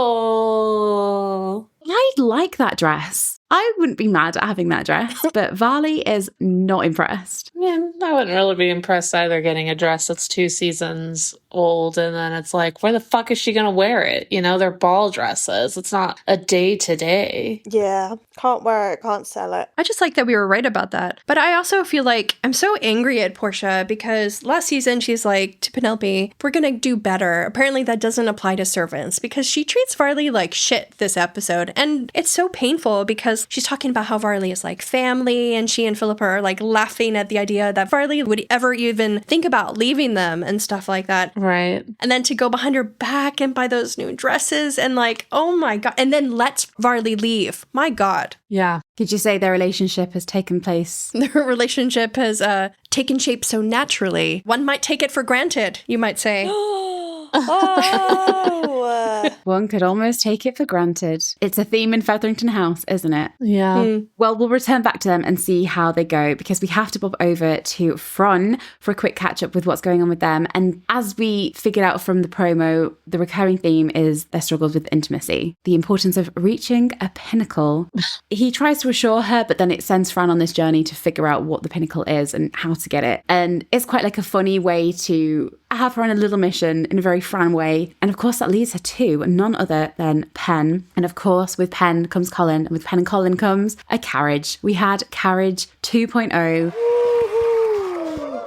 I like that dress. I wouldn't be mad at having that dress, but Varley is not impressed. Yeah, I wouldn't really be impressed either getting a dress that's 2 seasons old and then it's like, where the fuck is she gonna wear it? You know, they're ball dresses. It's not a day-to-day. Yeah, can't wear it, can't sell it. I just like that we were right about that. But I also feel like I'm so angry at Portia because last season she's like to Penelope, we're gonna do better. Apparently that doesn't apply to servants because she treats Varley like shit this episode. And it's so painful because she's talking about how Varley is like family and she and Philippa are like laughing at the idea that Varley would ever even think about leaving them and stuff like that. Right. And then to go behind her back and buy those new dresses and like, oh my God. And then let Varley leave. My God. Yeah. Could you say their relationship has taken place? Their relationship has taken shape so naturally. One might take it for granted, you might say. Oh! One could almost take it for granted. It's a theme in Featherington House, isn't it? Yeah. Well, we'll return back to them and see how they go because we have to bob over to Fron for a quick catch up with what's going on with them. And as we figured out from the promo, the recurring theme is their struggles with intimacy, the importance of reaching a pinnacle. He tries to assure her, but then it sends Fran on this journey to figure out what the pinnacle is and how to get it. And it's quite like a funny way to have her on a little mission in a very Fran way. And of course, that leads her to none other than Pen. And of course, with Pen comes Colin. And with Pen and Colin comes a carriage. We had Carriage 2.0.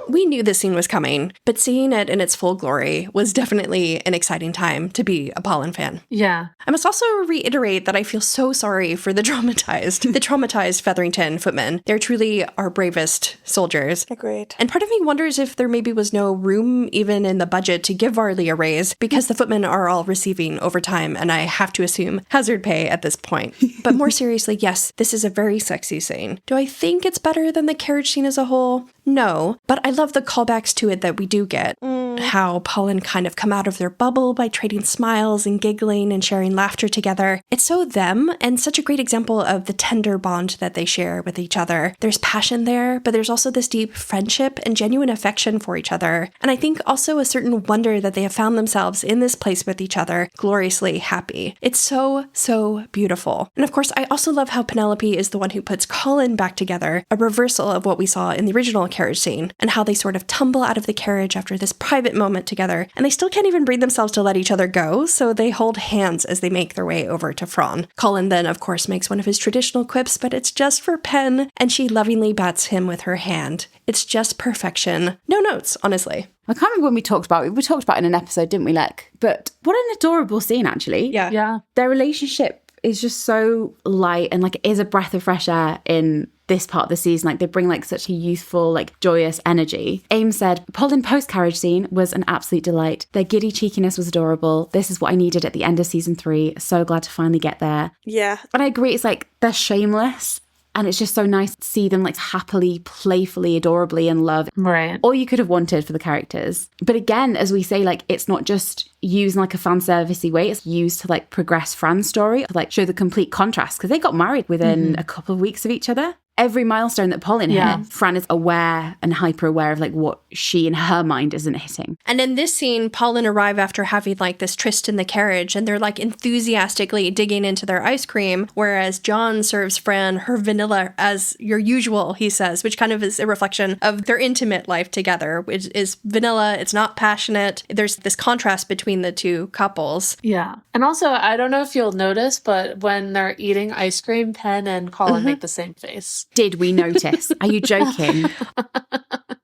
We knew this scene was coming, but seeing it in its full glory was definitely an exciting time to be a Polin fan. Yeah. I must also reiterate that I feel so sorry for the traumatized Featherington footmen. They're truly our bravest soldiers. Agreed. And part of me wonders if there maybe was no room even in the budget to give Varley a raise because the footmen are all receiving overtime and I have to assume hazard pay at this point. But more seriously, yes, this is a very sexy scene. Do I think it's better than the carriage scene as a whole? No, but I love the callbacks to it that we do get. How Polin kind of come out of their bubble by trading smiles and giggling and sharing laughter together. It's so them and such a great example of the tender bond that they share with each other. There's passion there, but there's also this deep friendship and genuine affection for each other. And I think also a certain wonder that they have found themselves in this place with each other, gloriously happy. It's so, so beautiful. And of course, I also love how Penelope is the one who puts Colin back together, a reversal of what we saw in the original carriage scene, and how they sort of tumble out of the carriage after this private moment together, and they still can't even bring themselves to let each other go, so they hold hands as they make their way over to Fron. Colin then, of course, makes one of his traditional quips, but it's just for Pen, and she lovingly bats him with her hand. It's just perfection. No notes, honestly. I can't remember when we talked about it. We talked about it in an episode, didn't we, Leck? But what an adorable scene, actually. Yeah. Their relationship is just so light and like it is a breath of fresh air in this part of the season. Like they bring like such a youthful, like joyous energy. Aim said, Polin post-carriage scene was an absolute delight. Their giddy cheekiness was adorable. This is what I needed at the end of season 3. So glad to finally get there. Yeah. And I agree, it's like they're shameless. And it's just so nice to see them like happily, playfully, adorably in love. Right. All you could have wanted for the characters. But again, as we say, like it's not just used in like a fan servicey way. It's used to like progress Fran's story, to like show the complete contrast because they got married within a couple of weeks of each other. Every milestone that Polin hit, Fran is aware and hyper aware of like what she in her mind isn't hitting. And in this scene, Polin arrive after having like this tryst in the carriage and they're like enthusiastically digging into their ice cream, whereas John serves Fran her vanilla as your usual, he says, which kind of is a reflection of their intimate life together, which is vanilla, it's not passionate. There's this contrast between the two couples. Yeah. And also, I don't know if you'll notice, but when they're eating ice cream, Pen and Colin make the same face. Did we notice? Are you joking?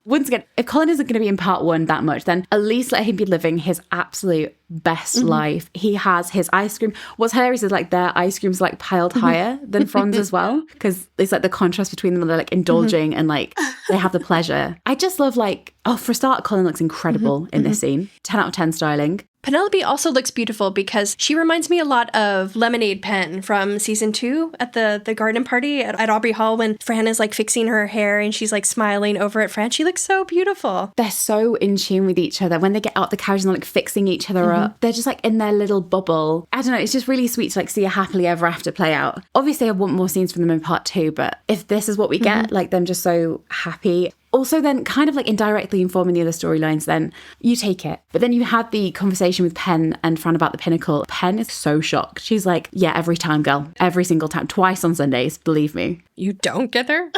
Once again, if Colin isn't going to be in part 1 that much, then at least let him be living his absolute best life. He has his ice cream. What's hilarious is like their ice cream's like piled higher than Fran's as well, because it's like the contrast between them. They're like indulging and like they have the pleasure. I just love like, for a start, Colin looks incredible in this scene. 10 out of 10 styling. Penelope also looks beautiful because she reminds me a lot of Lemonade Pen from season 2 at the garden party at Aubrey Hall when Fran is like fixing her hair and she's like smiling over at Fran. She looks so beautiful. They're so in tune with each other. When they get out the carriage and they're like fixing each other up, they're just like in their little bubble. I don't know, it's just really sweet to like see a happily ever after play out. Obviously I want more scenes from them in part 2, but if this is what we get, like them just so happy, Also then kind of like indirectly informing the other storylines, then you take it. But then you had the conversation with Pen and Fran about the Pinnacle. Pen is so shocked. She's like, yeah, every time, girl. Every single time. Twice on Sundays, believe me. You don't get her?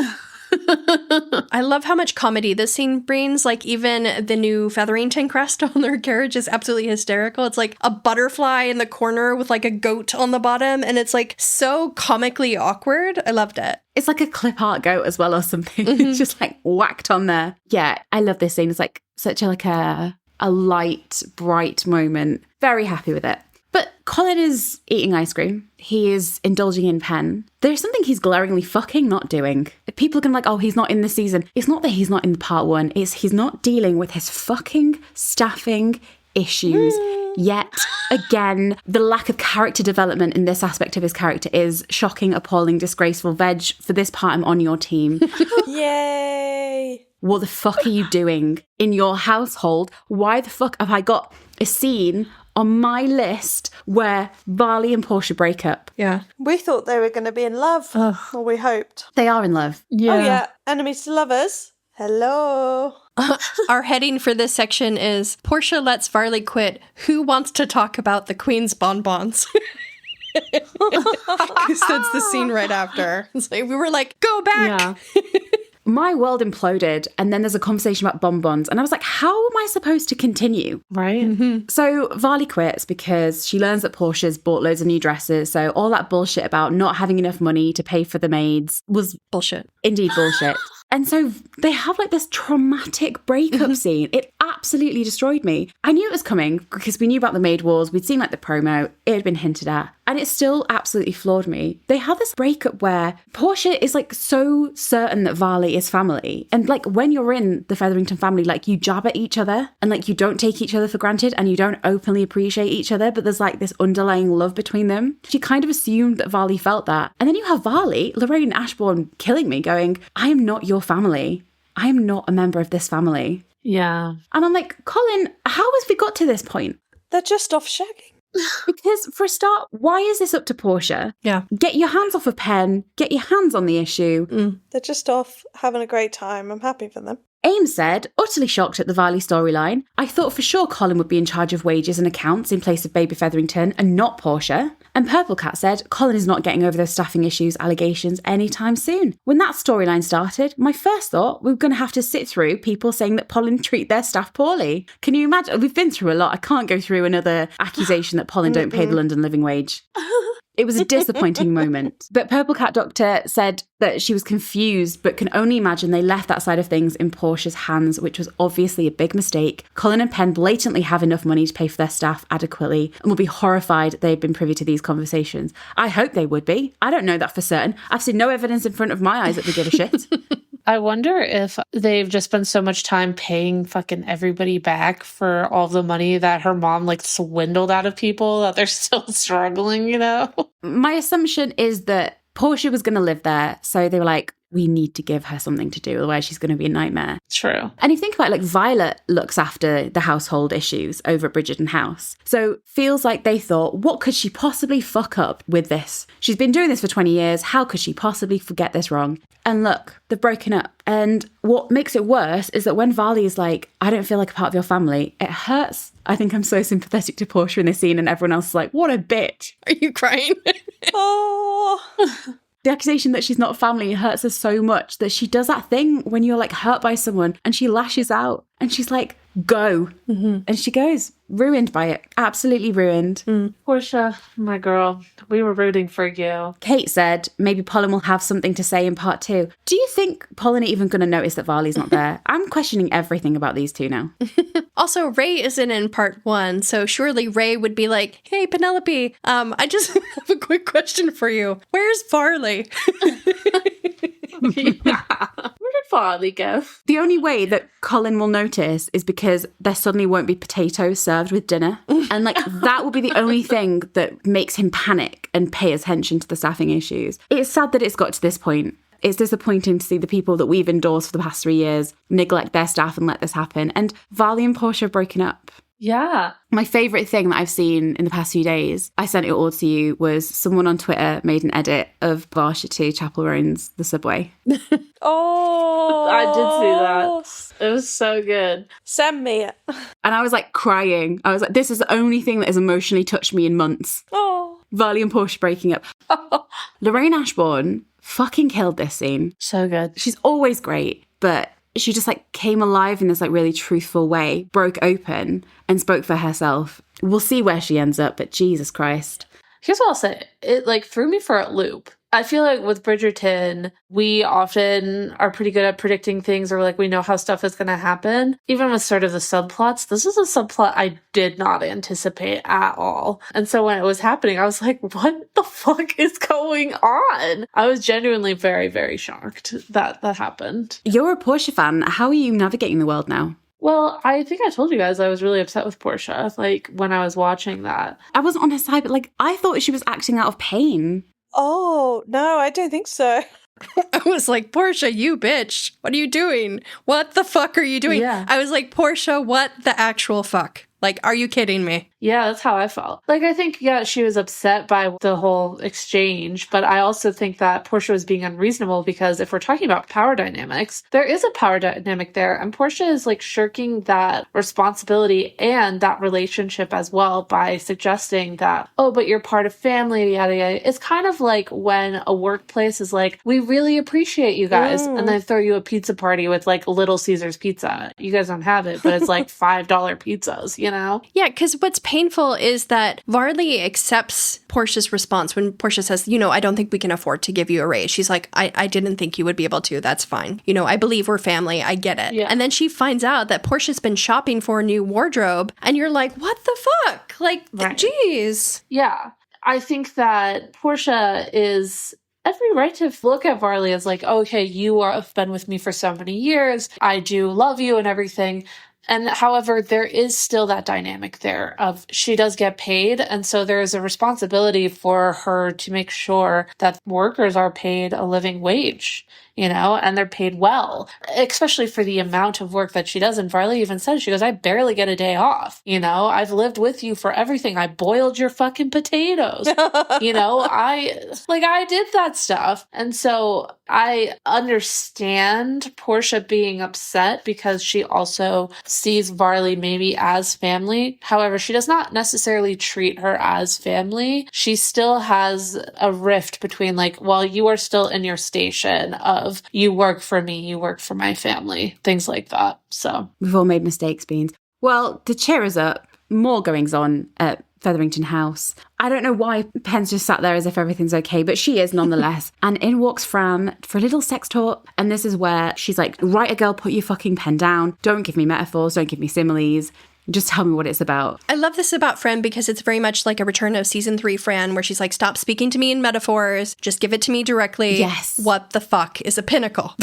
I love how much comedy this scene brings. Like, even the new Featherington crest on their carriage is absolutely hysterical. It's like a butterfly in the corner with like a goat on the bottom, and it's like so comically awkward. I loved it. It's like a clip art goat as well or something. It's just like whacked on there. Yeah, I love this scene. It's like such a light, bright moment. Very happy with it. But Colin is eating ice cream. He is indulging in Pen. There's something he's glaringly fucking not doing. People are going to be like, oh, he's not in the season. It's not that he's not in part one. It's he's not dealing with his fucking staffing issues yet. Again, the lack of character development in this aspect of his character is shocking, appalling, disgraceful. Veg, for this part, I'm on your team. Yay! What the fuck are you doing in your household? Why the fuck have I got a scene on my list where Varley and Portia break up? Yeah. We thought they were going to be in love, or we hoped. They are in love. Yeah. Oh yeah, enemies to lovers. Hello. Our heading for this section is Portia lets Varley quit. Who wants to talk about the Queen's bonbons? Because that's the scene right after. It's like, we were like, go back. Yeah. My world imploded, and then there's a conversation about bonbons, and I was like, how am I supposed to continue? Right? So Varley quits because she learns that Portia's bought loads of new dresses, so all that bullshit about not having enough money to pay for the maids was Bullshit. indeed bullshit. And so they have like this traumatic breakup scene. It absolutely destroyed me. I knew it was coming because we knew about the maid wars. We'd seen like the promo. It had been hinted at. And it still absolutely floored me. They have this breakup where Portia is like so certain that Varley is family. And like when you're in the Featherington family, like you jab at each other and like you don't take each other for granted and you don't openly appreciate each other. But there's like this underlying love between them. She kind of assumed that Varley felt that. And then you have Varley, Lorraine Ashbourne, killing me, going, I am not your family. I am not a member of this family. Yeah. And I'm like, Colin, how has we got to this point? They're just off shagging. Because for a start, why is this up to Portia? Yeah. Get your hands off a pen. Get your hands on the issue. They're just off having a great time. I'm happy for them. Ames said, utterly shocked at the Varley storyline, I thought for sure Colin would be in charge of wages and accounts in place of Baby Featherington and not Portia. And Purple Cat said, Colin is not getting over those staffing issues allegations anytime soon. When that storyline started, my first thought, we were going to have to sit through people saying that Polin treat their staff poorly. Can you imagine? We've been through a lot. I can't go through another accusation that Polin don't pay the London living wage. It was a disappointing moment. But Purple Cat Doctor said that she was confused, but can only imagine they left that side of things in Portia's hands, which was obviously a big mistake. Colin and Penn blatantly have enough money to pay for their staff adequately and will be horrified they'd been privy to these conversations. I hope they would be. I don't know that for certain. I've seen no evidence in front of my eyes that they give a shit. I wonder if they've just spent so much time paying fucking everybody back for all the money that her mom like swindled out of people that they're still struggling, you know? My assumption is that Portia was going to live there. So they were like, we need to give her something to do, otherwise she's going to be a nightmare. True. And you think about it, like Violet looks after the household issues over at Bridgerton House. So feels like they thought, what could she possibly fuck up with this? She's been doing this for 20 years. How could she possibly get this wrong? And look, they've broken up. And what makes it worse is that when Varley is like, I don't feel like a part of your family, it hurts. I think I'm so sympathetic to Portia in this scene, and everyone else is like, what a bitch. Are you crying? Oh. The accusation that she's not family hurts her so much that she does that thing when you're like hurt by someone and she lashes out and she's like, go. And she goes, ruined by it. Absolutely ruined. Portia, my girl, we were rooting for you. Kate said maybe Polin will have something to say in part 2. Do you think Polin are even going to notice that Varley's not there? I'm questioning everything about these two now. Also, Ray isn't in part 1, so surely Ray would be like, hey, Penelope, I just have a quick question for you. Where's Varley? Where did Varley go? The only way that Colin will notice is because there suddenly won't be potatoes served with dinner. And like that will be the only thing that makes him panic and pay attention to the staffing issues. It's sad that it's got to this point. It's disappointing to see the people that we've endorsed for the past 3 years neglect their staff and let this happen. And Varley and Portia have broken up. Yeah. My favourite thing that I've seen in the past few days, I sent it all to you, was someone on Twitter made an edit of Varsity chaperones the subway. Oh, I did see that. It was so good. Send me it. And I was like crying. I was like, this is the only thing that has emotionally touched me in months. Oh. Varley and Portia breaking up. Lorraine Ashbourne fucking killed this scene. So good. She's always great, but she just like came alive in this like really truthful way, broke open and spoke for herself. We'll see where she ends up, but Jesus Christ. Here's what I'll say. It like threw me for a loop. I feel like with Bridgerton, we often are pretty good at predicting things, or like we know how stuff is going to happen. Even with sort of the subplots, this is a subplot I did not anticipate at all. And so when it was happening, I was like, what the fuck is going on? I was genuinely very, very shocked that that happened. You're a Portia fan. How are you navigating the world now? Well, I think I told you guys I was really upset with Portia, like when I was watching that. I wasn't on her side, but like I thought she was acting out of pain. Oh, no, I don't think so. I was like, Portia, you bitch. What are you doing? What the fuck are you doing? Yeah. I was like, Portia, what the actual fuck? Like, are you kidding me? Yeah, that's how I felt. Like, I think, yeah, she was upset by the whole exchange, but I also think that Portia was being unreasonable because if we're talking about power dynamics, there is a power dynamic there, and Portia is, like, shirking that responsibility and that relationship as well by suggesting that, oh, but you're part of family, yada, yada. It's kind of like when a workplace is like, we really appreciate you guys, and then throw you a pizza party with, like, Little Caesars pizza. You guys don't have it, but it's, like, $5 pizzas, you know? Yeah, because what's painful is that Varley accepts Portia's response when Portia says, you know, I don't think we can afford to give you a raise. She's like, I didn't think you would be able to. That's fine. You know, I believe we're family. I get it. Yeah. And then she finds out that Portia's been shopping for a new wardrobe. And you're like, what the fuck? Like, Right. geez. Yeah. I think that Portia is every right to look at Varley as like, okay, you have been with me for so many years. I do love you and everything. And however, there is still that dynamic there of she does get paid. And so there is a responsibility for her to make sure that workers are paid a living wage, you know, and they're paid well, especially for the amount of work that she does. And Varley even says, she goes, I barely get a day off. You know, I've lived with you for everything. I boiled your fucking potatoes. You know, I did that stuff. And so I understand Portia being upset because she also sees Varley maybe as family. However, she does not necessarily treat her as family. She still has a rift between like, well, you are still in your station of you work for me, you work for my family, things like that. So We've all made mistakes, Beans. Well, to cheer us up, more goings on at Featherington House. I don't know why Pen's just sat there as if everything's okay, but she is nonetheless. And in walks Fran for a little sex talk. And this is where she's like, right, a girl, put your fucking pen down. Don't give me metaphors. Don't give me similes. Just tell me what it's about. I love this about Fran because it's very much like a return of season 3 Fran, where she's like, stop speaking to me in metaphors. Just give it to me directly. Yes. What the fuck is a pinnacle?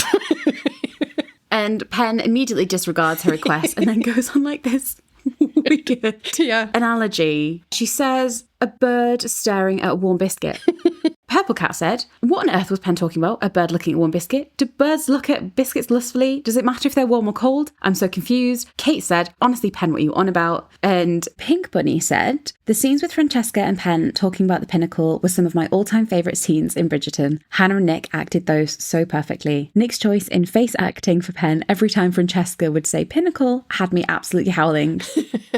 And Pen immediately disregards her request and then goes on like this wicked analogy. She says, a bird staring at a warm biscuit. Purple Cat said, what on earth was Pen talking about? A bird looking at a warm biscuit? Do birds look at biscuits lustfully? Does it matter if they're warm or cold? I'm so confused. Kate said, honestly, Pen, what are you on about? And Pink Bunny said, the scenes with Francesca and Pen talking about the Pinnacle were some of my all-time favourite scenes in Bridgerton. Hannah and Nick acted those so perfectly. Nick's choice in face acting for Pen every time Francesca would say Pinnacle had me absolutely howling.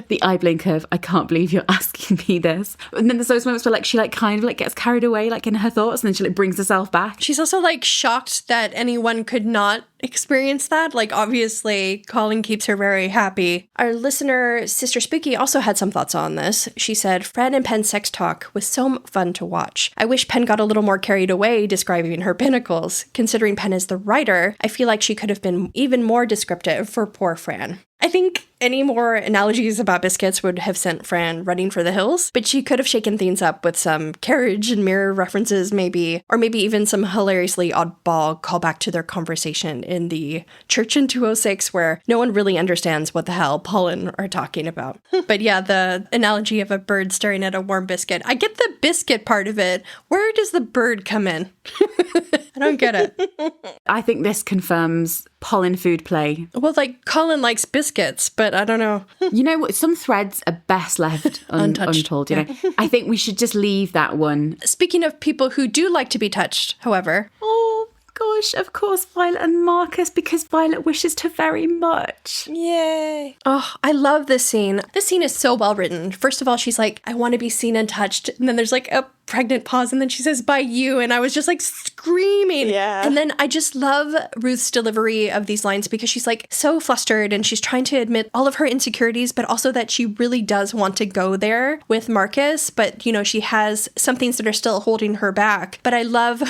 The eye blink of, I can't believe you're asking me this. And then there's those moments where like she like kind of like gets carried away like in her thoughts, and then she like brings herself back. She's also like shocked that anyone could not experience that. Like obviously Colin keeps her very happy. Our listener Sister Spooky also had some thoughts on this. She said, Fred and Pen's sex talk was so fun to watch. I wish Pen got a little more carried away describing her pinnacles. Considering Pen is the writer, I feel like she could have been even more descriptive for poor Fran. I think any more analogies about biscuits would have sent Fran running for the hills, but she could have shaken things up with some carriage and mirror references maybe, or maybe even some hilariously oddball callback to their conversation in the church in 206 where no one really understands what the hell Polin are talking about. But yeah, the analogy of a bird staring at a warm biscuit. I get the biscuit part of it. Where does the bird come in? I don't get it. I think this confirms Polin food play. Well, like Colin likes biscuits, but but I don't know. You know what? Some threads are best left untold, you know. I think we should just leave that one. Speaking of people who do like to be touched, however. Oh, gosh, of course, Violet and Marcus, because Violet wishes to very much. Yay. Oh, I love this scene. This scene is so well written. First of all, she's like, I want to be seen and touched. And then there's like a pregnant pause, and then she says, by you. And I was just like screaming. Yeah. And then I just love Ruth's delivery of these lines because she's like so flustered and she's trying to admit all of her insecurities, but also that she really does want to go there with Marcus. But, you know, she has some things that are still holding her back. But I love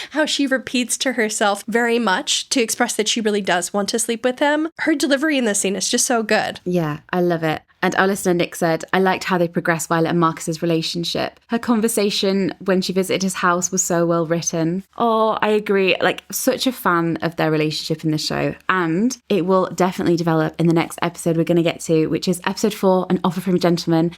how she repeats to herself very much to express that she really does want to sleep with him. Her delivery in this scene is just so good. Yeah, I love it. And our listener Nick said, I liked how they progressed Violet and Marcus's relationship. Her conversation when she visited his house was so well written. Oh, I agree. Like, such a fan of their relationship in the show. And it will definitely develop in the next episode we're going to get to, which is episode 4, An Offer from a Gentleman.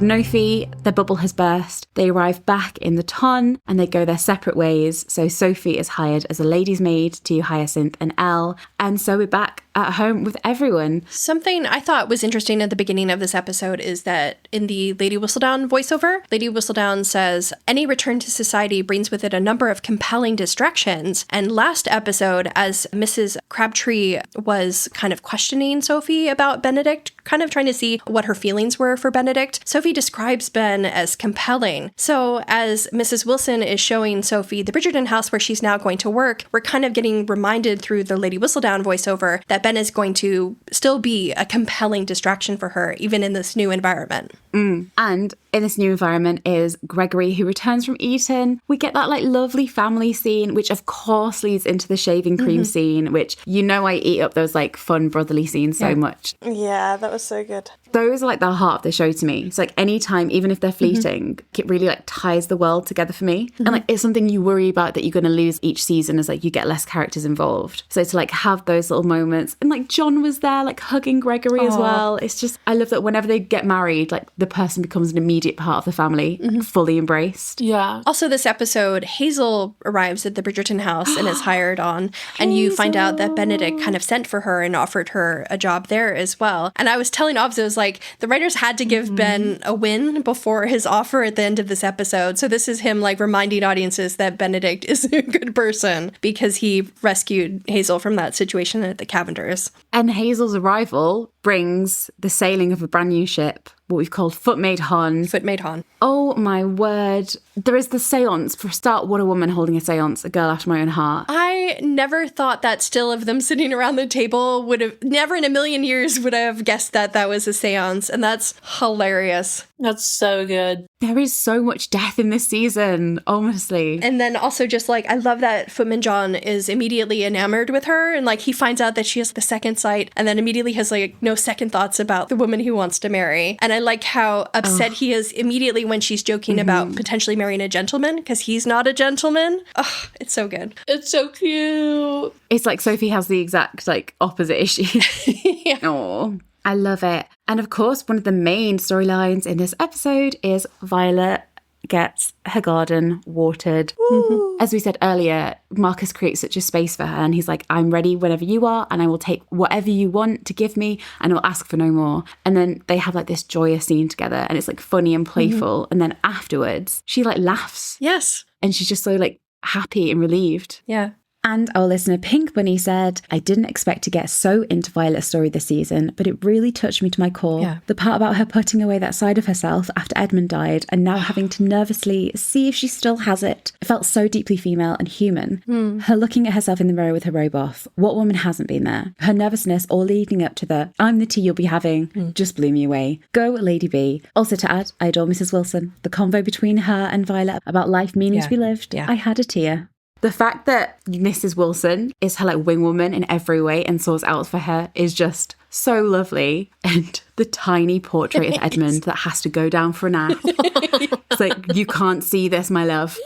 Benophie, their bubble has burst. They arrive back in the ton and they go their separate ways. So Sophie is hired as a lady's maid to Hyacinth and Elle. And so we're back at home with everyone. Something I thought was interesting at the beginning of this episode is that in the Lady Whistledown voiceover, Lady Whistledown says, any return to society brings with it a number of compelling distractions. And last episode, as Mrs. Crabtree was kind of questioning Sophie about Benedict, kind of trying to see what her feelings were for Benedict, Sophie describes Ben as compelling. So as Mrs. Wilson is showing Sophie the Bridgerton house where she's now going to work, we're kind of getting reminded through the Lady Whistledown voiceover that Ben is going to still be a compelling distraction for her, even in this new environment. And in this new environment is Gregory, who returns from Eton. We get that like lovely family scene, which of course leads into the shaving cream scene, which, you know, I eat up those like fun brotherly scenes so much. Yeah, that was so good. Those are like the heart of the show to me. It's like any time, even if they're fleeting, it really like ties the world together for me. And like it's something you worry about that you're going to lose each season as like you get less characters involved. So to like have those little moments, and like John was there like hugging Gregory as well. It's just, I love that whenever they get married, like the person becomes an immediate part of the family, fully embraced. Yeah. Also, this episode, Hazel arrives at the Bridgerton house and is hired on, and you find out that Benedict kind of sent for her and offered her a job there as well. And I was telling Obs, it was like, the writers had to give Ben a win before his offer at the end of this episode. So this is him like reminding audiences that Benedict is a good person because he rescued Hazel from that situation at the Cavenders. And Hazel's arrival brings the sailing of a brand new ship, what we've called Footmaid Hon. Footmaid Hon. Oh my word. There is the seance. For a start, what a woman holding a seance, a girl after my own heart. I never thought that still of them sitting around the table would have, never in a million years would I have guessed that that was a seance. And that's hilarious. That's so good. There is so much death in this season, honestly. And then also just like, I love that Footman John is immediately enamored with her. And like, he finds out that she has the second sight and then immediately has like no second thoughts about the woman he wants to marry. And I like how upset he is immediately when she's joking about potentially marrying a gentleman because he's not a gentleman. Oh, it's so good. It's so cute. It's like Sophie has the exact like opposite issue. Yeah. Oh, I love it. And of course, one of the main storylines in this episode is Violet gets her garden watered. As we said earlier, Marcus creates such a space for her and he's like, I'm ready whenever you are and I will take whatever you want to give me and I'll ask for no more. And then they have like this joyous scene together and it's like funny and playful. And then afterwards, she like laughs. Yes. And she's just so like happy and relieved. Yeah. And our listener Pink Bunny said, I didn't expect to get so into Violet's story this season, but it really touched me to my core. Yeah. The part about her putting away that side of herself after Edmund died and now having to nervously see if she still has it felt so deeply female and human. Her looking at herself in the mirror with her robe off. What woman hasn't been there? Her nervousness all leading up to the I'm the tea you'll be having just blew me away. Go Lady B. Also to add, I adore Mrs. Wilson. The convo between her and Violet about life meaning to be lived. I had a tear. The fact that Mrs. Wilson is her like wing woman in every way and sorts out for her is just so lovely. And the tiny portrait of Edmund that has to go down for a nap. It's like, you can't see this, my love.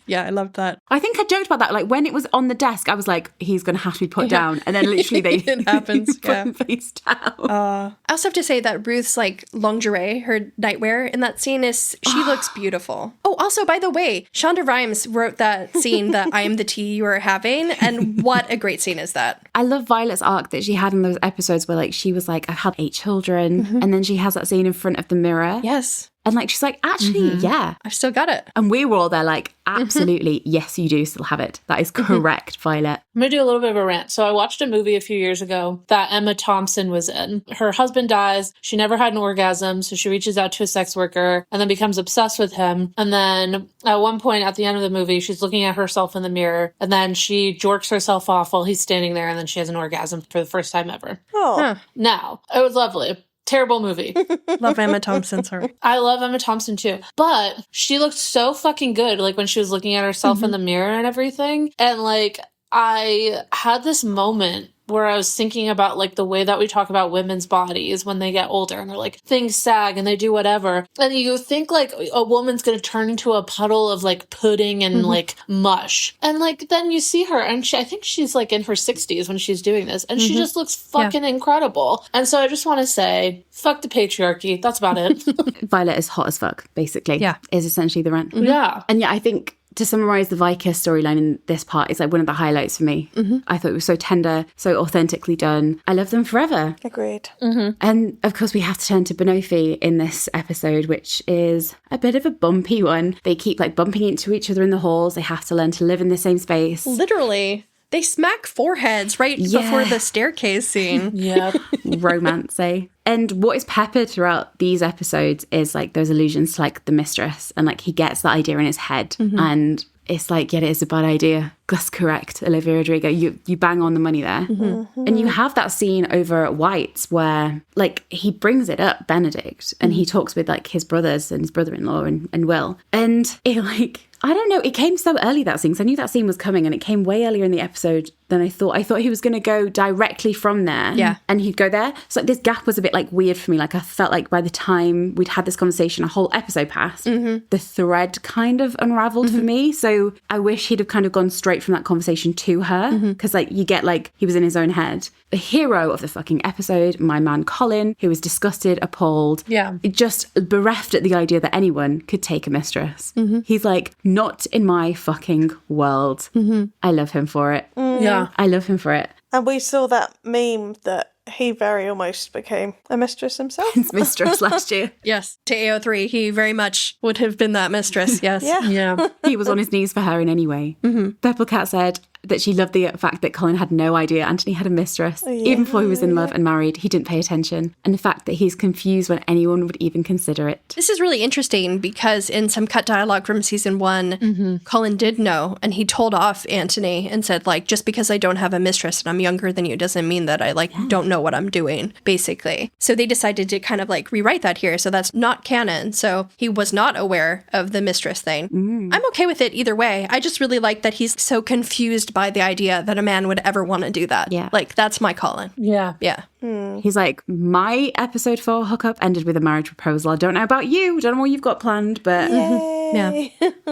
Yeah, I loved that. I think I joked about that. Like when it was on the desk, I was like, he's going to have to be put down. And then literally they It happens, put him face down. I also have to say that Ruth's like lingerie, her nightwear in that scene she looks beautiful. Oh, also, by the way, Shonda Rhimes wrote that scene that I am the tea you are having. And what a great scene is that. I love Violet's arc that she had in those episodes where like she was like, I've had 8 children. And then she has that scene in front of the mirror. Yes. And like, she's like, actually, yeah. I've still got it. And we were all there like, absolutely, yes, you do still have it. That is correct, Violet. I'm going to do a little bit of a rant. So I watched a movie a few years ago that Emma Thompson was in. Her husband dies. She never had an orgasm. So she reaches out to a sex worker and then becomes obsessed with him. And then at one point at the end of the movie, she's looking at herself in the mirror and then she jorks herself off while he's standing there. And then she has an orgasm for the first time ever. Oh. Now, it was lovely. Terrible movie. Love Emma Thompson, sorry. I love Emma Thompson too. But she looked so fucking good, like when she was looking at herself in the mirror and everything. And like, I had this moment where I was thinking about like the way that we talk about women's bodies when they get older and they're like, things sag and they do whatever. And you think like a woman's going to turn into a puddle of like pudding and like mush. And like, then you see her and I think she's like in her 60s when she's doing this and she just looks fucking incredible. And so I just want to say, fuck the patriarchy. That's about it. Violet is hot as fuck, basically. Yeah. Is essentially the rant. Yeah. And yeah, I think to summarize the Vicar storyline in this part, it's like one of the highlights for me. I thought it was so tender, so authentically done. I love them forever. Agreed. And of course, we have to turn to Benophie in this episode, which is a bit of a bumpy one. They keep like bumping into each other in the halls. They have to learn to live in the same space. Literally. They smack foreheads right before the staircase scene. Yep. Romance, eh? And what is peppered throughout these episodes is like those allusions to like the mistress and like he gets that idea in his head and it's like, yeah, it is a bad idea. That's correct, Olivia Rodrigo. You bang on the money there. And you have that scene over at White's where like he brings it up, Benedict, and he talks with like his brothers and his brother-in-law and Will. And it like, I don't know, it came so early, that scene, because I knew that scene was coming and it came way earlier in the episode than I thought. I thought he was going to go directly from there and he'd go there. So like, this gap was a bit like weird for me. Like I felt like by the time we'd had this conversation, a whole episode passed, the thread kind of unraveled for me. So I wish he'd have kind of gone straight from that conversation to her because like you get like he was in his own head. The hero of the fucking episode, my man Colin, who was disgusted, appalled, just bereft at the idea that anyone could take a mistress. He's like, not in my fucking world. I love him for it. Yeah. I love him for it. And we saw that meme that he very almost became a mistress himself. His mistress last year. Yes, to AO3, he very much would have been that mistress, yes. Yeah. He was on his knees for her in any way. Purple Cat said that she loved the fact that Colin had no idea Anthony had a mistress. Even before he was in love and married, he didn't pay attention. And the fact that he's confused when anyone would even consider it. This is really interesting because in some cut dialogue from season 1, Colin did know and he told off Anthony and said like, just because I don't have a mistress and I'm younger than you doesn't mean that I like don't know what I'm doing, basically. So they decided to kind of like rewrite that here. So that's not canon. So he was not aware of the mistress thing. I'm okay with it either way. I just really like that he's so confused by the idea that a man would ever want to do that. Yeah. Like, that's my Colin. Yeah. Yeah. He's like, my episode 4 hookup ended with a marriage proposal. I don't know about you. I don't know what you've got planned, but Yeah.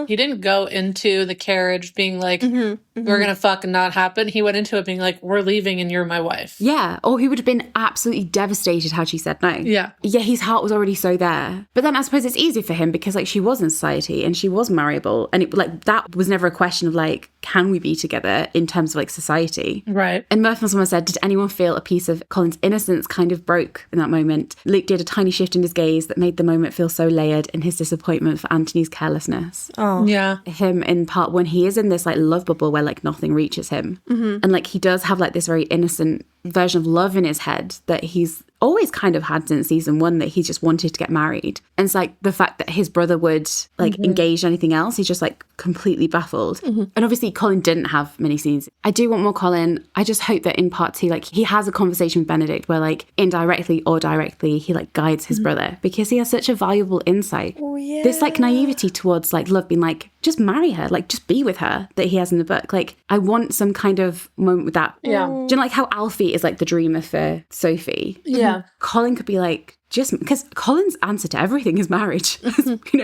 He didn't go into the carriage being like, we're going to fucking not happen. He went into it being like, we're leaving and you're my wife. yeah. Or he would have been absolutely devastated had she said no. Yeah. Yeah, his heart was already so there. But then I suppose it's easy for him because like she was in society and she was marriable. And it like that was never a question of like, can we be together in terms of like society? Right. And Murph and someone said, did anyone feel a piece of Colin's innocence kind of broke in that moment? Luke did a tiny shift in his gaze that made the moment feel so layered in his disappointment for Anthony's carelessness. Oh. Yeah. Him in part 1, he is in this like love bubble where like nothing reaches him. And like he does have like this very innocent version of love in his head that he's always kind of had since season 1, that he just wanted to get married. And it's like the fact that his brother would like engage in anything else, he's just like completely baffled. And obviously Colin didn't have many scenes. I do want more Colin. I just hope that in part 2, like he has a conversation with Benedict where like indirectly or directly he like guides his brother because he has such a valuable insight. This like naivety towards like love being like, just marry her, like just be with her, that he has in the book. Like I want some kind of moment with that. Yeah. Do you know like how Alfie is like the dreamer for Sophie? Yeah. Colin could be like, just because Colin's answer to everything is marriage,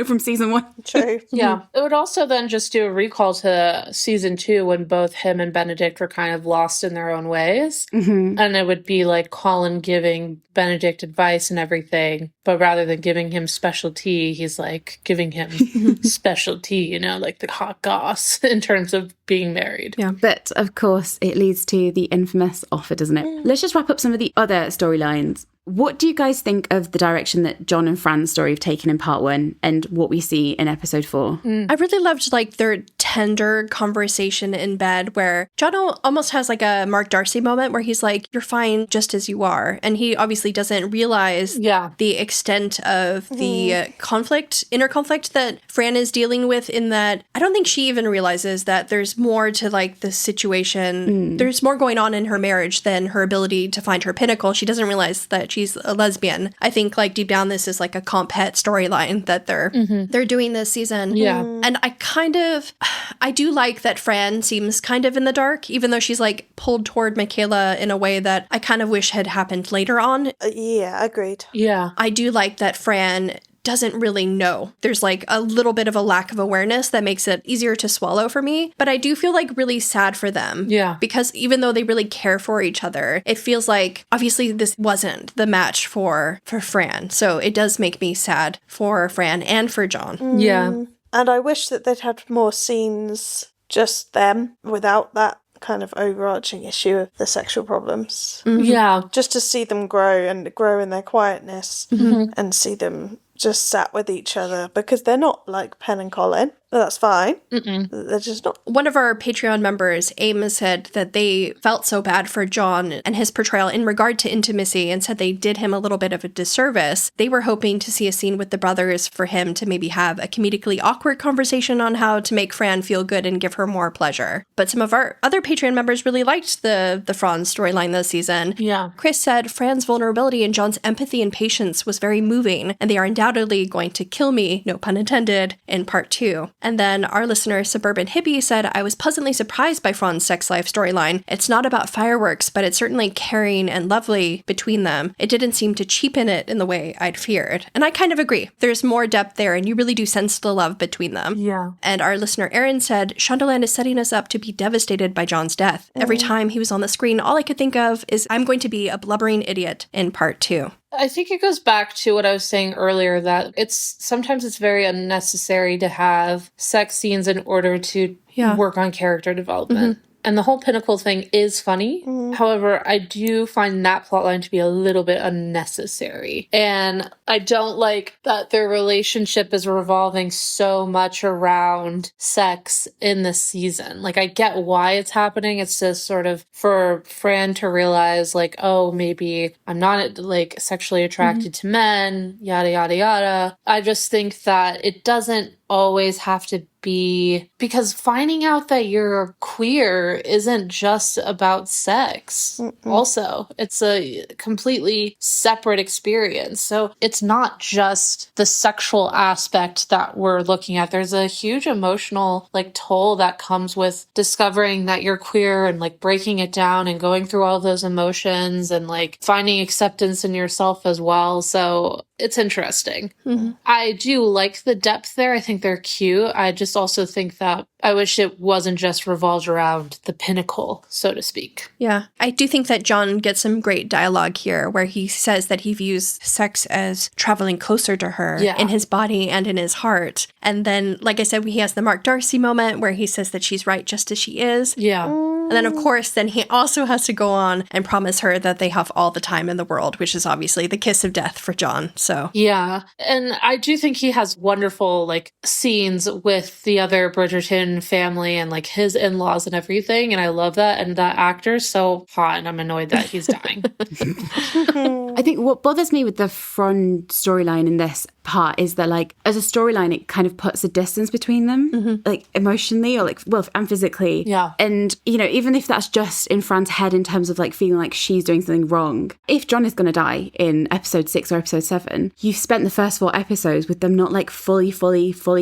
from season 1. True. Yeah. It would also then just do a recall to season 2 when both him and Benedict were kind of lost in their own ways. And it would be like Colin giving Benedict advice and everything, but rather than giving him special tea, he's like giving him special tea, like the hot goss in terms of being married. Yeah. But of course, it leads to the infamous offer, doesn't it? Let's just wrap up some of the other storylines. What do you guys think of the direction that John and Fran's story have taken in part 1 and what we see in episode 4? I really loved their tender conversation in bed where John almost has a Mark Darcy moment where he's like, you're fine just as you are. And he obviously doesn't realize the extent of the inner conflict that Fran is dealing with, in that I don't think she even realizes that there's more to the situation. There's more going on in her marriage than her ability to find her pinnacle. She doesn't realize that she's a lesbian. I think deep down this is a comp het storyline that they're doing this season. Yeah. And I do like that Fran seems kind of in the dark, even though she's pulled toward Michaela in a way that I kind of wish had happened later on. Yeah, agreed. Yeah. I do like that Fran doesn't really know. There's a little bit of a lack of awareness that makes it easier to swallow for me. But I do feel really sad for them. Yeah. Because even though they really care for each other, it feels like obviously this wasn't the match for Fran. So it does make me sad for Fran and for John. Yeah. And I wish that they'd had more scenes, just them, without that kind of overarching issue of the sexual problems. Yeah. Just to see them grow in their quietness and see them just sat with each other, because they're not like Pen and Colin. That's fine. They're just not. One of our Patreon members, Aim, said that they felt so bad for John and his portrayal in regard to intimacy and said they did him a little bit of a disservice. They were hoping to see a scene with the brothers for him to maybe have a comedically awkward conversation on how to make Fran feel good and give her more pleasure. But some of our other Patreon members really liked the Fran storyline this season. Yeah. Chris said Fran's vulnerability and John's empathy and patience was very moving, and they are undoubtedly going to kill me, no pun intended, in part 2. And then our listener, Suburban Hippie, said, I was pleasantly surprised by Fran's sex life storyline. It's not about fireworks, but it's certainly caring and lovely between them. It didn't seem to cheapen it in the way I'd feared. And I kind of agree. There's more depth there, and you really do sense the love between them. Yeah. And our listener, Aaron, said, Shondaland is setting us up to be devastated by John's death. Every time he was on the screen, all I could think of is, I'm going to be a blubbering idiot in part 2. I think it goes back to what I was saying earlier, that sometimes it's very unnecessary to have sex scenes in order to work on character development. And the whole Pinnacle thing is funny. However, I do find that plotline to be a little bit unnecessary. And I don't like that their relationship is revolving so much around sex in this season. I get why it's happening. It's just sort of for Fran to realize, oh, maybe I'm not, sexually attracted to men, yada, yada, yada. I just think that it doesn't always have to be, because finding out that you're queer isn't just about sex. Also, it's a completely separate experience. So it's not just the sexual aspect that we're looking at. There's a huge emotional toll that comes with discovering that you're queer and breaking it down and going through all those emotions and finding acceptance in yourself as well. So it's interesting. I do like the depth there. I think they're cute. I just also think that I wish it wasn't just revolved around the pinnacle, so to speak. Yeah. I do think that John gets some great dialogue here where he says that he views sex as traveling closer to her in his body and in his heart. And then, like I said, he has the Mark Darcy moment where he says that she's right just as she is. Yeah. And then, of course, then he also has to go on and promise her that they have all the time in the world, which is obviously the kiss of death for John. So yeah. And I do think he has wonderful scenes with the other Bridgerton family and his in-laws and everything. And I love that. And that actor's so hot, and I'm annoyed that he's dying. I think what bothers me with the Fran storyline in this part is that as a storyline, it kind of puts a distance between them, emotionally or and physically. Yeah. And, even if that's just in Fran's head in terms of feeling like she's doing something wrong, if John is going to die in episode 6 or episode 7, you've spent the first 4 episodes with them not fully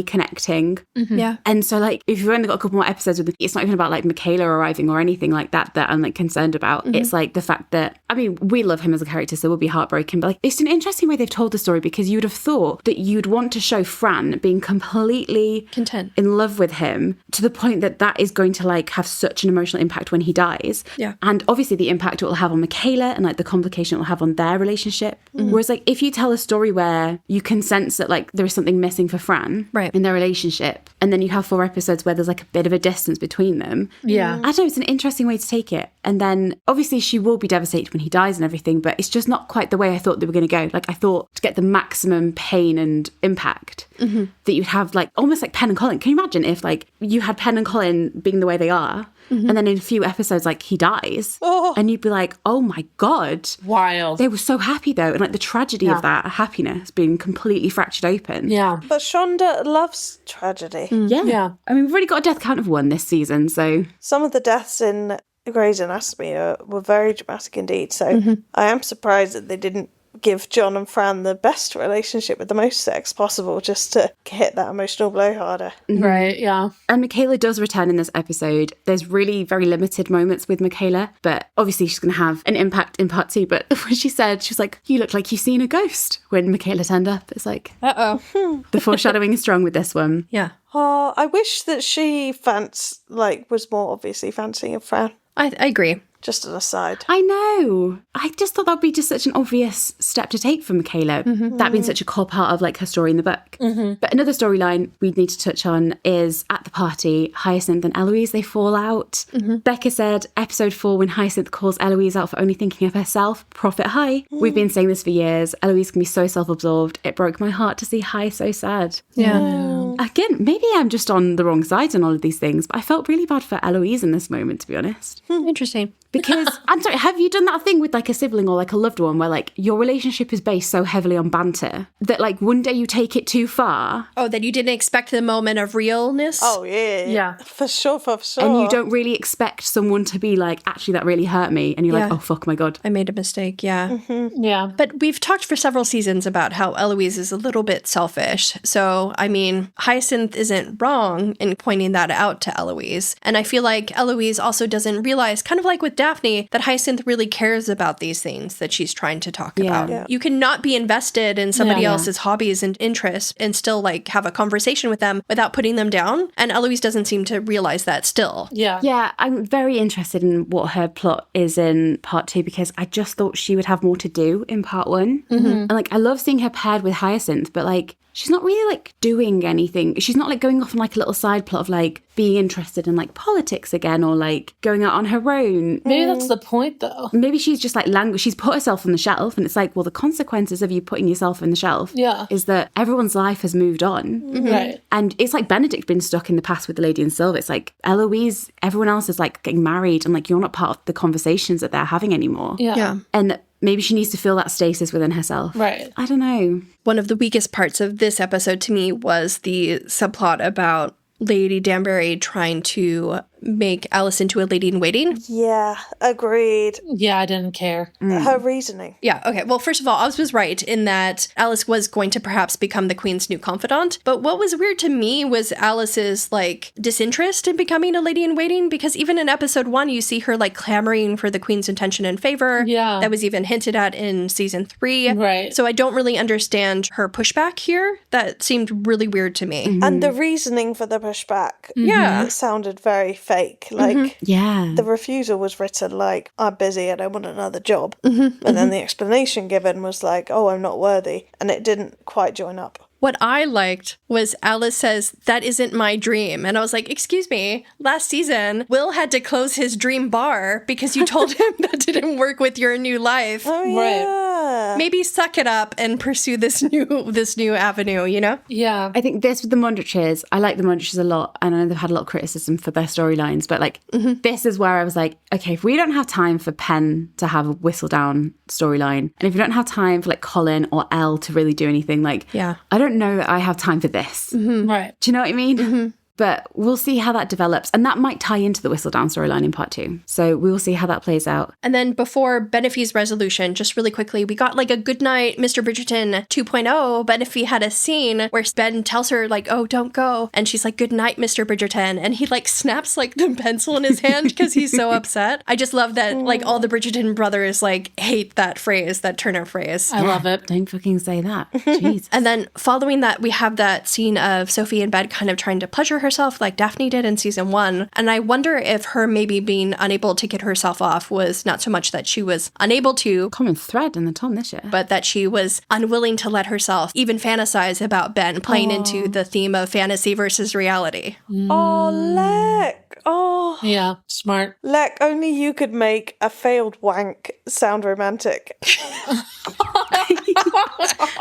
connecting. Yeah. And so if you've only got a couple more episodes with them, it's not even about Michaela arriving or anything like that I'm concerned about. It's the fact that I mean, we love him as a character, so we'll be heartbroken. But like, it's an interesting way they've told the story, because you would have thought that you'd want to show Fran being completely content, in love with him, to the point that that is going to like have such an emotional impact when he dies. Yeah. And obviously the impact it will have on Michaela and like the complication it will have on their relationship. Whereas like if you tell a story where you can sense that like there is something missing for Fran in their relationship, and then you have 4 episodes where there's like a bit of a distance between them. Yeah. I don't know, it's an interesting way to take it. And then obviously she will be devastated when he dies and everything, but it's just not quite the way I thought they were going to go. Like I thought to get the maximum pain and impact that you'd have like almost like Pen and Colin. Can you imagine if like you had Pen and Colin being the way they are, and then in a few episodes like he dies, and you'd be like, oh my God. Wild. They were so happy though, and like the tragedy of that happiness being completely fractured open. Yeah. But Shonda loves tragedy. Yeah. I mean, we've already got a death count of 1 this season, so... Some of the deaths in Grey's Anatomy were very dramatic indeed, so I am surprised that they didn't give John and Fran the best relationship with the most sex possible, just to hit that emotional blow harder. Right, yeah. And Michaela does return in this episode. There's really very limited moments with Michaela, but obviously she's going to have an impact in part 2. But when she said, she was like, you look like you've seen a ghost when Michaela turned up. It's like, the foreshadowing is strong with this one. Yeah. Oh, I wish that she was more obviously fancying of Fran. I agree. Just an aside. I know. I just thought that would be just such an obvious step to take for Michaela. That being such a core part of like her story in the book. But another storyline we need to touch on is at the party, Hyacinth and Eloise, they fall out. Becca said episode 4, when Hyacinth calls Eloise out for only thinking of herself, profit high. We've been saying this for years. Eloise can be so self-absorbed. It broke my heart to see Hy so sad. Yeah. Again, maybe I'm just on the wrong side on all of these things, but I felt really bad for Eloise in this moment, to be honest. Interesting. Because, I'm sorry, have you done that thing with like a sibling or like a loved one where like your relationship is based so heavily on banter that like one day you take it too far? Oh, that you didn't expect the moment of realness? Oh, yeah. Yeah. For sure. And you don't really expect someone to be like, actually, that really hurt me. And you're like, oh, fuck, my God. I made a mistake, yeah. Yeah. But we've talked for several seasons about how Eloise is a little bit selfish. So, I mean, Hyacinth isn't wrong in pointing that out to Eloise. And I feel like Eloise also doesn't realize, kind of like with Daphne, that Hyacinth really cares about these things that she's trying to talk about. Yeah. You cannot be invested in somebody else's hobbies and interests and still like have a conversation with them without putting them down. And Eloise doesn't seem to realize that still. Yeah. Yeah, I'm very interested in what her plot is in part 2, because I just thought she would have more to do in part 1. And like, I love seeing her paired with Hyacinth, but like, she's not really like doing anything. She's not like going off on like a little side plot of like being interested in like politics again, or like going out on her own. Maybe that's the point though. Maybe she's just like language. She's put herself on the shelf, and it's like, well, the consequences of you putting yourself on the shelf is that everyone's life has moved on. Right. And it's like Benedict been stuck in the past with the Lady in Silver. It's like Eloise, everyone else is like getting married, and like you're not part of the conversations that they're having anymore. Yeah. And maybe she needs to feel that stasis within herself. Right. I don't know. One of the weakest parts of this episode to me was the subplot about Lady Danbury trying to make Alice into a lady in waiting. Yeah, agreed. Yeah, I didn't care. Her reasoning. Yeah, okay. Well, first of all, Alice was right in that Alice was going to perhaps become the Queen's new confidant. But what was weird to me was Alice's, like, disinterest in becoming a lady in waiting, because even in episode 1, you see her, like, clamoring for the Queen's attention and favor. Yeah. That was even hinted at in season 3. Right. So I don't really understand her pushback here. That seemed really weird to me. And the reasoning for the pushback. Yeah. It sounded very fake. Like, Yeah. the refusal was written like, I'm busy and I want another job. But then the explanation given was like, oh, I'm not worthy. And it didn't quite join up. What I liked was Alice says, that isn't my dream. And I was like, excuse me, last season, Will had to close his dream bar because you told him that didn't work with your new life. Oh, yeah. Maybe suck it up and pursue this new avenue, you know? Yeah. I think this with the Mondriches, I like the Mondriches a lot, and I know they've had a lot of criticism for their storylines, but like this is where I was like, okay, if we don't have time for Pen to have a whistle down storyline, and if we don't have time for like Colin or Elle to really do anything, like, Yeah. I don't know that I have time for this. Right. Do you know what I mean? But we'll see how that develops. And that might tie into the Whistledown storyline in part 2. So we will see how that plays out. And then before Benophie's resolution, just really quickly, we got like a goodnight Mr. Bridgerton 2.0. Benophie had a scene where Ben tells her like, oh, don't go. And she's like, good night, Mr. Bridgerton. And he like snaps like the pencil in his hand because he's so upset. I just love that like all the Bridgerton brothers like hate that phrase, that Turner phrase. I love it. Don't fucking say that. Jeez. And then following that, we have that scene of Sophie in bed kind of trying to pleasure herself like Daphne did in season 1. And I wonder if her maybe being unable to get herself off was not so much that she was unable to, Common thread in the Tom this year. but that she was unwilling to let herself even fantasize about Ben, playing into the theme of fantasy versus reality. Oh, Lek. Oh. Yeah, smart. Lek, only you could make a failed wank sound romantic.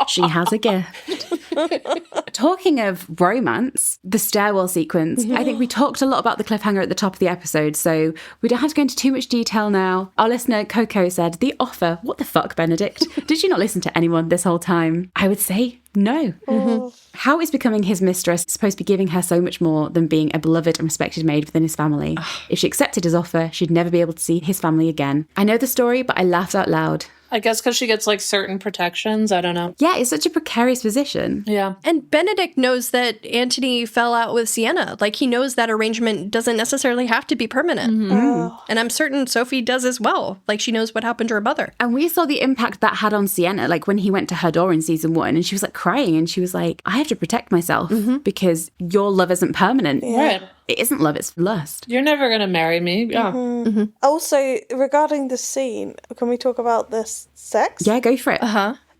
She has a gift. Talking of romance, the stairwell sequence, I think we talked a lot about the cliffhanger at the top of the episode, so we don't have to go into too much detail now. Our listener, Coco, said, the offer. What the fuck, Benedict? Did you not listen to anyone this whole time? I would say no. How is becoming his mistress supposed to be giving her so much more than being a beloved and respected maid within his family? If she accepted his offer, she'd never be able to see his family again. I know the story, but I laughed out loud. I guess because she gets like certain protections. I don't know. Yeah, it's such a precarious position. Yeah. And Benedict knows that Antony fell out with Sienna. Like, he knows that arrangement doesn't necessarily have to be permanent. And I'm certain Sophie does as well. Like, she knows what happened to her mother. And we saw the impact that had on Sienna, like when he went to her door in season 1 and she was like crying and she was like, I have to protect myself because your love isn't permanent. Right. It isn't love, it's lust. You're never going to marry me. Yeah. Also, regarding the scene, can we talk about this sex? Yeah, go for it.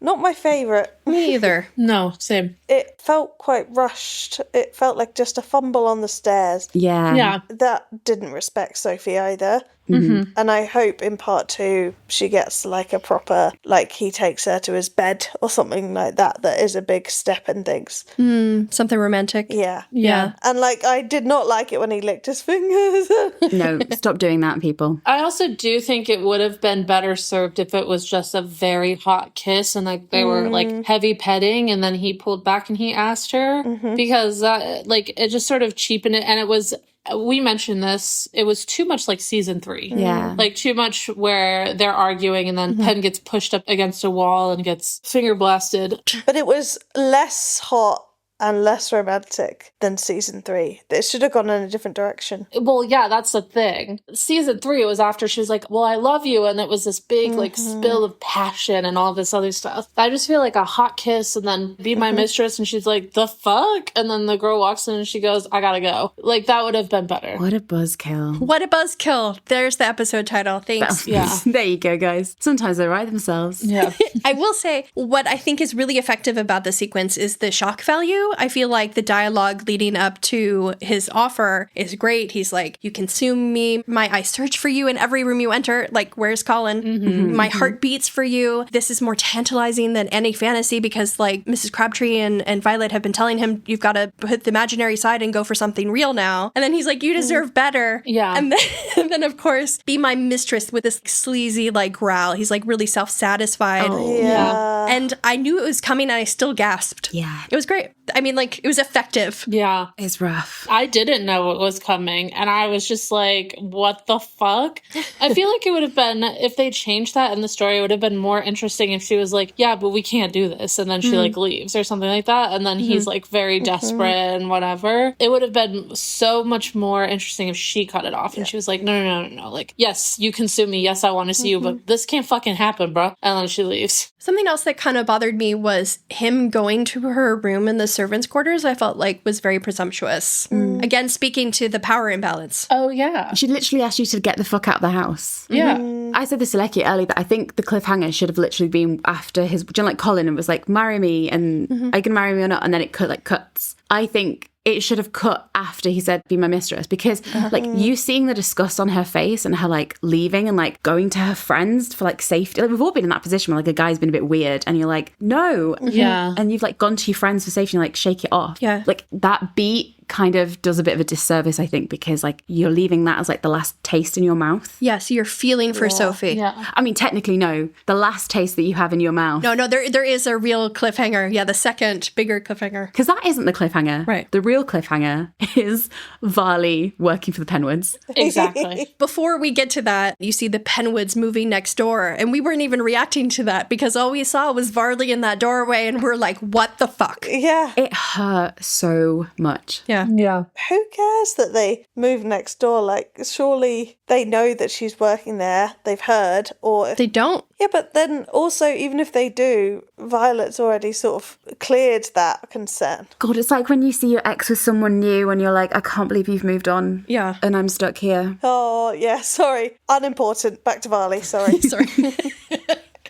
Not my favourite. Me either. No, same. It felt quite rushed. It felt like just a fumble on the stairs. Yeah. Yeah. That didn't respect Sophie either. And I hope in part 2 she gets like a proper, like he takes her to his bed or something like that. That is a big step in things. Something romantic. Yeah. Yeah. And like I did not like it when he licked his fingers. No, stop doing that, people. I also do think it would have been better served if it was just a very hot kiss and like they were like heavy petting and then he pulled back and he asked her because like it just sort of cheapened it. And it was, we mentioned this, it was too much like season 3. Yeah. Like too much where they're arguing and then Penn gets pushed up against a wall and gets finger blasted. But it was less hot and less romantic than season 3. It should have gone in a different direction. Well, yeah, that's the thing. Season 3 was after she was like, well, I love you. And it was this big like spill of passion and all this other stuff. I just feel like a hot kiss and then be my mistress. And she's like, the fuck? And then the girl walks in and she goes, I gotta go. Like that would have been better. What a buzzkill. What a buzzkill. There's the episode title. Thanks. Yeah. There you go, guys. Sometimes they write themselves. Yeah. I will say what I think is really effective about the sequence is the shock value. I feel like the dialogue leading up to his offer is great. He's like, you consume me. My eyes search for you in every room you enter. Like, where's Colin? My heart beats for you. This is more tantalizing than any fantasy because like Mrs. Crabtree and Violet have been telling him, you've got to put the imaginary side and go for something real now. And then he's like, you deserve better. Yeah. And then of course, be my mistress with this sleazy like growl. He's like really self-satisfied. Yeah. And I knew it was coming and I still gasped. Yeah. It was great. I mean, like, it was effective. Yeah. It's rough. I didn't know it was coming. And I was just like, what the fuck? I feel like it would have been, if they changed that in the story, it would have been more interesting if she was like, yeah, but we can't do this. And then she like leaves or something like that. And then he's like very desperate and whatever. It would have been so much more interesting if she cut it off. And she was like, no. Like, yes, you consume me. Yes, I want to see you, but this can't fucking happen, bro. And then she leaves. Something else that kind of bothered me was him going to her room in the servants' quarters, I felt like was very presumptuous. Again, speaking to the power imbalance. Oh, yeah. She literally asked you to get the fuck out of the house. Yeah. I said this to Lecky earlier that I think the cliffhanger should have literally been after his, do you know, like Colin and was like, marry me, and are you gonna marry me or not? And then it cuts. I think it should have cut after he said, be my mistress, because like you seeing the disgust on her face and her like leaving and like going to her friends for like safety. Like we've all been in that position where like a guy's been a bit weird and you're like, no. Yeah. And you've like gone to your friends for safety and like shake it off. Yeah. Like that beat kind of does a bit of a disservice, I think, because like you're leaving that as like the last taste in your mouth. Yeah, so you're feeling for Sophie. Yeah. I mean, technically, no. The last taste that you have in your mouth. No, there is a real cliffhanger. Yeah, the second bigger cliffhanger. Because that isn't the cliffhanger. Right. The real cliffhanger is Varley working for the Penwoods. Exactly. Before we get to that, you see the Penwoods moving next door, and we weren't even reacting to that because all we saw was Varley in that doorway, and we're like, what the fuck? Yeah. It hurt so much. Yeah. Yeah. Who cares that they moved next door? Like, surely they know that she's working there. They've heard, or They don't. yeah, but then also, even if they do, Violet's already sort of cleared that concern. God, it's like when you see your ex with someone new and you're like, I can't believe you've moved on. Yeah. And I'm stuck here. Oh, yeah, sorry. Unimportant. Back to Varley, sorry. Sorry.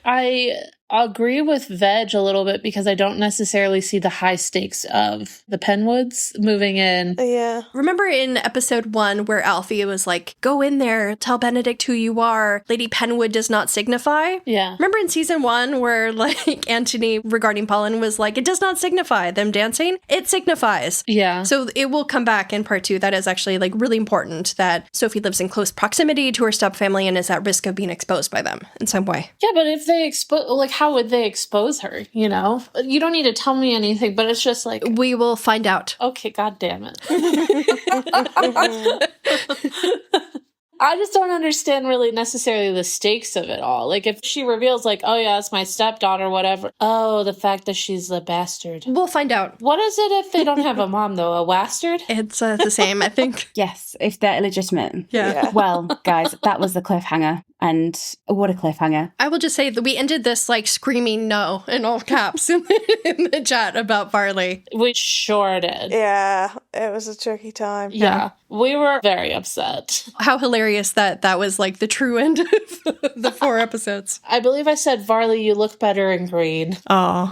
I agree with Veg a little bit because I don't necessarily see the high stakes of the Penwoods moving in. Yeah. Remember in episode 1 where Alfie was like, go in there, tell Benedict who you are. Lady Penwood does not signify. Yeah. Remember in season 1 where like Anthony regarding Polin was like, it does not signify them dancing. It signifies. Yeah. So it will come back in part 2. That is actually like really important that Sophie lives in close proximity to her stepfamily and is at risk of being exposed by them in some way. Yeah, but if they expose, like, how would they expose her? You know, you don't need to tell me anything, but it's just like, We will find out. okay, god damn it. I just don't understand really necessarily the stakes of it all. Like, if she reveals, like, oh yeah, it's my stepdaughter, whatever. Oh, the fact that she's a bastard. We'll find out. What is it if they don't have a mom, though? A wastard? It's the same, I think. Yes, if they're illegitimate. Yeah. Well, guys, that was the cliffhanger. And what a cliffhanger. I will just say that we ended this like screaming no in all caps in the chat about Varley. We sure did. Yeah, it was a tricky time. Yeah. We were very upset. How hilarious that was like the true end of the 4 episodes. I believe I said, Varley, you look better in green. Oh.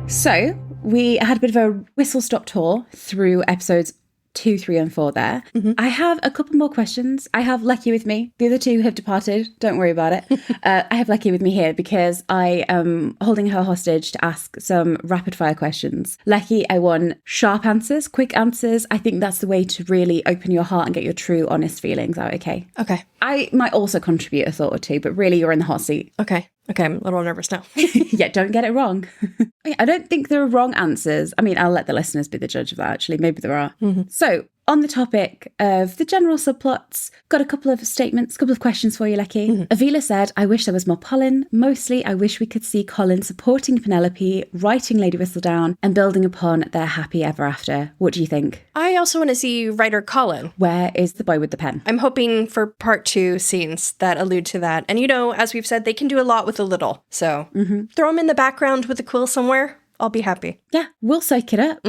So we had a bit of a whistle-stop tour through episodes 2, 3, and 4 there. I have a couple more questions. I have Lecky with me. The other 2 have departed. Don't worry about it. I have Lecky with me here because I am holding her hostage to ask some rapid-fire questions. Lecky, I want sharp answers, quick answers. I think that's the way to really open your heart and get your true, honest feelings out, okay? Okay. I might also contribute a thought or two, but really you're in the hot seat. Okay. I'm a little nervous now. Yeah, don't get it wrong. I don't think there are wrong answers. I mean, I'll let the listeners be the judge of that, actually. Maybe there are. So, on the topic of the general subplots, got a couple of statements, a couple of questions for you, Lecky. Avila said, I wish there was more Polin. Mostly, I wish we could see Colin supporting Penelope, writing Lady Whistledown, and building upon their happy ever after. What do you think? I also want to see writer Colin. Where is the boy with the pen? I'm hoping for part 2 scenes that allude to that. And you know, as we've said, they can do a lot with a little. So throw them in the background with a quill somewhere. I'll be happy. Yeah, we'll soak it up.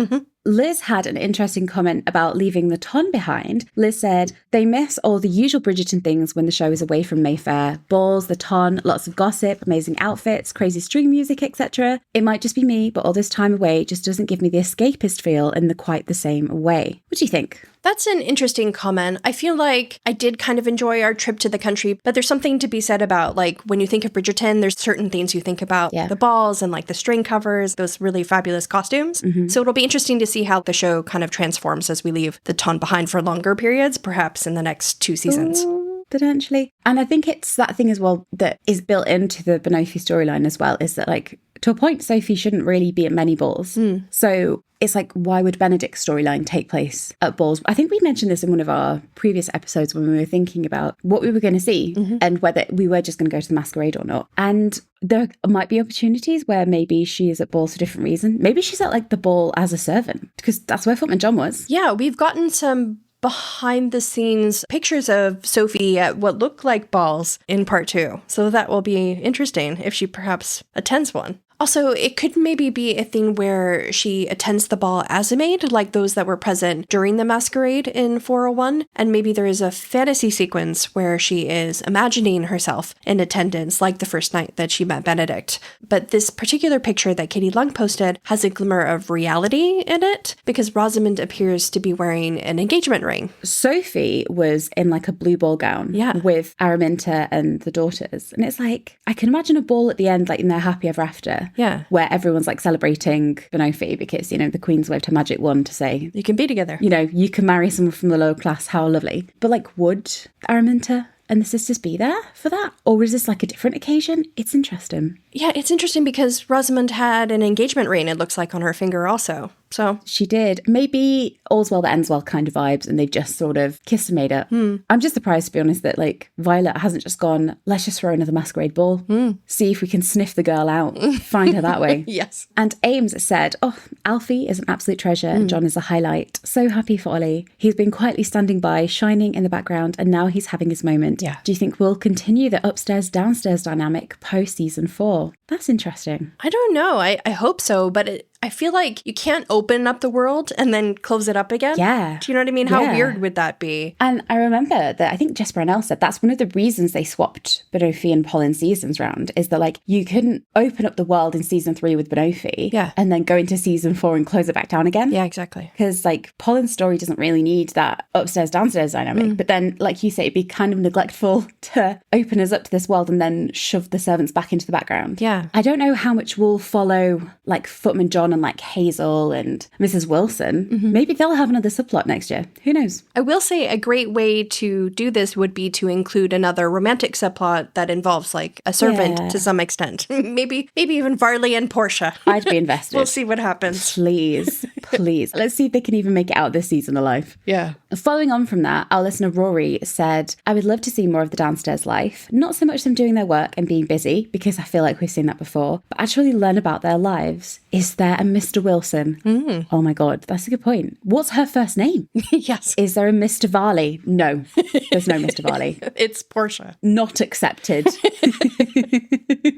Liz had an interesting comment about leaving the ton behind. Liz said, they miss all the usual Bridgerton things when the show is away from Mayfair. Balls, the ton, lots of gossip, amazing outfits, crazy string music, etc. It might just be me, but all this time away just doesn't give me the escapist feel in the quite the same way. What do you think? That's an interesting comment. I feel like I did kind of enjoy our trip to the country, but there's something to be said about, like, when you think of Bridgerton, there's certain things you think about. Yeah. The balls and, like, the string covers, those really fabulous costumes. So it'll be interesting to see how the show kind of transforms as we leave the ton behind for longer periods, perhaps in the next 2 seasons. Potentially. And I think it's that thing as well that is built into the Benophie storyline as well, is that, like, to a point, Sophie shouldn't really be at many balls. So it's like, why would Benedict's storyline take place at balls? I think we mentioned this in one of our previous episodes when we were thinking about what we were going to see and whether we were just going to go to the masquerade or not. And there might be opportunities where maybe she is at balls for a different reason. Maybe she's at, like, the ball as a servant, because that's where Footman John was. Yeah, we've gotten some behind the scenes pictures of Sophie at what look like balls in part 2. So that will be interesting if she perhaps attends one. Also, it could maybe be a thing where she attends the ball as a maid, like those that were present during the masquerade in 401, and maybe there is a fantasy sequence where she is imagining herself in attendance, like the first night that she met Benedict. But this particular picture that Katie Lung posted has a glimmer of reality in it, because Rosamund appears to be wearing an engagement ring. Sophie was in, like, a blue ball gown with Araminta and the daughters. And it's like, I can imagine a ball at the end, like, in their happy ever after. Yeah. Where everyone's like celebrating Benophie because, you know, the Queen's waved her magic wand to say, You can be together. you know, you can marry someone from the lower class, how lovely. But like, would Araminta and the sisters be there for that? Or is this like a different occasion? It's interesting. Yeah, it's interesting because Rosamund had an engagement ring, it looks like, on her finger also. So She did. Maybe all's well that ends well kind of vibes, and they've just sort of kissed and made up. I'm just surprised, to be honest, that like Violet hasn't just gone, let's just throw another masquerade ball, see if we can sniff the girl out, find her that way. yes. And Ames said, oh, Alfie is an absolute treasure and John is a highlight. So happy for Ollie. He's been quietly standing by, shining in the background, and now he's having his moment. Yeah. Do you think we'll continue the upstairs-downstairs dynamic post-season 4? That's interesting. I don't know. I hope so, but I feel like you can't open up the world and then close it up again. Yeah. Do you know what I mean? How Yeah. weird would that be? And I remember that I think Jesper and Elle said that's one of the reasons they swapped Benophie and Polin seasons round, is that like you couldn't open up the world in season 3 with Benophie Yeah. and then go into season 4 and close it back down again. Yeah, exactly. Because like Polin's story doesn't really need that upstairs downstairs dynamic. But then, like you say, it'd be kind of neglectful to open us up to this world and then shove the servants back into the background. Yeah. I don't know how much we'll follow like Footman John and like Hazel and Mrs. Wilson. Maybe they'll have another subplot next year. Who knows? I will say a great way to do this would be to include another romantic subplot that involves like a servant Yeah. to some extent. maybe even Varley and Portia. I'd be invested. We'll see what happens. Please, please. Let's see if they can even make it out this season alive. Yeah. Following on from that, our listener Rory said, I would love to see more of the downstairs life. Not so much them doing their work and being busy, because I feel like we've seen that before, but actually learn about their lives. Is there a Mr. Wilson? Oh my God, that's a good point. What's her first name? yes. Is there a Mr. Varley? No, there's no Mr. Varley. It's Portia. Not accepted.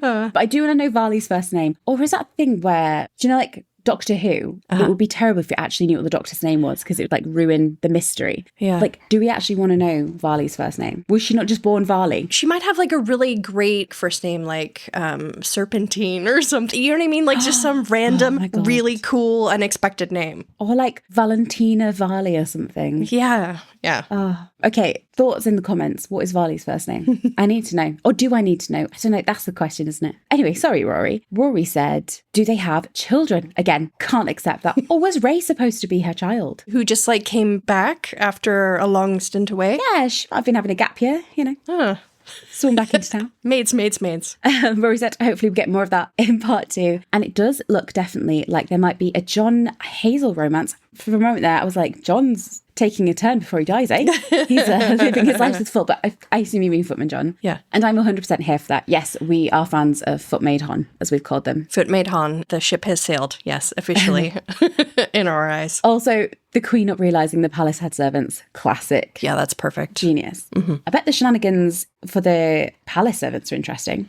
But I do want to know Varley's first name. Or is that a thing where, do you know, like Doctor Who? It would be terrible if you actually knew what the Doctor's name was, because it would like ruin the mystery. Yeah. Like, do we actually want to know Varley's first name? Was she not just born Varley? She might have like a really great first name, like Serpentine or something. You know what I mean? Like just some random, my God. really cool, unexpected name. Or like Valentina Varley or something. Yeah. Yeah. Oh, okay. Thoughts in the comments. What is Varley's first name? I need to know. Or do I need to know? I don't know. That's the question, isn't it? Anyway, sorry, Rory. Rory said, do they have children? Again, can't accept that. Or was Ray supposed to be her child? Who just like came back after a long stint away? Yeah, I've been having a gap year, you know. Huh. Swim back into town. Maids. Rory said, hopefully we get more of that in part 2. And it does look definitely like there might be a John Hazel romance. For a moment there, I was like, John's taking a turn before he dies, eh? He's living his life to the full, but I assume you mean Footman John. Yeah. And I'm 100% here for that. Yes, we are fans of Footmaid Hon, as we've called them. Footmaid Han, the ship has sailed. Yes, officially in our eyes. Also, the Queen not realising the palace had servants. Classic. Yeah, that's perfect. Genius. I bet the shenanigans for the palace servants are interesting.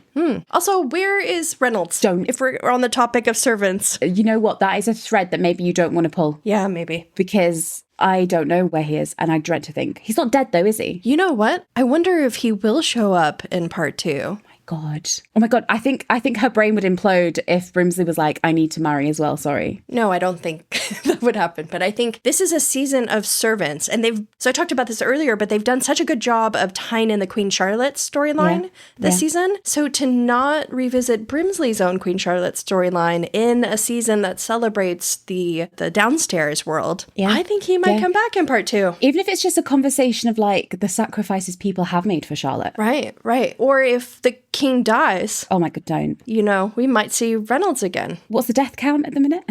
Also, where is Reynolds? Don't. If we're on the topic of servants. You know what? That is a thread that maybe you don't want to pull, Yeah, maybe. because I don't know where he is, and I dread to think. He's not dead though, is he? You know what? I wonder if he will show up in part 2. God. Oh my God. I think her brain would implode if Brimsley was like, I need to marry as well. Sorry. No, I don't think that would happen. But I think this is a season of servants. And so I talked about this earlier, but they've done such a good job of tying in the Queen Charlotte storyline this season. So to not revisit Brimsley's own Queen Charlotte storyline in a season that celebrates the downstairs world, I think he might come back in part 2. Even if it's just a conversation of like the sacrifices people have made for Charlotte. Right. Or if the king dies, Oh my God, don't. you know, we might see Reynolds again. What's the death count at the minute?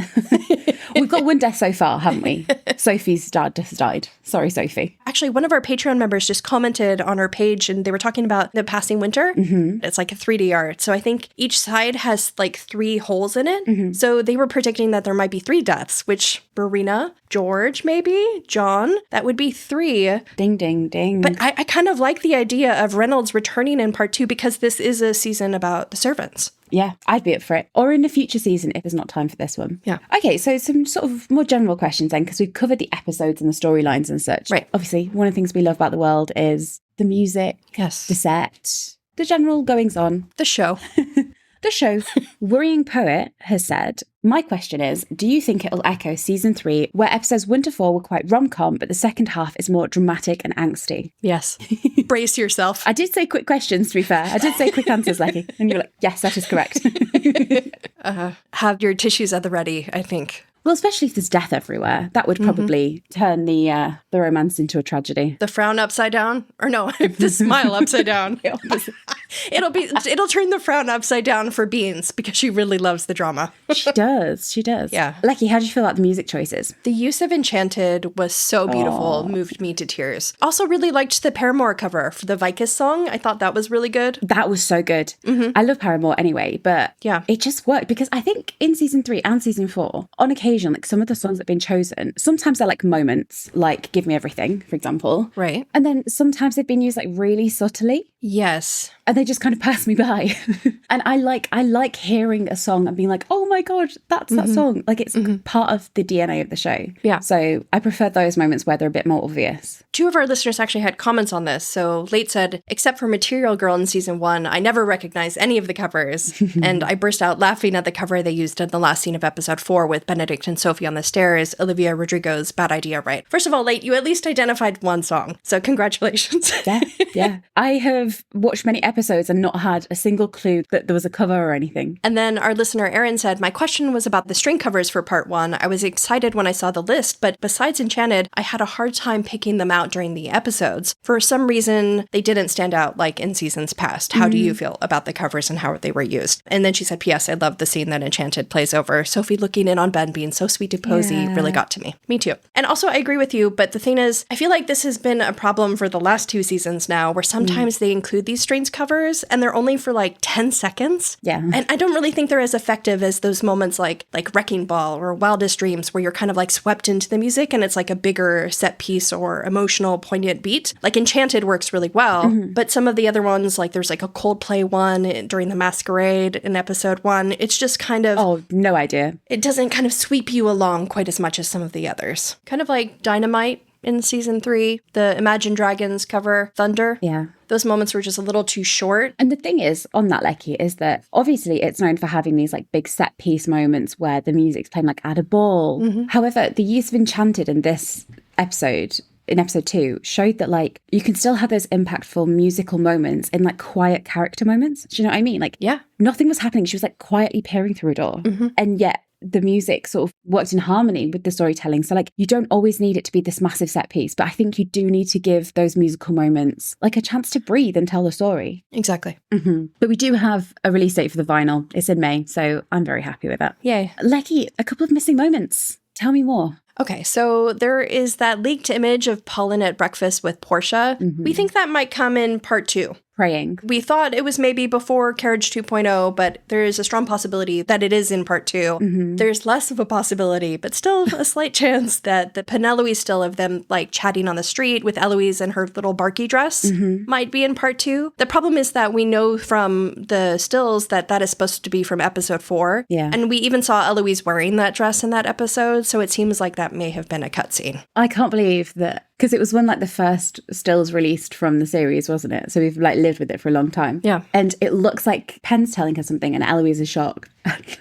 We've got one death so far, haven't we? Sophie's dad has died. Sorry, Sophie. Actually, one of our Patreon members just commented on our page and they were talking about the passing winter. It's like a 3D art. So I think each side has like 3 holes in it. So they were predicting that there might be 3 deaths, which Marina, George, maybe, John, that would be 3. Ding, ding, ding. But I kind of like the idea of Reynolds returning in part 2 because this is a season about the servants. Yeah, I'd be up for it. Or in a future season if there's not time for this one. Yeah. Okay, so some sort of more general questions then, because we've covered the episodes and the storylines and such. Right. Obviously, one of the things we love about the world is the music, Yes. the set, the general goings on. The show. The show. Worrying Poet has said, my question is, do you think it'll echo season 3, where episodes 1 to 4 were quite rom-com, but the second half is more dramatic and angsty? Yes. Brace yourself. I did say quick questions, to be fair. I did say quick answers, Lecky. And you were like, yes, that is correct. Have your tissues at the ready, I think. Well, especially if there's death everywhere, that would probably turn the romance into a tragedy. The frown upside down, or no, the smile upside down. It'll turn the frown upside down for Beans because she really loves the drama. She does. Yeah. Lecky, how do you feel about the music choices? The use of Enchanted was so beautiful, moved me to tears. Also really liked the Paramore cover for the Vicus song. I thought that was really good. That was so good. I love Paramore anyway, but Yeah. it just worked because I think in season 3 and season 4, on occasion, like some of the songs that have been chosen, sometimes they're like moments, like Give Me Everything, for example. Right. And then sometimes they've been used like really subtly. Yes. And they just kind of pass me by. And I like hearing a song and being like, oh my God, that's that song. Like it's part of the DNA of the show. Yeah. So I prefer those moments where they're a bit more obvious. 2 of our listeners actually had comments on this. So Late said, except for Material Girl in season 1, I never recognized any of the covers. And I burst out laughing at the cover they used in the last scene of episode 4 with Benedict and Sophie on the stairs, Olivia Rodrigo's Bad Idea, right? First of all, Late, you at least identified one song. So congratulations. Yeah. I have watched many episodes and not had a single clue that there was a cover or anything. And then our listener Erin said, my question was about the string covers for part 1. I was excited when I saw the list, but besides Enchanted, I had a hard time picking them out during the episodes. For some reason, they didn't stand out like in seasons past. How do you feel about the covers and how they were used? And then she said, P.S. I love the scene that Enchanted plays over. Sophie looking in on Ben being so sweet to Posey really got to me. Me too. And also, I agree with you, but the thing is, I feel like this has been a problem for the last 2 seasons now, where sometimes they include these strings covers and they're only for like 10 seconds. Yeah. And I don't really think they're as effective as those moments like Wrecking Ball or Wildest Dreams, where you're kind of like swept into the music and it's like a bigger set piece or emotional, poignant beat. Like Enchanted works really well, but some of the other ones, like there's like a Coldplay one during the Masquerade in episode 1, it's just kind of... Oh, no idea. It doesn't kind of sweep you along quite as much as some of the others. Kind of like Dynamite in season 3, the Imagine Dragons cover, Thunder. Yeah. Those moments were just a little too short. And the thing is, on that, Lecky, is that obviously it's known for having these like big set piece moments where the music's playing like at a ball. However, the use of Enchanted in this episode, in episode 2, showed that like you can still have those impactful musical moments in like quiet character moments. Do you know what I mean? Like, Yeah. nothing was happening. She was like quietly peering through a door. And yet the music sort of worked in harmony with the storytelling. So like you don't always need it to be this massive set piece, but I think you do need to give those musical moments like a chance to breathe and tell the story. Exactly. But we do have a release date for the vinyl. It's in May, so I'm very happy with that. Yay. Lecky, a couple of missing moments. Tell me more. Okay, so there is that leaked image of Polin at breakfast with Portia. We think that might come in part 2. Praying. We thought it was maybe before Carriage 2.0, but there is a strong possibility that it is in part 2. There's less of a possibility, but still a slight chance that the Penelope still of them like chatting on the street with Eloise in her little barky dress might be in part 2. The problem is that we know from the stills that that is supposed to be from episode 4. Yeah. And we even saw Eloise wearing that dress in that episode, so it seems like that may have been a cutscene. I can't believe that, because it was when like the first stills released from the series, wasn't it? So we've like lived with it for a long time. Yeah. And it looks like Pen's telling her something and Eloise is shocked.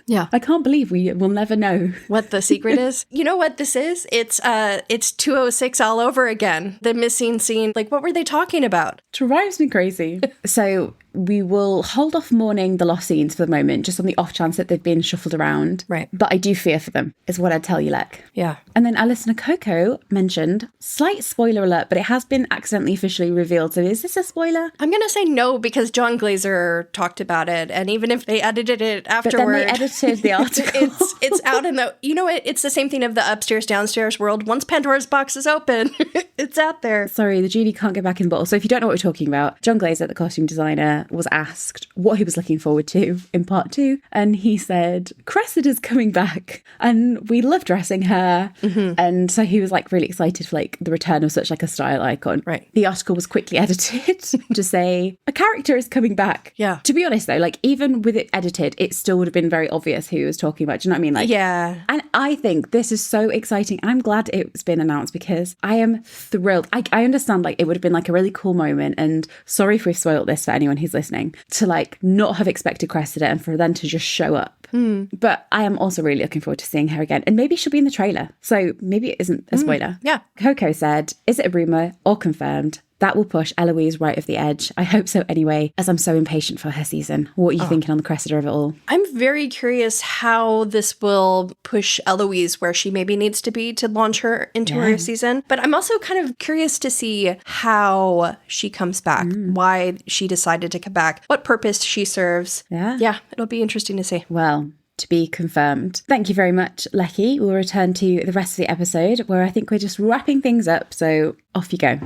Yeah. I can't believe we will never know. What the secret is? You know what this is? It's 206 all over again. The missing scene. Like, what were they talking about? Drives me crazy. So we will hold off mourning the lost scenes for the moment, just on the off chance that they've been shuffled around. Right. But I do fear for them, is what I'd tell you, Lek. Yeah. And then our listener Coco mentioned, slight spoiler alert, but it has been accidentally officially revealed. So is this a spoiler? I'm going to say no because John Glazer talked about it. And even if they edited it afterward. But then they edited the article. it's out in the, you know what? It's the same thing of the upstairs, downstairs world. Once Pandora's box is open, it's out there. Sorry, the genie can't get back in the bottle. So if you don't know what we're talking about, John Glazer, the costume designer, was asked what he was looking forward to in part 2. And he said, Cressida's coming back and we love dressing her. And so he was like really excited for like the return of such like a style icon. Right. The article was quickly edited to say a character is coming back. Yeah. To be honest though, like even with it edited, it still would have been very obvious who he was talking about. Do you know what I mean? Like, yeah. And I think this is so exciting. I'm glad it's been announced because I am thrilled. I understand like it would have been like a really cool moment, and sorry if we've spoiled this for anyone who's listening, to like not have expected Cressida and for them to just show up. But I am also really looking forward to seeing her again, and maybe she'll be in the trailer, so maybe it isn't a spoiler. Yeah. Coco said, is it a rumour or confirmed? that will push Eloise right off the edge. I hope so anyway, as I'm so impatient for her season. What are you thinking on the cressida of it all? I'm very curious how this will push Eloise where she maybe needs to be to launch her into her season. But I'm also kind of curious to see how she comes back, why she decided to come back, what purpose she serves. Yeah, it'll be interesting to see. Well, to be confirmed. Thank you very much, Lecky. We'll return to the rest of the episode where I think we're just wrapping things up. So off you go.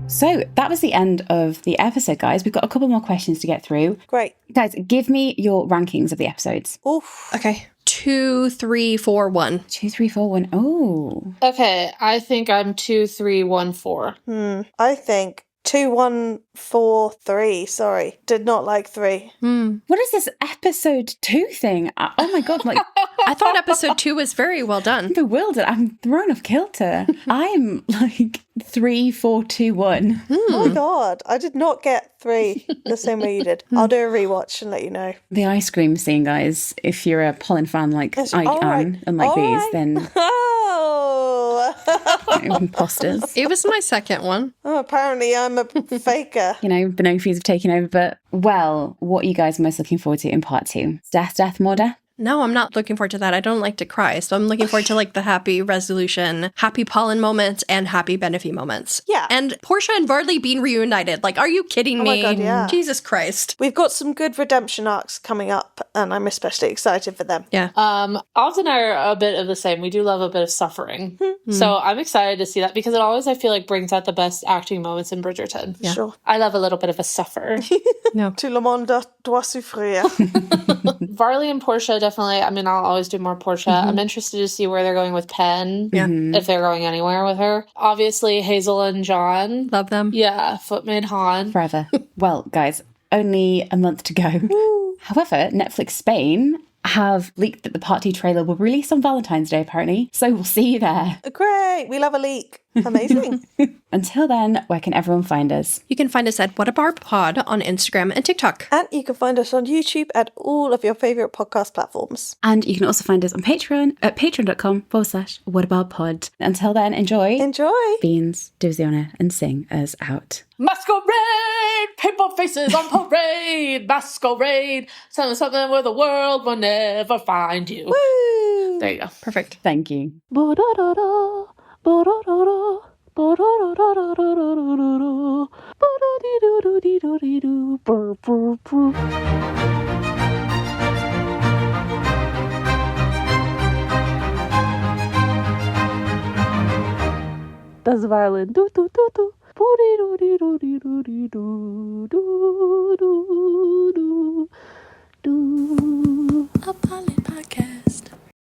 So that was the end of the episode, guys. We've got a couple more questions to get through. Great. Guys, give me your rankings of the episodes. Oof. Okay. 2, 3, 4, 1. 2, 3, 4, 1. Oh. Okay, I think I'm 2, 3, 1, 4. I think 2, 1, 4, 3. Sorry. Did not like 3. What is this episode 2 thing? Oh my God. Like, I thought episode 2 was very well done. I'm bewildered. I'm thrown off kilter. I'm like 3, 4, 2, 1. Oh my God. I did not get 3 the same way you did. I'll do a rewatch and let you know. The ice cream scene, guys. If you're a Polin fan like I am, unlike these, then Oh. imposters. It was my second one. Oh, apparently I'm a faker. You know, Benophie have taken over. But, well, what are you guys most looking forward to in part 2? Death, more death? No, I'm not looking forward to that. I don't like to cry. So I'm looking forward to like the happy resolution, happy Polin moments, and happy Benophie moments. Yeah. And Portia and Varley being reunited. Like, are you kidding me? Oh my God, yeah. Jesus Christ. We've got some good redemption arcs coming up, and I'm especially excited for them. Yeah. Oz and I are a bit of the same. We do love a bit of suffering. So I'm excited to see that because it always, I feel like, brings out the best acting moments in Bridgerton. Yeah. Sure. I love a little bit of a suffer. No. Tout le monde doit souffrir. Varley and Portia, definitely. I mean, I'll always do more Portia. I'm interested to see where they're going with Pen. Yeah. If they're going anywhere with her. Obviously, Hazel and John. Love them. Yeah, Footmaid Han. Forever. Well, guys, only a month to go. However, Netflix Spain have leaked that the part 2 trailer will release on Valentine's Day, apparently. So we'll see you there. Great. We love a leak. Amazing. Until then, where can everyone find us? You can find us at What a Barb Pod on Instagram and TikTok. And you can find us on YouTube at all of your favourite podcast platforms. And you can also find us on Patreon at patreon.com/whatabouttpod. Until then, enjoy. Enjoy. Beans, do us the honour and sing us out. Masquerade! Paper faces on parade! Masquerade! Something where the world will never find you. Woo! There you go. Perfect. Thank you. Das violin. Do do do do. Do do do do do do do do.